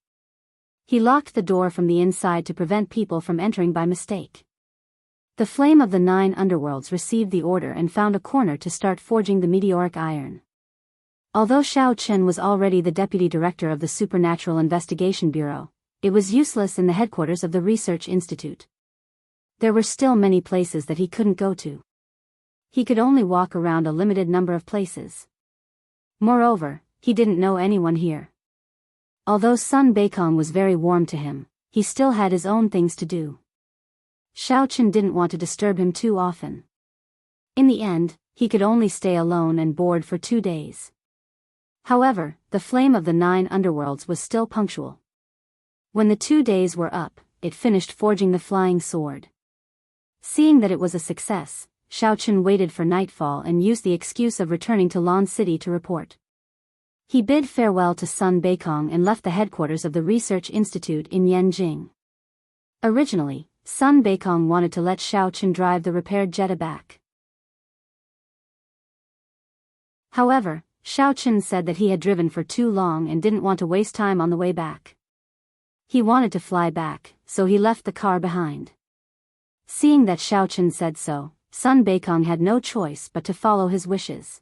He locked the door from the inside to prevent people from entering by mistake. The flame of the 9 underworlds received the order and found a corner to start forging the meteoric iron. Although Xiao Chen was already the deputy director of the Supernatural Investigation Bureau, it was useless in the headquarters of the Research Institute. There were still many places that he couldn't go to. He could only walk around a limited number of places. Moreover, he didn't know anyone here. Although Sun Beikong was very warm to him, he still had his own things to do. Xiao Chen didn't want to disturb him too often. In the end, he could only stay alone and bored for 2 days. However, the flame of the 9 underworlds was still punctual. When the 2 days were up, it finished forging the flying sword. Seeing that it was a success, Xiao Chen waited for nightfall and used the excuse of returning to Lan City to report. He bid farewell to Sun Beikong and left the headquarters of the Research Institute in Yanjing. Originally, Sun Beikong wanted to let Xiao Chen drive the repaired Jetta back. However, Xiao Chen said that he had driven for too long and didn't want to waste time on the way back. He wanted to fly back, so he left the car behind. Seeing that Xiao Chen said so, Sun Beikong had no choice but to follow his wishes.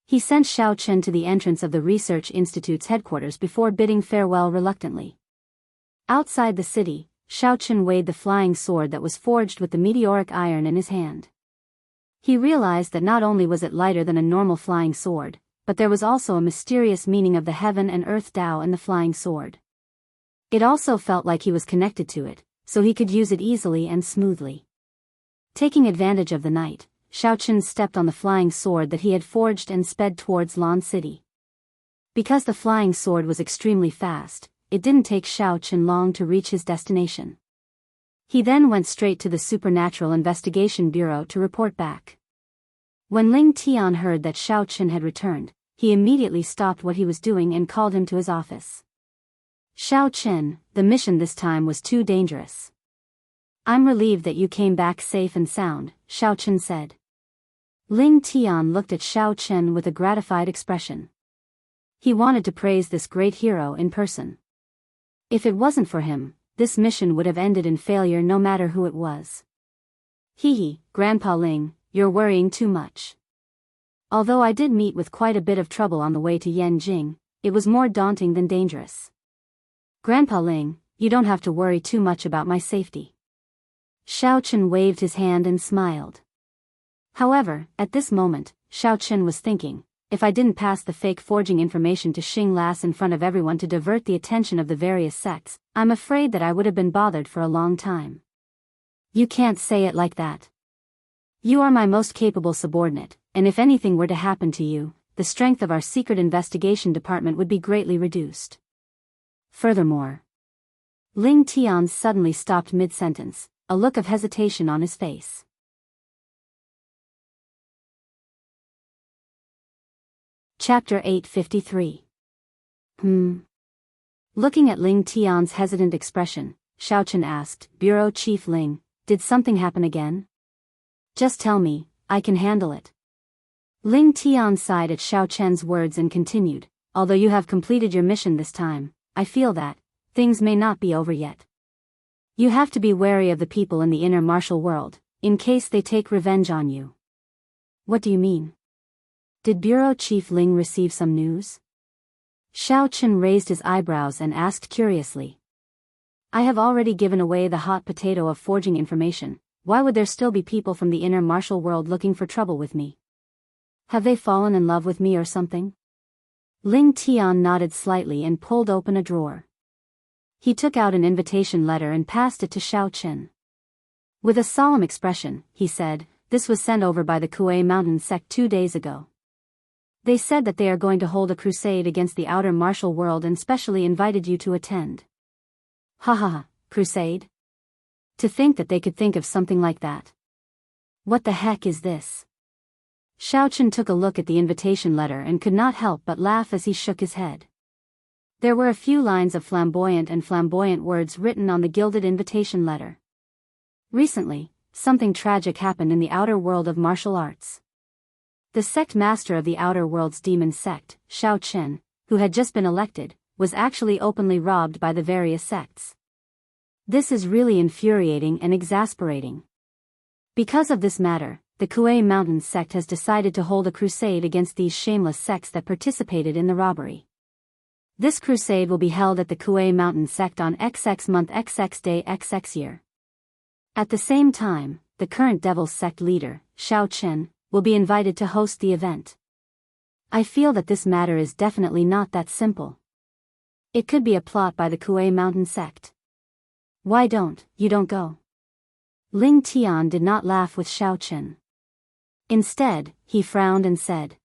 He sent Xiao Chen to the entrance of the Research Institute's headquarters before bidding farewell reluctantly. Outside the city, Xiao Chen weighed the flying sword that was forged with the meteoric iron in his hand. He realized that not only was it lighter than a normal flying sword, but there was also a mysterious meaning of the heaven and earth Tao in the flying sword. It also felt like he was connected to it, so he could use it easily and smoothly. Taking advantage of the night, Xiao Chen stepped on the flying sword that he had forged and sped towards Lan City. Because the flying sword was extremely fast, it didn't take Xiao Chen long to reach his destination. He then went straight to the Supernatural Investigation Bureau to report back. When Ling Tian heard that Xiao Chen had returned, he immediately stopped what he was doing and called him to his office. Xiao Chen, the mission this time was too dangerous. I'm relieved that you came back safe and sound, Xiao Chen said. Ling Tian looked at Xiao Chen with a gratified expression. He wanted to praise this great hero in person. If it wasn't for him, this mission would have ended in failure no matter who it was. Hee, Grandpa Ling, you're worrying too much. Although I did meet with quite a bit of trouble on the way to Yanjing, it was more daunting than dangerous. Grandpa Ling, you don't have to worry too much about my safety. Xiao Chen waved his hand and smiled. However, at this moment, Xiao Chen was thinking, if I didn't pass the fake forging information to Xing Las in front of everyone to divert the attention of the various sects, I'm afraid that I would have been bothered for a long time. You can't say it like that. You are my most capable subordinate, and if anything were to happen to you, the strength of our secret investigation department would be greatly reduced. Furthermore, Ling Tian suddenly stopped mid-sentence, a look of hesitation on his face. Chapter 853. Looking at Ling Tian's hesitant expression, Xiao Chen asked, Bureau Chief Ling, did something happen again? Just tell me, I can handle it. Ling Tian sighed at Xiao Chen's words and continued, although you have completed your mission this time, I feel that things may not be over yet. You have to be wary of the people in the inner martial world, in case they take revenge on you. What do you mean? Did Bureau Chief Ling receive some news? Xiao Chen raised his eyebrows and asked curiously. I have already given away the hot potato of forging information, why would there still be people from the inner martial world looking for trouble with me? Have they fallen in love with me or something? Ling Tian nodded slightly and pulled open a drawer. He took out an invitation letter and passed it to Xiao Chen. With a solemn expression, he said, this was sent over by the Kuei Mountain sect 2 days ago. They said that they are going to hold a crusade against the outer martial world and specially invited you to attend. Ha ha ha, crusade? To think that they could think of something like that. What the heck is this? Xiao Chen took a look at the invitation letter and could not help but laugh as he shook his head. There were a few lines of flamboyant words written on the gilded invitation letter. Recently, something tragic happened in the outer world of martial arts. The sect master of the outer world's demon sect, Xiao Chen, who had just been elected, was actually openly robbed by the various sects. This is really infuriating and exasperating. Because of this matter, the Kuei Mountain sect has decided to hold a crusade against these shameless sects that participated in the robbery. This crusade will be held at the Kuei Mountain sect on XX month XX day XX year. At the same time, the current Devil's sect leader, Xiao Chen, will be invited to host the event. I feel that this matter is definitely not that simple. It could be a plot by the Kuei Mountain sect. Why don't you go? Ling Tian did not laugh with Xiao Chen. Instead, he frowned and said.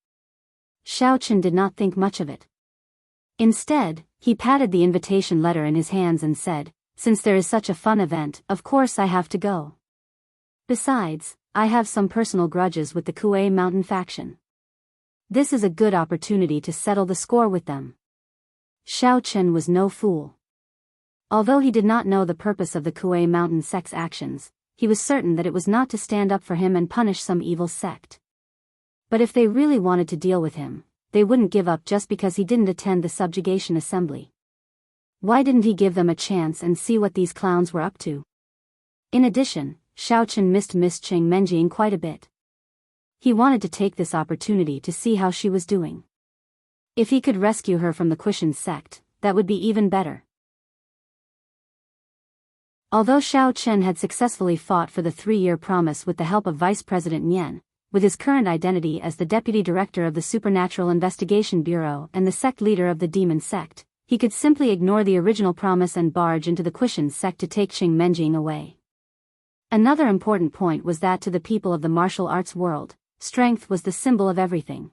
Xiao Chen did not think much of it. Instead, he patted the invitation letter in his hands and said, since there is such a fun event, of course I have to go. Besides, I have some personal grudges with the Kuei Mountain faction. This is a good opportunity to settle the score with them. Xiao Chen was no fool. Although he did not know the purpose of the Kuei Mountain sect's actions, he was certain that it was not to stand up for him and punish some evil sect. But if they really wanted to deal with him, they wouldn't give up just because he didn't attend the subjugation assembly. Why didn't he give them a chance and see what these clowns were up to? In addition, Xiao Chen missed Miss Cheng Menjing quite a bit. He wanted to take this opportunity to see how she was doing. If he could rescue her from the Quishan sect, that would be even better. Although Xiao Chen had successfully fought for the 3-year promise with the help of Vice President Nian, with his current identity as the Deputy Director of the Supernatural Investigation Bureau and the sect leader of the Demon Sect, he could simply ignore the original promise and barge into the Quishan sect to take Cheng Menjing away. Another important point was that to the people of the martial arts world, strength was the symbol of everything.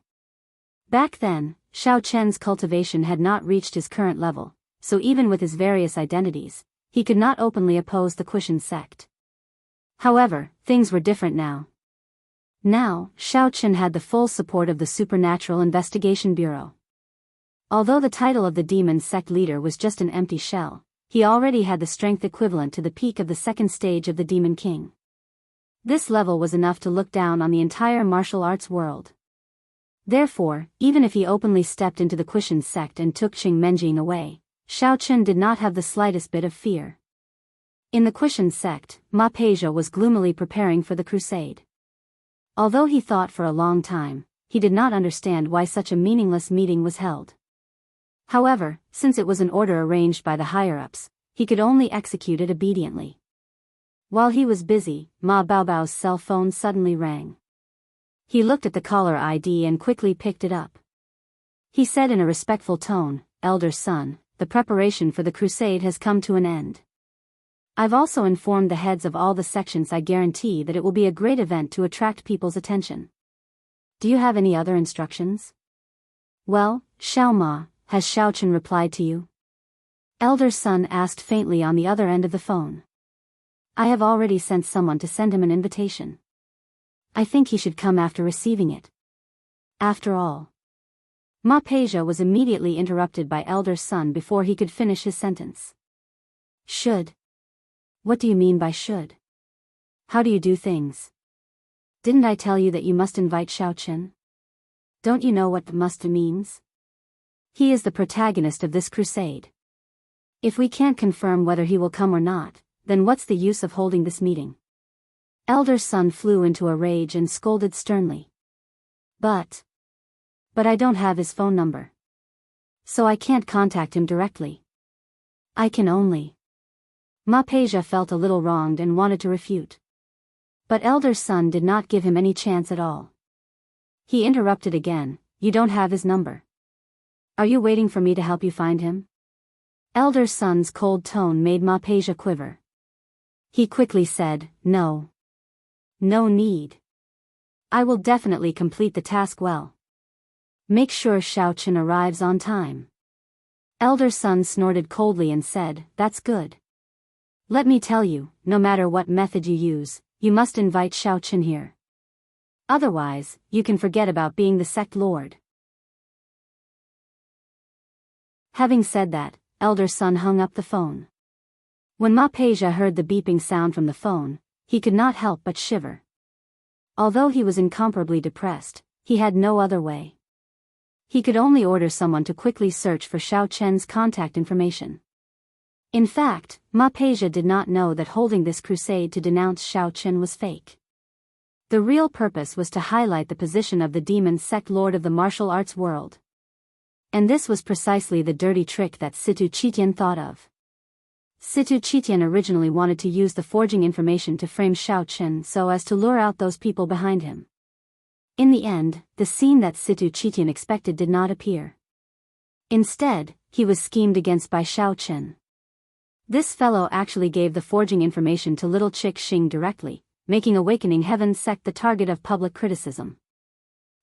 Back then, Xiao Chen's cultivation had not reached his current level, so even with his various identities, he could not openly oppose the Quishan sect. However, things were different now. Now, Xiao Chen had the full support of the Supernatural Investigation Bureau. Although the title of the demon sect leader was just an empty shell, he already had the strength equivalent to the peak of the second stage of the Demon King. This level was enough to look down on the entire martial arts world. Therefore, even if he openly stepped into the Quishan sect and took Cheng Menjing away, Xiao Chen did not have the slightest bit of fear. In the Quishan sect, Ma Peizhou was gloomily preparing for the crusade. Although he thought for a long time, he did not understand why such a meaningless meeting was held. However, since it was an order arranged by the higher-ups, he could only execute it obediently. While he was busy, Ma Baobao's cell phone suddenly rang. He looked at the caller ID and quickly picked it up. He said in a respectful tone, "Elder son, the preparation for the crusade has come to an end. I've also informed the heads of all the sections. I guarantee that it will be a great event to attract people's attention. Do you have any other instructions?" "Well, Xiao Ma, has Xiao Chen replied to you?" Elder son asked faintly on the other end of the phone. "I have already sent someone to send him an invitation. I think he should come after receiving it." After all. Ma Peja was immediately interrupted by elder son before he could finish his sentence. "Should? What do you mean by should? How do you do things? Didn't I tell you that you must invite Xiao Chen? Don't you know what must means? He is the protagonist of this crusade. If we can't confirm whether he will come or not, then what's the use of holding this meeting?" Elder son flew into a rage and scolded sternly. But I don't have his phone number. So I can't contact him directly. I can only. Ma Peja felt a little wronged and wanted to refute. But elder son did not give him any chance at all. He interrupted again, "You don't have his number. Are you waiting for me to help you find him?" Elder son's cold tone made Ma Peja quiver. He quickly said, "No. No need. I will definitely complete the task well. Make sure Xiao Chen arrives on time." Elder son snorted coldly and said, "That's good. Let me tell you, no matter what method you use, you must invite Xiao Chen here. Otherwise, you can forget about being the sect lord." Having said that, elder son hung up the phone. When Ma Peja heard the beeping sound from the phone, he could not help but shiver. Although he was incomparably depressed, he had no other way. He could only order someone to quickly search for Xiao Chen's contact information. In fact, Ma Peja did not know that holding this crusade to denounce Xiao Chen was fake. The real purpose was to highlight the position of the demon sect lord of the martial arts world. And this was precisely the dirty trick that Situ Qitian thought of. Situ Qitian originally wanted to use the forging information to frame Xiao Chen so as to lure out those people behind him. In the end, the scene that Situ Qitian expected did not appear. Instead, he was schemed against by Xiao Chen. This fellow actually gave the forging information to little Chick Xing directly, making Awakening Heaven's sect the target of public criticism.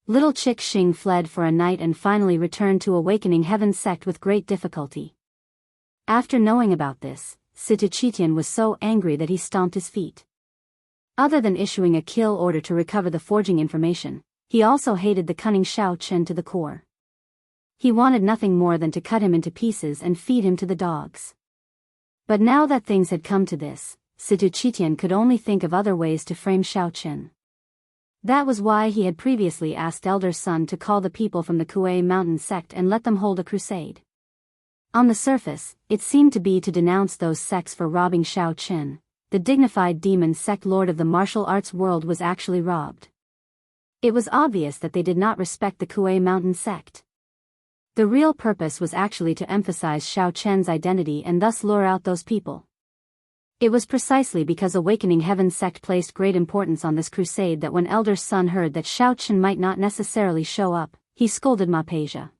Little Chick Xing fled for a night and finally returned to Awakening Heaven's sect with great difficulty. After knowing about this, Situ Qitian was so angry that he stomped his feet. Other than issuing a kill order to recover the forging information, he also hated the cunning Xiao Chen to the core. He wanted nothing more than to cut him into pieces and feed him to the dogs. But now that things had come to this, Situ Qitian could only think of other ways to frame Xiao Chen. That was why he had previously asked Elder Sun to call the people from the Kuei Mountain sect and let them hold a crusade. On the surface, it seemed to be to denounce those sects for robbing Xiao Chen. The dignified demon sect lord of the martial arts world was actually robbed. It was obvious that they did not respect the Kuei Mountain sect. The real purpose was actually to emphasize Xiao Chen's identity and thus lure out those people. It was precisely because Awakening Heaven's sect placed great importance on this crusade that when Elder Sun heard that Xiao Chen might not necessarily show up, he scolded Ma Peja.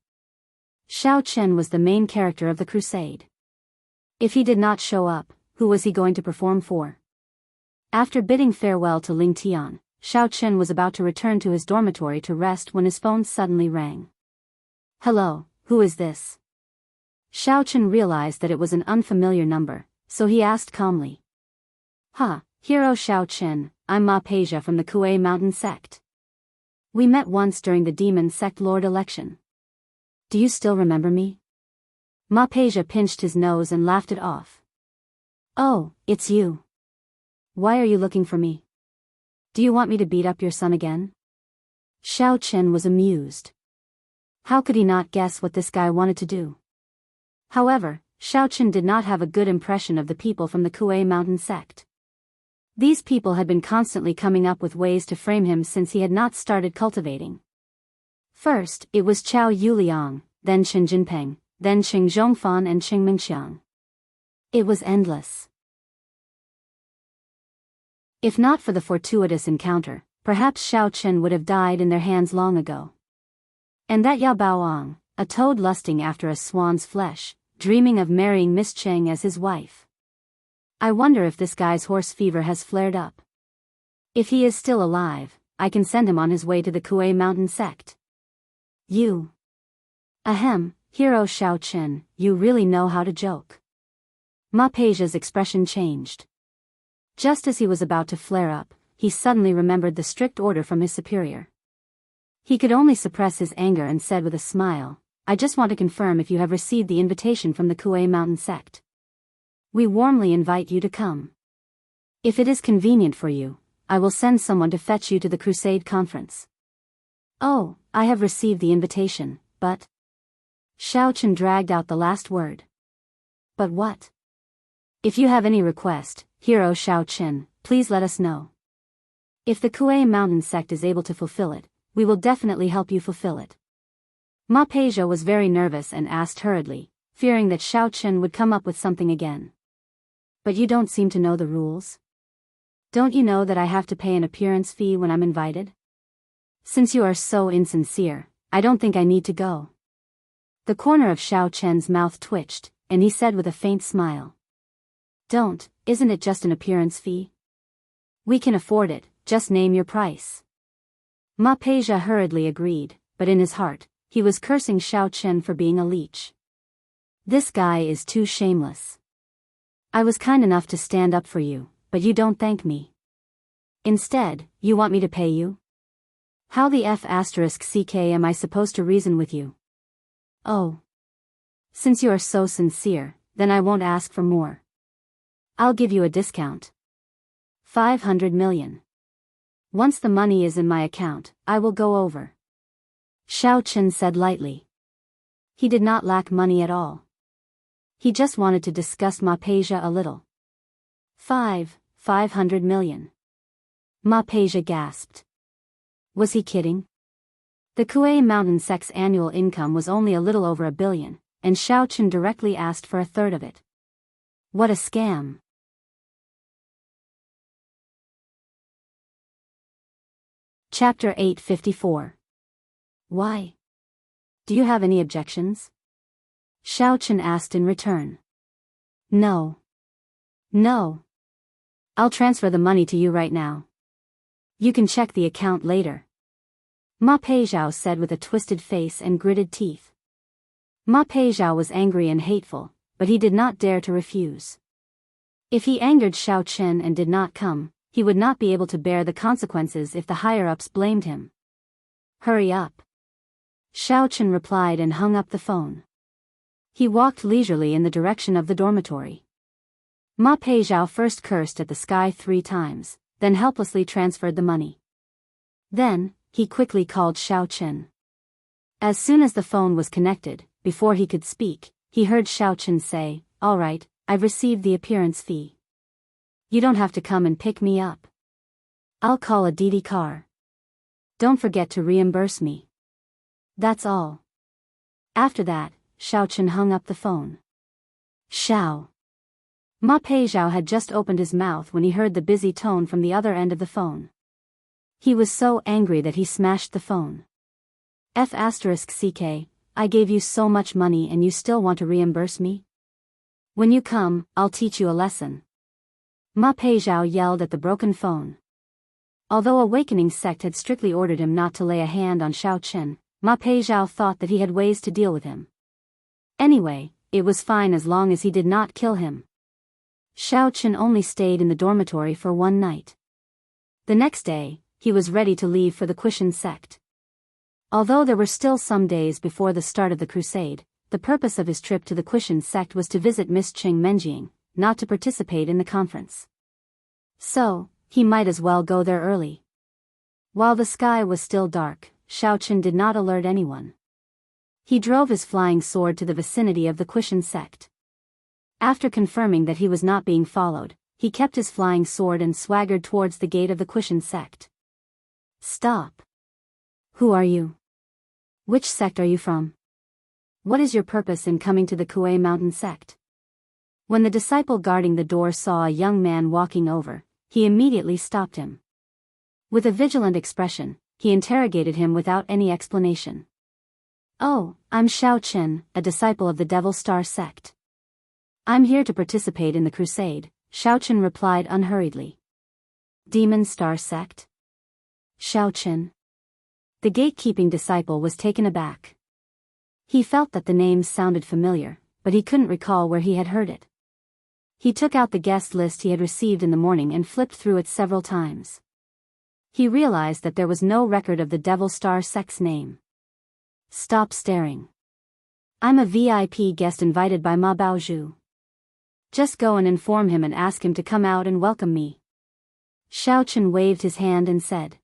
Xiao Chen was the main character of the crusade. If he did not show up, who was he going to perform for? After bidding farewell to Ling Tian, Xiao Chen was about to return to his dormitory to rest when his phone suddenly rang. "Hello, who is this?" Xiao Chen realized that it was an unfamiliar number, so he asked calmly. Hero Xiao Chen, I'm Ma Peja from the Kuei Mountain sect. We met once during the demon sect lord election. Do you still remember me?" Ma Peja pinched his nose and laughed it off. "Oh, it's you. Why are you looking for me? Do you want me to beat up your son again?" Xiao Chen was amused. How could he not guess what this guy wanted to do? However, Xiao Chen did not have a good impression of the people from the Kuei Mountain sect. These people had been constantly coming up with ways to frame him since he had not started cultivating. First, it was Chao Yuliang, then Chen Jinpeng, then Qing Zhongfan and Qing Mingxiang. It was endless. If not for the fortuitous encounter, perhaps Xiao Chen would have died in their hands long ago. And that Yao Baoang, a toad lusting after a swan's flesh, dreaming of marrying Miss Cheng as his wife. I wonder if this guy's horse fever has flared up. If he is still alive, I can send him on his way to the Kuei Mountain sect. You. Ahem, hero Xiao Chen, you really know how to joke. Ma Peijia's expression changed. Just as he was about to flare up, he suddenly remembered the strict order from his superior. He could only suppress his anger and said with a smile, I just want to confirm if you have received the invitation from the Kuei Mountain sect. We warmly invite you to come. If it is convenient for you, I will send someone to fetch you to the Crusade conference. Oh, I have received the invitation, but... Xiao Chen dragged out the last word. But what? If you have any request, hero Xiao Chen, please let us know. If the Kuei Mountain sect is able to fulfill it, we will definitely help you fulfill it. Ma Peizhou was very nervous and asked hurriedly, fearing that Xiao Chen would come up with something again. But you don't seem to know the rules. Don't you know that I have to pay an appearance fee when I'm invited? Since you are so insincere, I don't think I need to go. The corner of Xiao Chen's mouth twitched, and he said with a faint smile. Don't, isn't it just an appearance fee? We can afford it, just name your price. Ma Peizhou hurriedly agreed, but in his heart, he was cursing Xiao Chen for being a leech. This guy is too shameless. I was kind enough to stand up for you, but you don't thank me. Instead, you want me to pay you? How the **ck am I supposed to reason with you? Oh. Since you are so sincere, then I won't ask for more. I'll give you a discount. 500 million. Once the money is in my account, I will go over. Xiao Chen said lightly. He did not lack money at all. He just wanted to disgust Ma Peizhou a little. 500 million. Ma Peizhou gasped. Was he kidding? The Kuei Mountain sect's annual income was only a little over $1 billion, and Xiao Chen directly asked for a third of it. What a scam. Chapter 854. Why? Do you have any objections? Xiao Chen asked in return. No. No. I'll transfer the money to you right now. You can check the account later. Ma Peizhou said with a twisted face and gritted teeth. Ma Peizhou was angry and hateful, but he did not dare to refuse. If he angered Xiao Chen and did not come, he would not be able to bear the consequences if the higher-ups blamed him. Hurry up. Xiao Chen replied and hung up the phone. He walked leisurely in the direction of the dormitory. Ma Peizhou first cursed at the sky 3 times, then helplessly transferred the money. Then, he quickly called Xiao Chen. As soon as the phone was connected, before he could speak, he heard Xiao Chen say, All right, I've received the appearance fee. You don't have to come and pick me up. I'll call a Didi car. Don't forget to reimburse me. That's all. After that, Xiao Chen hung up the phone. Xiao. Ma Peizhou had just opened his mouth when he heard the busy tone from the other end of the phone. He was so angry that he smashed the phone. **ck, I gave you so much money and you still want to reimburse me? When you come, I'll teach you a lesson. Ma Peizhou yelled at the broken phone. Although Awakening Sect had strictly ordered him not to lay a hand on Xiao Chen, Ma Peizhou thought that he had ways to deal with him. Anyway, it was fine as long as he did not kill him. Xiao Chen only stayed in the dormitory for 1 night. The next day, he was ready to leave for the Quishan sect. Although there were still some days before the start of the crusade, the purpose of his trip to the Quishan sect was to visit Miss Cheng Menjing, not to participate in the conference. So, he might as well go there early. While the sky was still dark, Xiao Chen did not alert anyone. He drove his flying sword to the vicinity of the Quishan sect. After confirming that he was not being followed, he kept his flying sword and swaggered towards the gate of the Quishan sect. Stop. Who are you? Which sect are you from? What is your purpose in coming to the Kuei Mountain sect? When the disciple guarding the door saw a young man walking over, he immediately stopped him. With a vigilant expression, he interrogated him without any explanation. "Oh, I'm Xiao Chen, a disciple of the Devil Star sect. I'm here to participate in the crusade," Xiao Chen replied unhurriedly. "Demon Star sect? Xiao Chen?" The gatekeeping disciple was taken aback. He felt that the name sounded familiar, but he couldn't recall where he had heard it. He took out the guest list he had received in the morning and flipped through it several times. He realized that there was no record of the Devil Star sect's name. "Stop staring. I'm a VIP guest invited by Ma Baozhu. Just go and inform him and ask him to come out and welcome me." Xiao Chen waved his hand and said.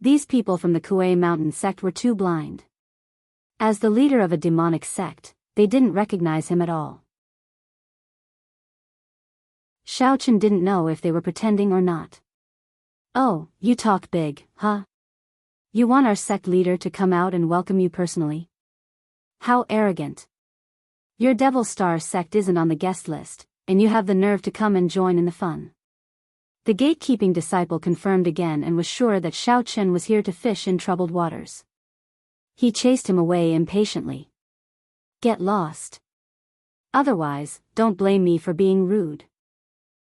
These people from the Kuei Mountain sect were too blind. As the leader of a demonic sect, they didn't recognize him at all. Xiao Chen didn't know if they were pretending or not. "Oh, you talk big, huh? You want our sect leader to come out and welcome you personally? How arrogant. Your Devil Star sect isn't on the guest list, and you have the nerve to come and join in the fun." The gatekeeping disciple confirmed again and was sure that Xiao Chen was here to fish in troubled waters. He chased him away impatiently. "Get lost. Otherwise, don't blame me for being rude."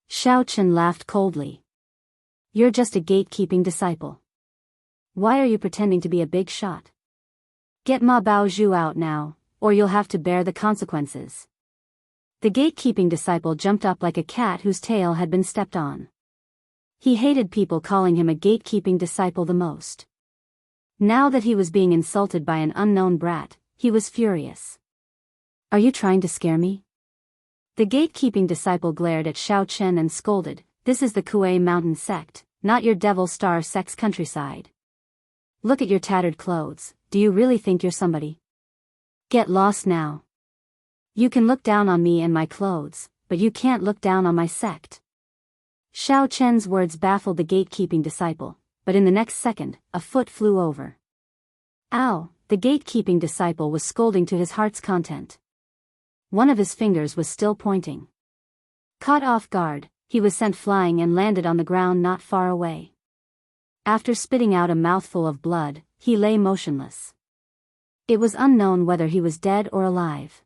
Xiao Chen laughed coldly. "You're just a gatekeeping disciple. Why are you pretending to be a big shot? Get Ma Baozhu out now, or you'll have to bear the consequences." The gatekeeping disciple jumped up like a cat whose tail had been stepped on. He hated people calling him a gatekeeping disciple the most. Now that he was being insulted by an unknown brat, he was furious. "Are you trying to scare me?" The gatekeeping disciple glared at Xiao Chen and scolded, "This is the Kuei Mountain sect, not your Devil Star sect's countryside. Look at your tattered clothes, do you really think you're somebody? Get lost now. You can look down on me and my clothes, but you can't look down on my sect." Xiao Chen's words baffled the gatekeeping disciple, but in the next second, a foot flew over. "Ow!" The gatekeeping disciple was scolding to his heart's content. One of his fingers was still pointing. Caught off guard, he was sent flying and landed on the ground not far away. After spitting out a mouthful of blood, he lay motionless. It was unknown whether he was dead or alive.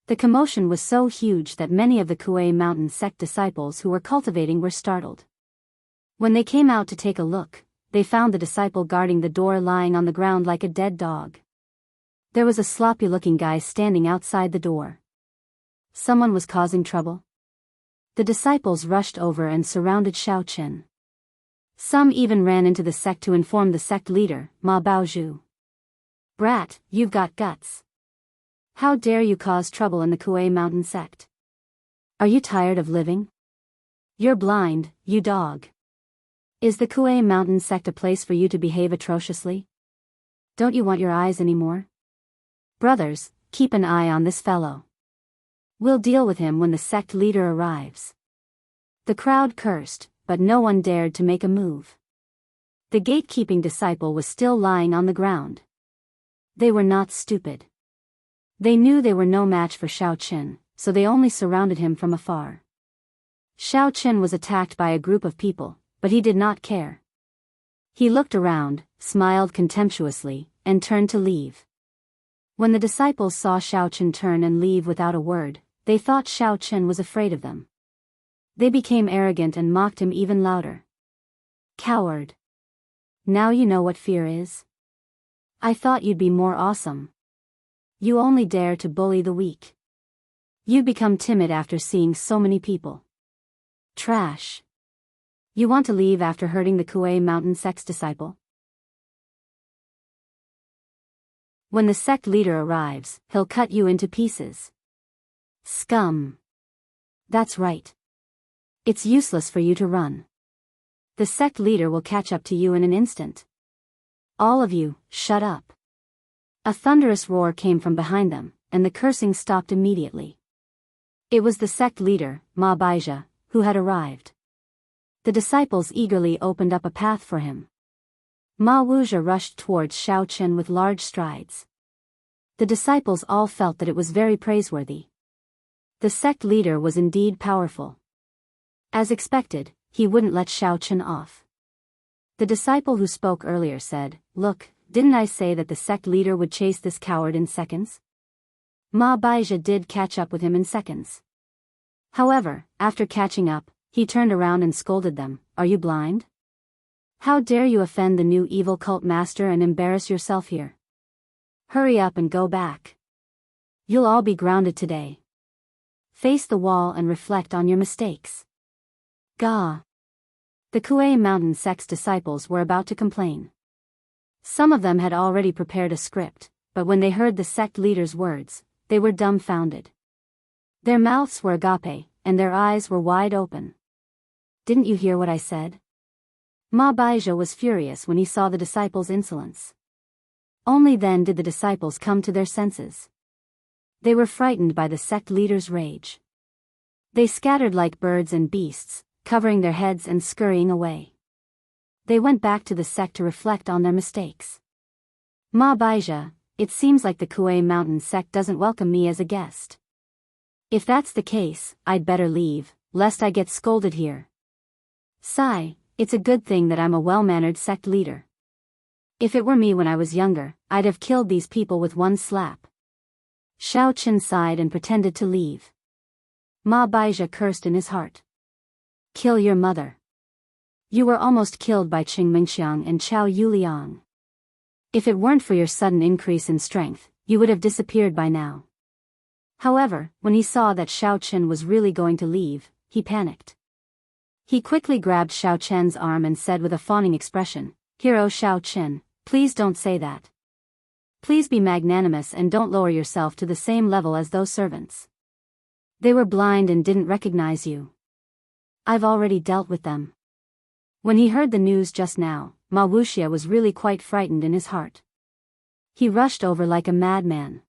The commotion was so huge that many of the Kuei Mountain sect disciples who were cultivating were startled. When they came out to take a look, they found the disciple guarding the door lying on the ground like a dead dog. There was a sloppy-looking guy standing outside the door. Someone was causing trouble. The disciples rushed over and surrounded Xiao Chen. Some even ran into the sect to inform the sect leader, Ma Baozhu. "Brat, you've got guts. How dare you cause trouble in the Kuei Mountain sect? Are you tired of living? You're blind, you dog. Is the Kuei Mountain sect a place for you to behave atrociously? Don't you want your eyes anymore? Brothers, keep an eye on this fellow. We'll deal with him when the sect leader arrives." The crowd cursed, but no one dared to make a move. The gatekeeping disciple was still lying on the ground. They were not stupid. They knew they were no match for Xiao Chen, so they only surrounded him from afar. Xiao Chen was attacked by a group of people, but he did not care. He looked around, smiled contemptuously, and turned to leave. When the disciples saw Xiao Chen turn and leave without a word, they thought Xiao Chen was afraid of them. They became arrogant and mocked him even louder. "Coward. Now you know what fear is? I thought you'd be more awesome. You only dare to bully the weak. You become timid after seeing so many people. Trash. You want to leave after hurting the Kuei Mountain sect's disciple? When the sect leader arrives, he'll cut you into pieces. Scum. That's right. It's useless for you to run. The sect leader will catch up to you in an instant. All of you, shut up." A thunderous roar came from behind them, and the cursing stopped immediately. It was the sect leader, Ma Baizha, who had arrived. The disciples eagerly opened up a path for him. Ma Wuzha rushed towards Xiao Chen with large strides. The disciples all felt that it was very praiseworthy. The sect leader was indeed powerful. As expected, he wouldn't let Xiao Chen off. The disciple who spoke earlier said, "Look, didn't I say that the sect leader would chase this coward in seconds?" Ma Baizha did catch up with him in seconds. However, after catching up, he turned around and scolded them, "Are you blind? How dare you offend the new evil cult master and embarrass yourself here? Hurry up and go back. You'll all be grounded today. Face the wall and reflect on your mistakes." Gah! The Kuei Mountain sect's disciples were about to complain. Some of them had already prepared a script, but when they heard the sect leader's words, they were dumbfounded. Their mouths were agape, and their eyes were wide open. "Didn't you hear what I said?" Ma Baizha was furious when he saw the disciples' insolence. Only then did the disciples come to their senses. They were frightened by the sect leader's rage. They scattered like birds and beasts, covering their heads and scurrying away. They went back to the sect to reflect on their mistakes. "Ma Baizha, it seems like the Kuei Mountain sect doesn't welcome me as a guest. If that's the case, I'd better leave, lest I get scolded here. Sigh, it's a good thing that I'm a well-mannered sect leader. If it were me when I was younger, I'd have killed these people with one slap." Xiao Chen sighed and pretended to leave. Ma Baizha cursed in his heart. "Kill your mother. You were almost killed by Qing Mingxiang and Chao Yuliang. If it weren't for your sudden increase in strength, you would have disappeared by now." However, when he saw that Xiao Chen was really going to leave, he panicked. He quickly grabbed Xiao Chen's arm and said with a fawning expression, "Hero Xiao Chen, please don't say that. Please be magnanimous and don't lower yourself to the same level as those servants. They were blind and didn't recognize you. I've already dealt with them." When he heard the news just now, Ma Wuxia was really quite frightened in his heart. He rushed over like a madman.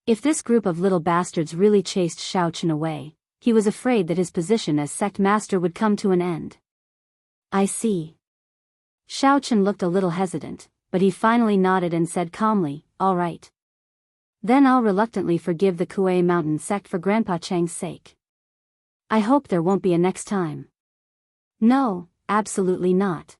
If this group of little bastards really chased Xiao Chen away, he was afraid that his position as sect master would come to an end. "I see." Xiao Chen looked a little hesitant, but he finally nodded and said calmly, "All right. Then I'll reluctantly forgive the Kuei Mountain sect for Grandpa Chang's sake. I hope there won't be a next time." "No, absolutely not."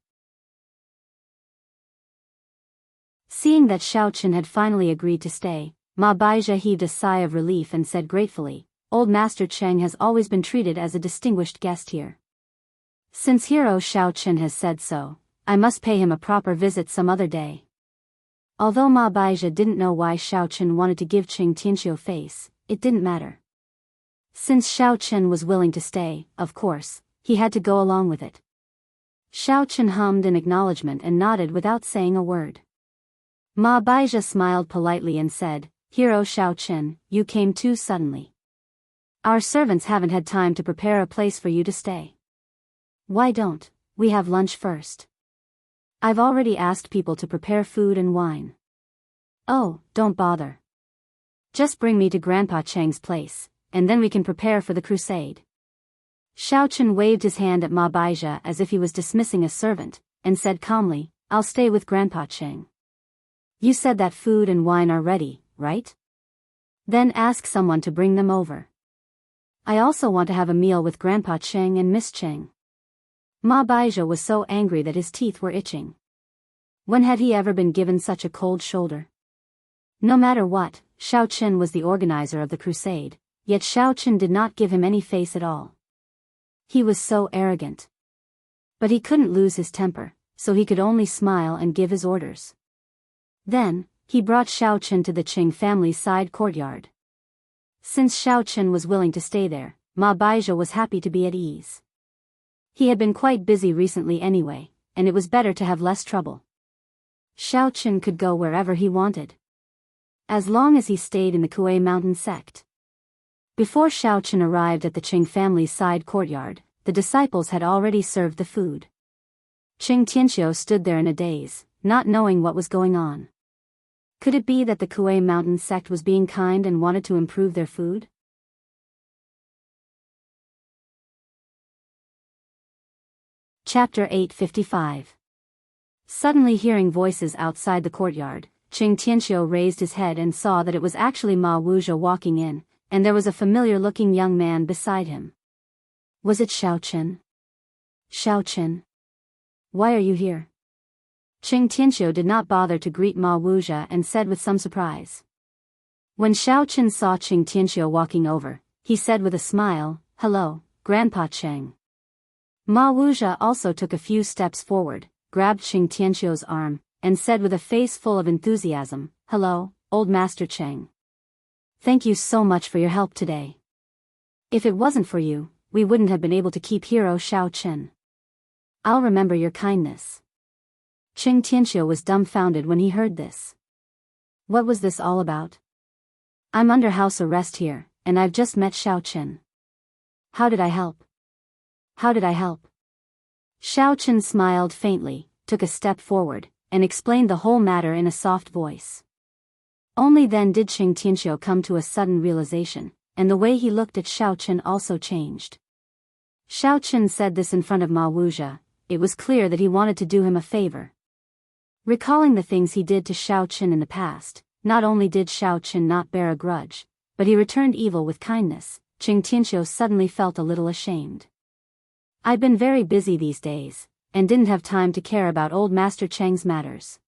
Seeing that Xiao Chen had finally agreed to stay, Ma Baizha heaved a sigh of relief and said gratefully, "Old Master Cheng has always been treated as a distinguished guest here. Since Hero Xiao Chen has said so, I must pay him a proper visit some other day." Although Ma Baizha didn't know why Xiao Chen wanted to give Qing Tianqiu face, it didn't matter. Since Xiao Chen was willing to stay, of course, he had to go along with it. Xiao Chen hummed in acknowledgement and nodded without saying a word. Ma Baizha smiled politely and said, "Hero Xiao Chen, you came too suddenly. Our servants haven't had time to prepare a place for you to stay. Why don't we have lunch first? I've already asked people to prepare food and wine." "Oh, don't bother. Just bring me to Grandpa Cheng's place, and then we can prepare for the crusade." Xiao Chen waved his hand at Ma Baizha as if he was dismissing a servant, and said calmly, "I'll stay with Grandpa Cheng. You said that food and wine are ready, right? Then ask someone to bring them over. I also want to have a meal with Grandpa Cheng and Miss Cheng." Ma Baizha was so angry that his teeth were itching. When had he ever been given such a cold shoulder? No matter what, Xiao Chen was the organizer of the crusade, yet Xiao Chen did not give him any face at all. He was so arrogant. But he couldn't lose his temper, so he could only smile and give his orders. Then, he brought Xiao Chen to the Qing family's side courtyard. Since Xiao Chen was willing to stay there, Ma Baizha was happy to be at ease. He had been quite busy recently anyway, and it was better to have less trouble. Xiao Chen could go wherever he wanted, as long as he stayed in the Kuei Mountain sect. Before Xiao Chen arrived at the Qing family's side courtyard, the disciples had already served the food. Qing Tianqiu stood there in a daze, not knowing what was going on. Could it be that the Kuei Mountain sect was being kind and wanted to improve their food? Chapter 855. Suddenly hearing voices outside the courtyard, Qing Tianqiu raised his head and saw that it was actually Ma Wuxia walking in, and there was a familiar-looking young man beside him. Was it Xiao Chen? Xiao Chen. Why are you here? Qing Tianxiu did not bother to greet Ma Wuzhe and said with some surprise. When Xiao Chen saw Qing Tianxiu walking over, he said with a smile, "Hello, Grandpa Cheng." Ma Wuzhe also took a few steps forward, grabbed Qing Tianxiu's arm, and said with a face full of enthusiasm, "Hello, old Master Cheng. Thank you so much for your help today. If it wasn't for you, we wouldn't have been able to keep hero Xiao Chen. I'll remember your kindness." Qing Tianxiu was dumbfounded when he heard this. What was this all about? I'm under house arrest here, and I've just met Xiao Chen. How did I help? How did I help? Xiao Chen smiled faintly, took a step forward, and explained the whole matter in a soft voice. Only then did Qing Tianxiu come to a sudden realization, and the way he looked at Xiao Chen also changed. Xiao Chen said this in front of Ma Wuzhe. It was clear that he wanted to do him a favor. Recalling the things he did to Xiao Chen in the past, not only did Xiao Chen not bear a grudge, but he returned evil with kindness. Qing Tianxiu suddenly felt a little ashamed. I've been very busy these days, and didn't have time to care about old Master Cheng's matters.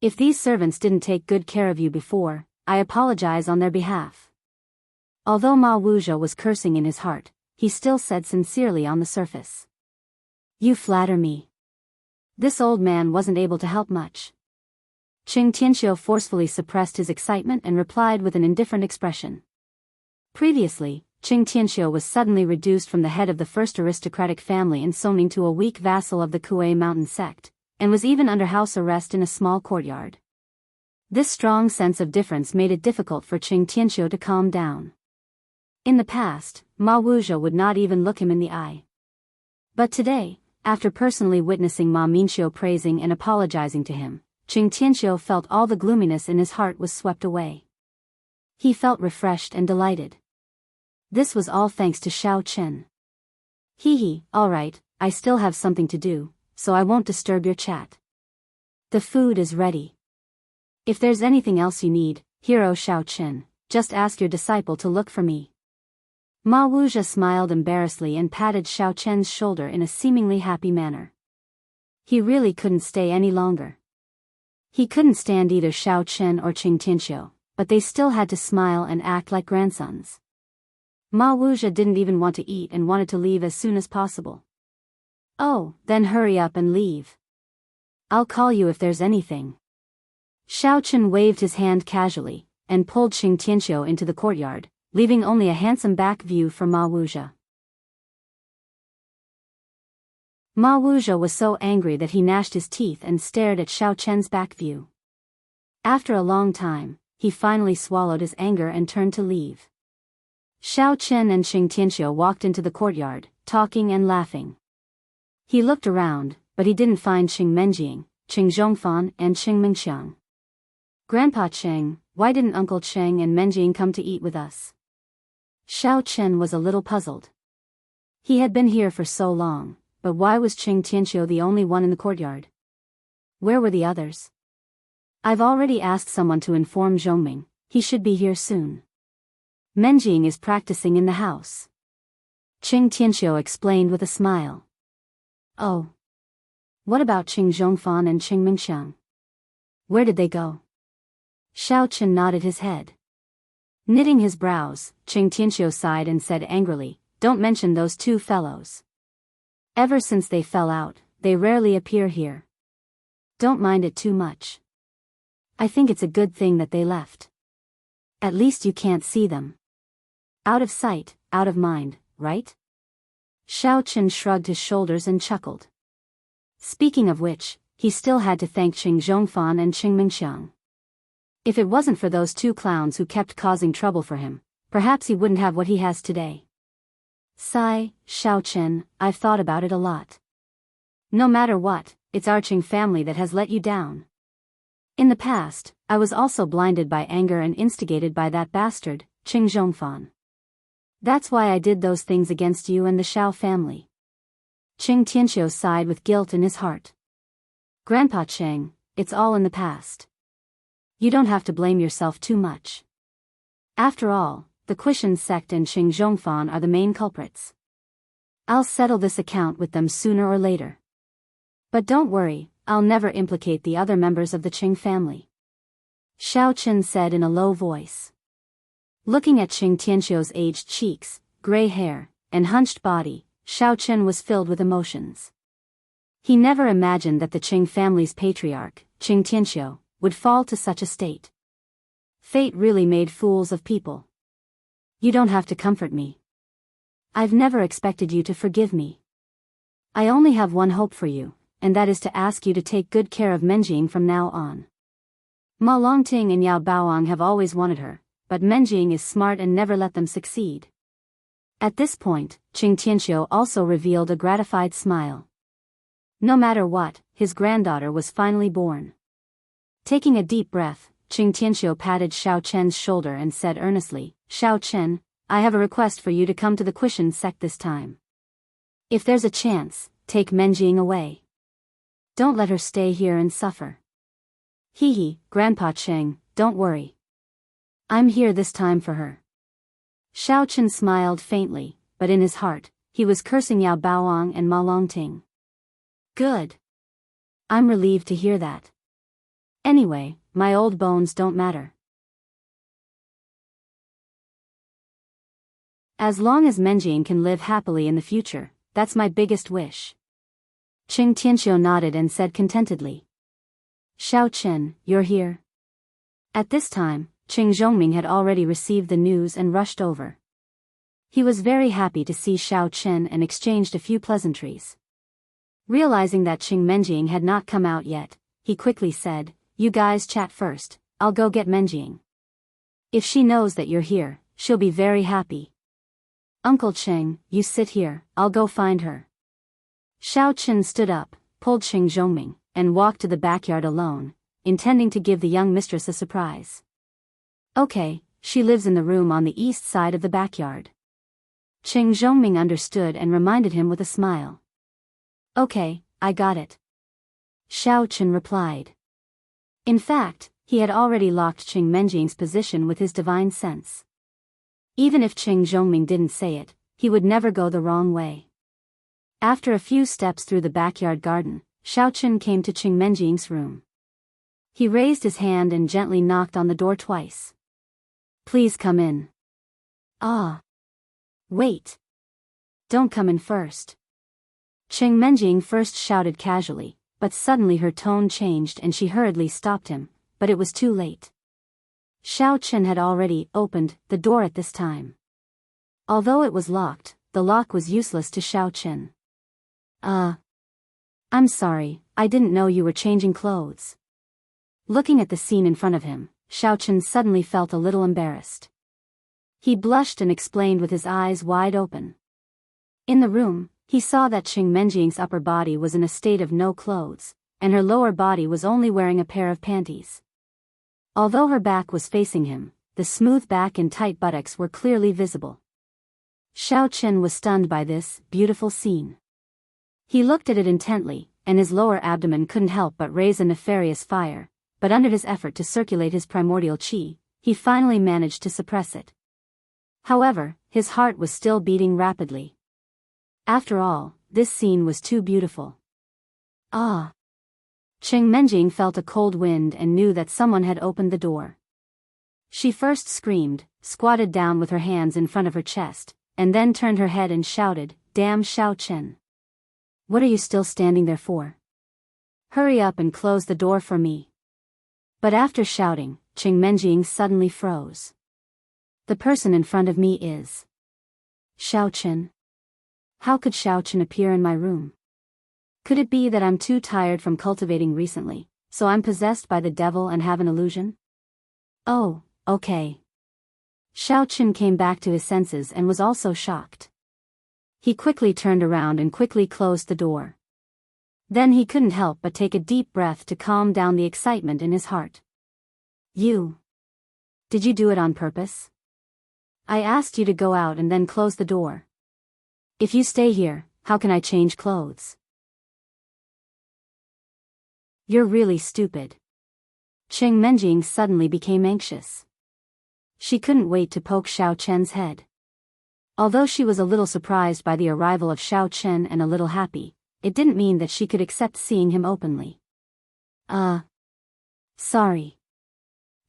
If these servants didn't take good care of you before, I apologize on their behalf. Although Ma Wuzhe was cursing in his heart, he still said sincerely on the surface. You flatter me. This old man wasn't able to help much. Qing Tianxiu forcefully suppressed his excitement and replied with an indifferent expression. Previously, Qing Tianxiu was suddenly reduced from the head of the first aristocratic family in Songning to a weak vassal of the Kuei mountain sect, and was even under house arrest in a small courtyard. This strong sense of difference made it difficult for Qing Tianxiu to calm down. In the past, Ma Wuzhe would not even look him in the eye. But today, after personally witnessing Ma Minxiu praising and apologizing to him, Qing Tianxiu felt all the gloominess in his heart was swept away. He felt refreshed and delighted. This was all thanks to Xiao Chen. All right, I still have something to do, so I won't disturb your chat. The food is ready. If there's anything else you need, hero Xiao Chen, just ask your disciple to look for me. Ma Wuzhe smiled embarrassedly and patted Xiao Chen's shoulder in a seemingly happy manner. He really couldn't stay any longer. He couldn't stand either Xiao Chen or Qing Tianxiu, but they still had to smile and act like grandsons. Ma Wuzhe didn't even want to eat and wanted to leave as soon as possible. Oh, then hurry up and leave. I'll call you if there's anything. Xiao Chen waved his hand casually, and pulled Qing Tianxiu into the courtyard, leaving only a handsome back view for Ma Wuzhe. Ma Wuzhe was so angry that he gnashed his teeth and stared at Xiao Chen's back view. After a long time, he finally swallowed his anger and turned to leave. Xiao Chen and Qing Tianxiu walked into the courtyard, talking and laughing. He looked around, but he didn't find Qing Menjing, Qing Zhongfan and Qing Mingxiang. Grandpa Cheng, why didn't Uncle Cheng and Menjing come to eat with us? Xiao Chen was a little puzzled. He had been here for so long, but why was Qing Tianxiu the only one in the courtyard? Where were the others? I've already asked someone to inform Zhongming, he should be here soon. Menjing is practicing in the house. Qing Tianxiu explained with a smile. Oh. What about Qing Zhongfan and Qing Mingxiang? Where did they go? Xiao Chen nodded his head. Knitting his brows, Qing Tianxiu sighed and said angrily, Don't mention those two fellows. Ever since they fell out, they rarely appear here. Don't mind it too much. I think it's a good thing that they left. At least you can't see them. Out of sight, out of mind, right? Xiao Chen shrugged his shoulders and chuckled. Speaking of which, he still had to thank Qing Zhongfan and Qing Mingxiang. If it wasn't for those two clowns who kept causing trouble for him, perhaps he wouldn't have what he has today. Sigh, Xiao Chen, I've thought about it a lot. No matter what, it's our Qing family that has let you down. In the past, I was also blinded by anger and instigated by that bastard, Qing Zhongfan. That's why I did those things against you and the Xiao family. Qing Tianxiu sighed with guilt in his heart. Grandpa Cheng, it's all in the past. You don't have to blame yourself too much. After all, the Quishan sect and Qing Zhongfan are the main culprits. I'll settle this account with them sooner or later. But don't worry, I'll never implicate the other members of the Qing family. Xiao Chen said in a low voice. Looking at Qing Tianxiu's aged cheeks, gray hair, and hunched body, Xiao Chen was filled with emotions. He never imagined that the Qing family's patriarch, Qing Tianxiu, would fall to such a state. Fate really made fools of people. You don't have to comfort me. I've never expected you to forgive me. I only have one hope for you, and that is to ask you to take good care of Menjing from now on. Ma Longting and Yao Baoang have always wanted her, but Menjing is smart and never let them succeed. At this point, Qing Tianxiu also revealed a gratified smile. No matter what, his granddaughter was finally born. Taking a deep breath, Qing Tianxiu patted Xiao Chen's shoulder and said earnestly, Xiao Chen, I have a request for you to come to the Quishan sect this time. If there's a chance, take Menjing away. Don't let her stay here and suffer. Hee, Grandpa Qing, don't worry. I'm here this time for her. Xiao Chen smiled faintly, but in his heart, he was cursing Yao Baoang and Ma Longting. Good. I'm relieved to hear that. Anyway, my old bones don't matter. As long as Menjing can live happily in the future, that's my biggest wish. Qing Tianxiu nodded and said contentedly. Xiao Chen, you're here. At this time, Qing Zhongming had already received the news and rushed over. He was very happy to see Xiao Chen and exchanged a few pleasantries. Realizing that Qing Menjing had not come out yet, he quickly said, You guys chat first, I'll go get Menjing. If she knows that you're here, she'll be very happy. Uncle Qing, you sit here, I'll go find her. Xiao Chen stood up, pulled Qing Zhongming, and walked to the backyard alone, intending to give the young mistress a surprise. Okay, she lives in the room on the east side of the backyard. Qing Zhongming understood and reminded him with a smile. Okay, I got it. Xiao Chen replied. In fact, he had already locked Qing Menjing's position with his divine sense. Even if Qing Zhongming didn't say it, he would never go the wrong way. After a few steps through the backyard garden, Xiao Chen came to Qing Menjing's room. He raised his hand and gently knocked on the door twice. Please come in. Ah. Wait. Don't come in first. Qing Menjing first shouted casually, but suddenly her tone changed and she hurriedly stopped him, but it was too late. Xiao Chen had already opened the door at this time. Although it was locked, the lock was useless to Xiao Chen. I'm sorry, I didn't know you were changing clothes. Looking at the scene in front of him, Xiao Chen suddenly felt a little embarrassed. He blushed and explained with his eyes wide open. In the room, he saw that Qing Menjing's upper body was in a state of no clothes, and her lower body was only wearing a pair of panties. Although her back was facing him, the smooth back and tight buttocks were clearly visible. Xiao Chen was stunned by this beautiful scene. He looked at it intently, and his lower abdomen couldn't help but raise a nefarious fire, but under his effort to circulate his primordial qi, he finally managed to suppress it. However, his heart was still beating rapidly. After all, this scene was too beautiful. Ah! Qing Menjing felt a cold wind and knew that someone had opened the door. She first screamed, squatted down with her hands in front of her chest, and then turned her head and shouted, Damn Xiao Chen! What are you still standing there for? Hurry up and close the door for me. But after shouting, Qing Menjing suddenly froze. The person in front of me is Xiao Chen. How could Xiao Chen appear in my room? Could it be that I'm too tired from cultivating recently, so I'm possessed by the devil and have an illusion? Oh, okay. Xiao Chen came back to his senses and was also shocked. He quickly turned around and quickly closed the door. Then he couldn't help but take a deep breath to calm down the excitement in his heart. Did you do it on purpose? I asked you to go out and then close the door. If you stay here, how can I change clothes? You're really stupid. Qing Menjing suddenly became anxious. She couldn't wait to poke Xiao Chen's head. Although she was a little surprised by the arrival of Xiao Chen and a little happy, it didn't mean that she could accept seeing him openly. Sorry.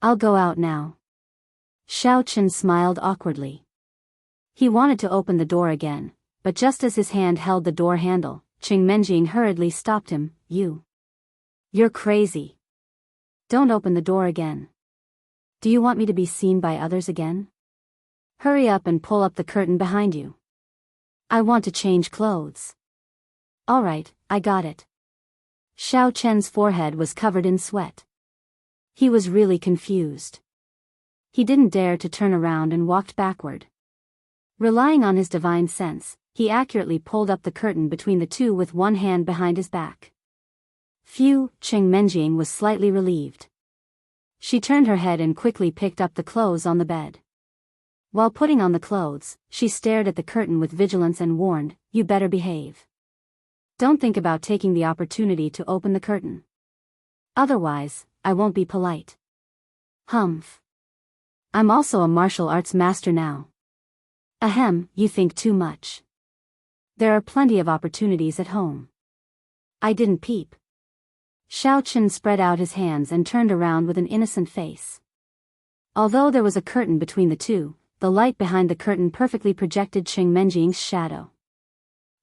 I'll go out now. Xiao Chen smiled awkwardly. He wanted to open the door again, but just as his hand held the door handle, Qing Menjing hurriedly stopped him. You're crazy. Don't open the door again. Do you want me to be seen by others again? Hurry up and pull up the curtain behind you. I want to change clothes. All right, I got it. Xiao Chen's forehead was covered in sweat. He was really confused. He didn't dare to turn around and walked backward. Relying on his divine sense, he accurately pulled up the curtain between the two with one hand behind his back. Phew, Qing Menjing was slightly relieved. She turned her head and quickly picked up the clothes on the bed. While putting on the clothes, she stared at the curtain with vigilance and warned, "You better behave. Don't think about taking the opportunity to open the curtain. Otherwise, I won't be polite." Humph. I'm also a martial arts master now. Ahem, you think too much. There are plenty of opportunities at home. I didn't peep. Xiao Chen spread out his hands and turned around with an innocent face. Although there was a curtain between the two, the light behind the curtain perfectly projected Qing Menjing's shadow.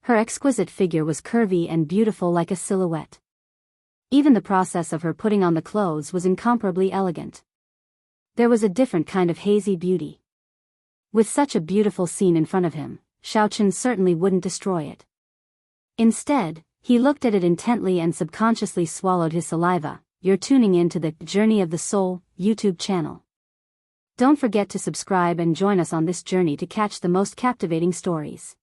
Her exquisite figure was curvy and beautiful like a silhouette. Even the process of her putting on the clothes was incomparably elegant. There was a different kind of hazy beauty. With such a beautiful scene in front of him, Xiao Chen certainly wouldn't destroy it. Instead, he looked at it intently and subconsciously swallowed his saliva. You're tuning in to the Journey of the Soul YouTube channel. Don't forget to subscribe and join us on this journey to catch the most captivating stories.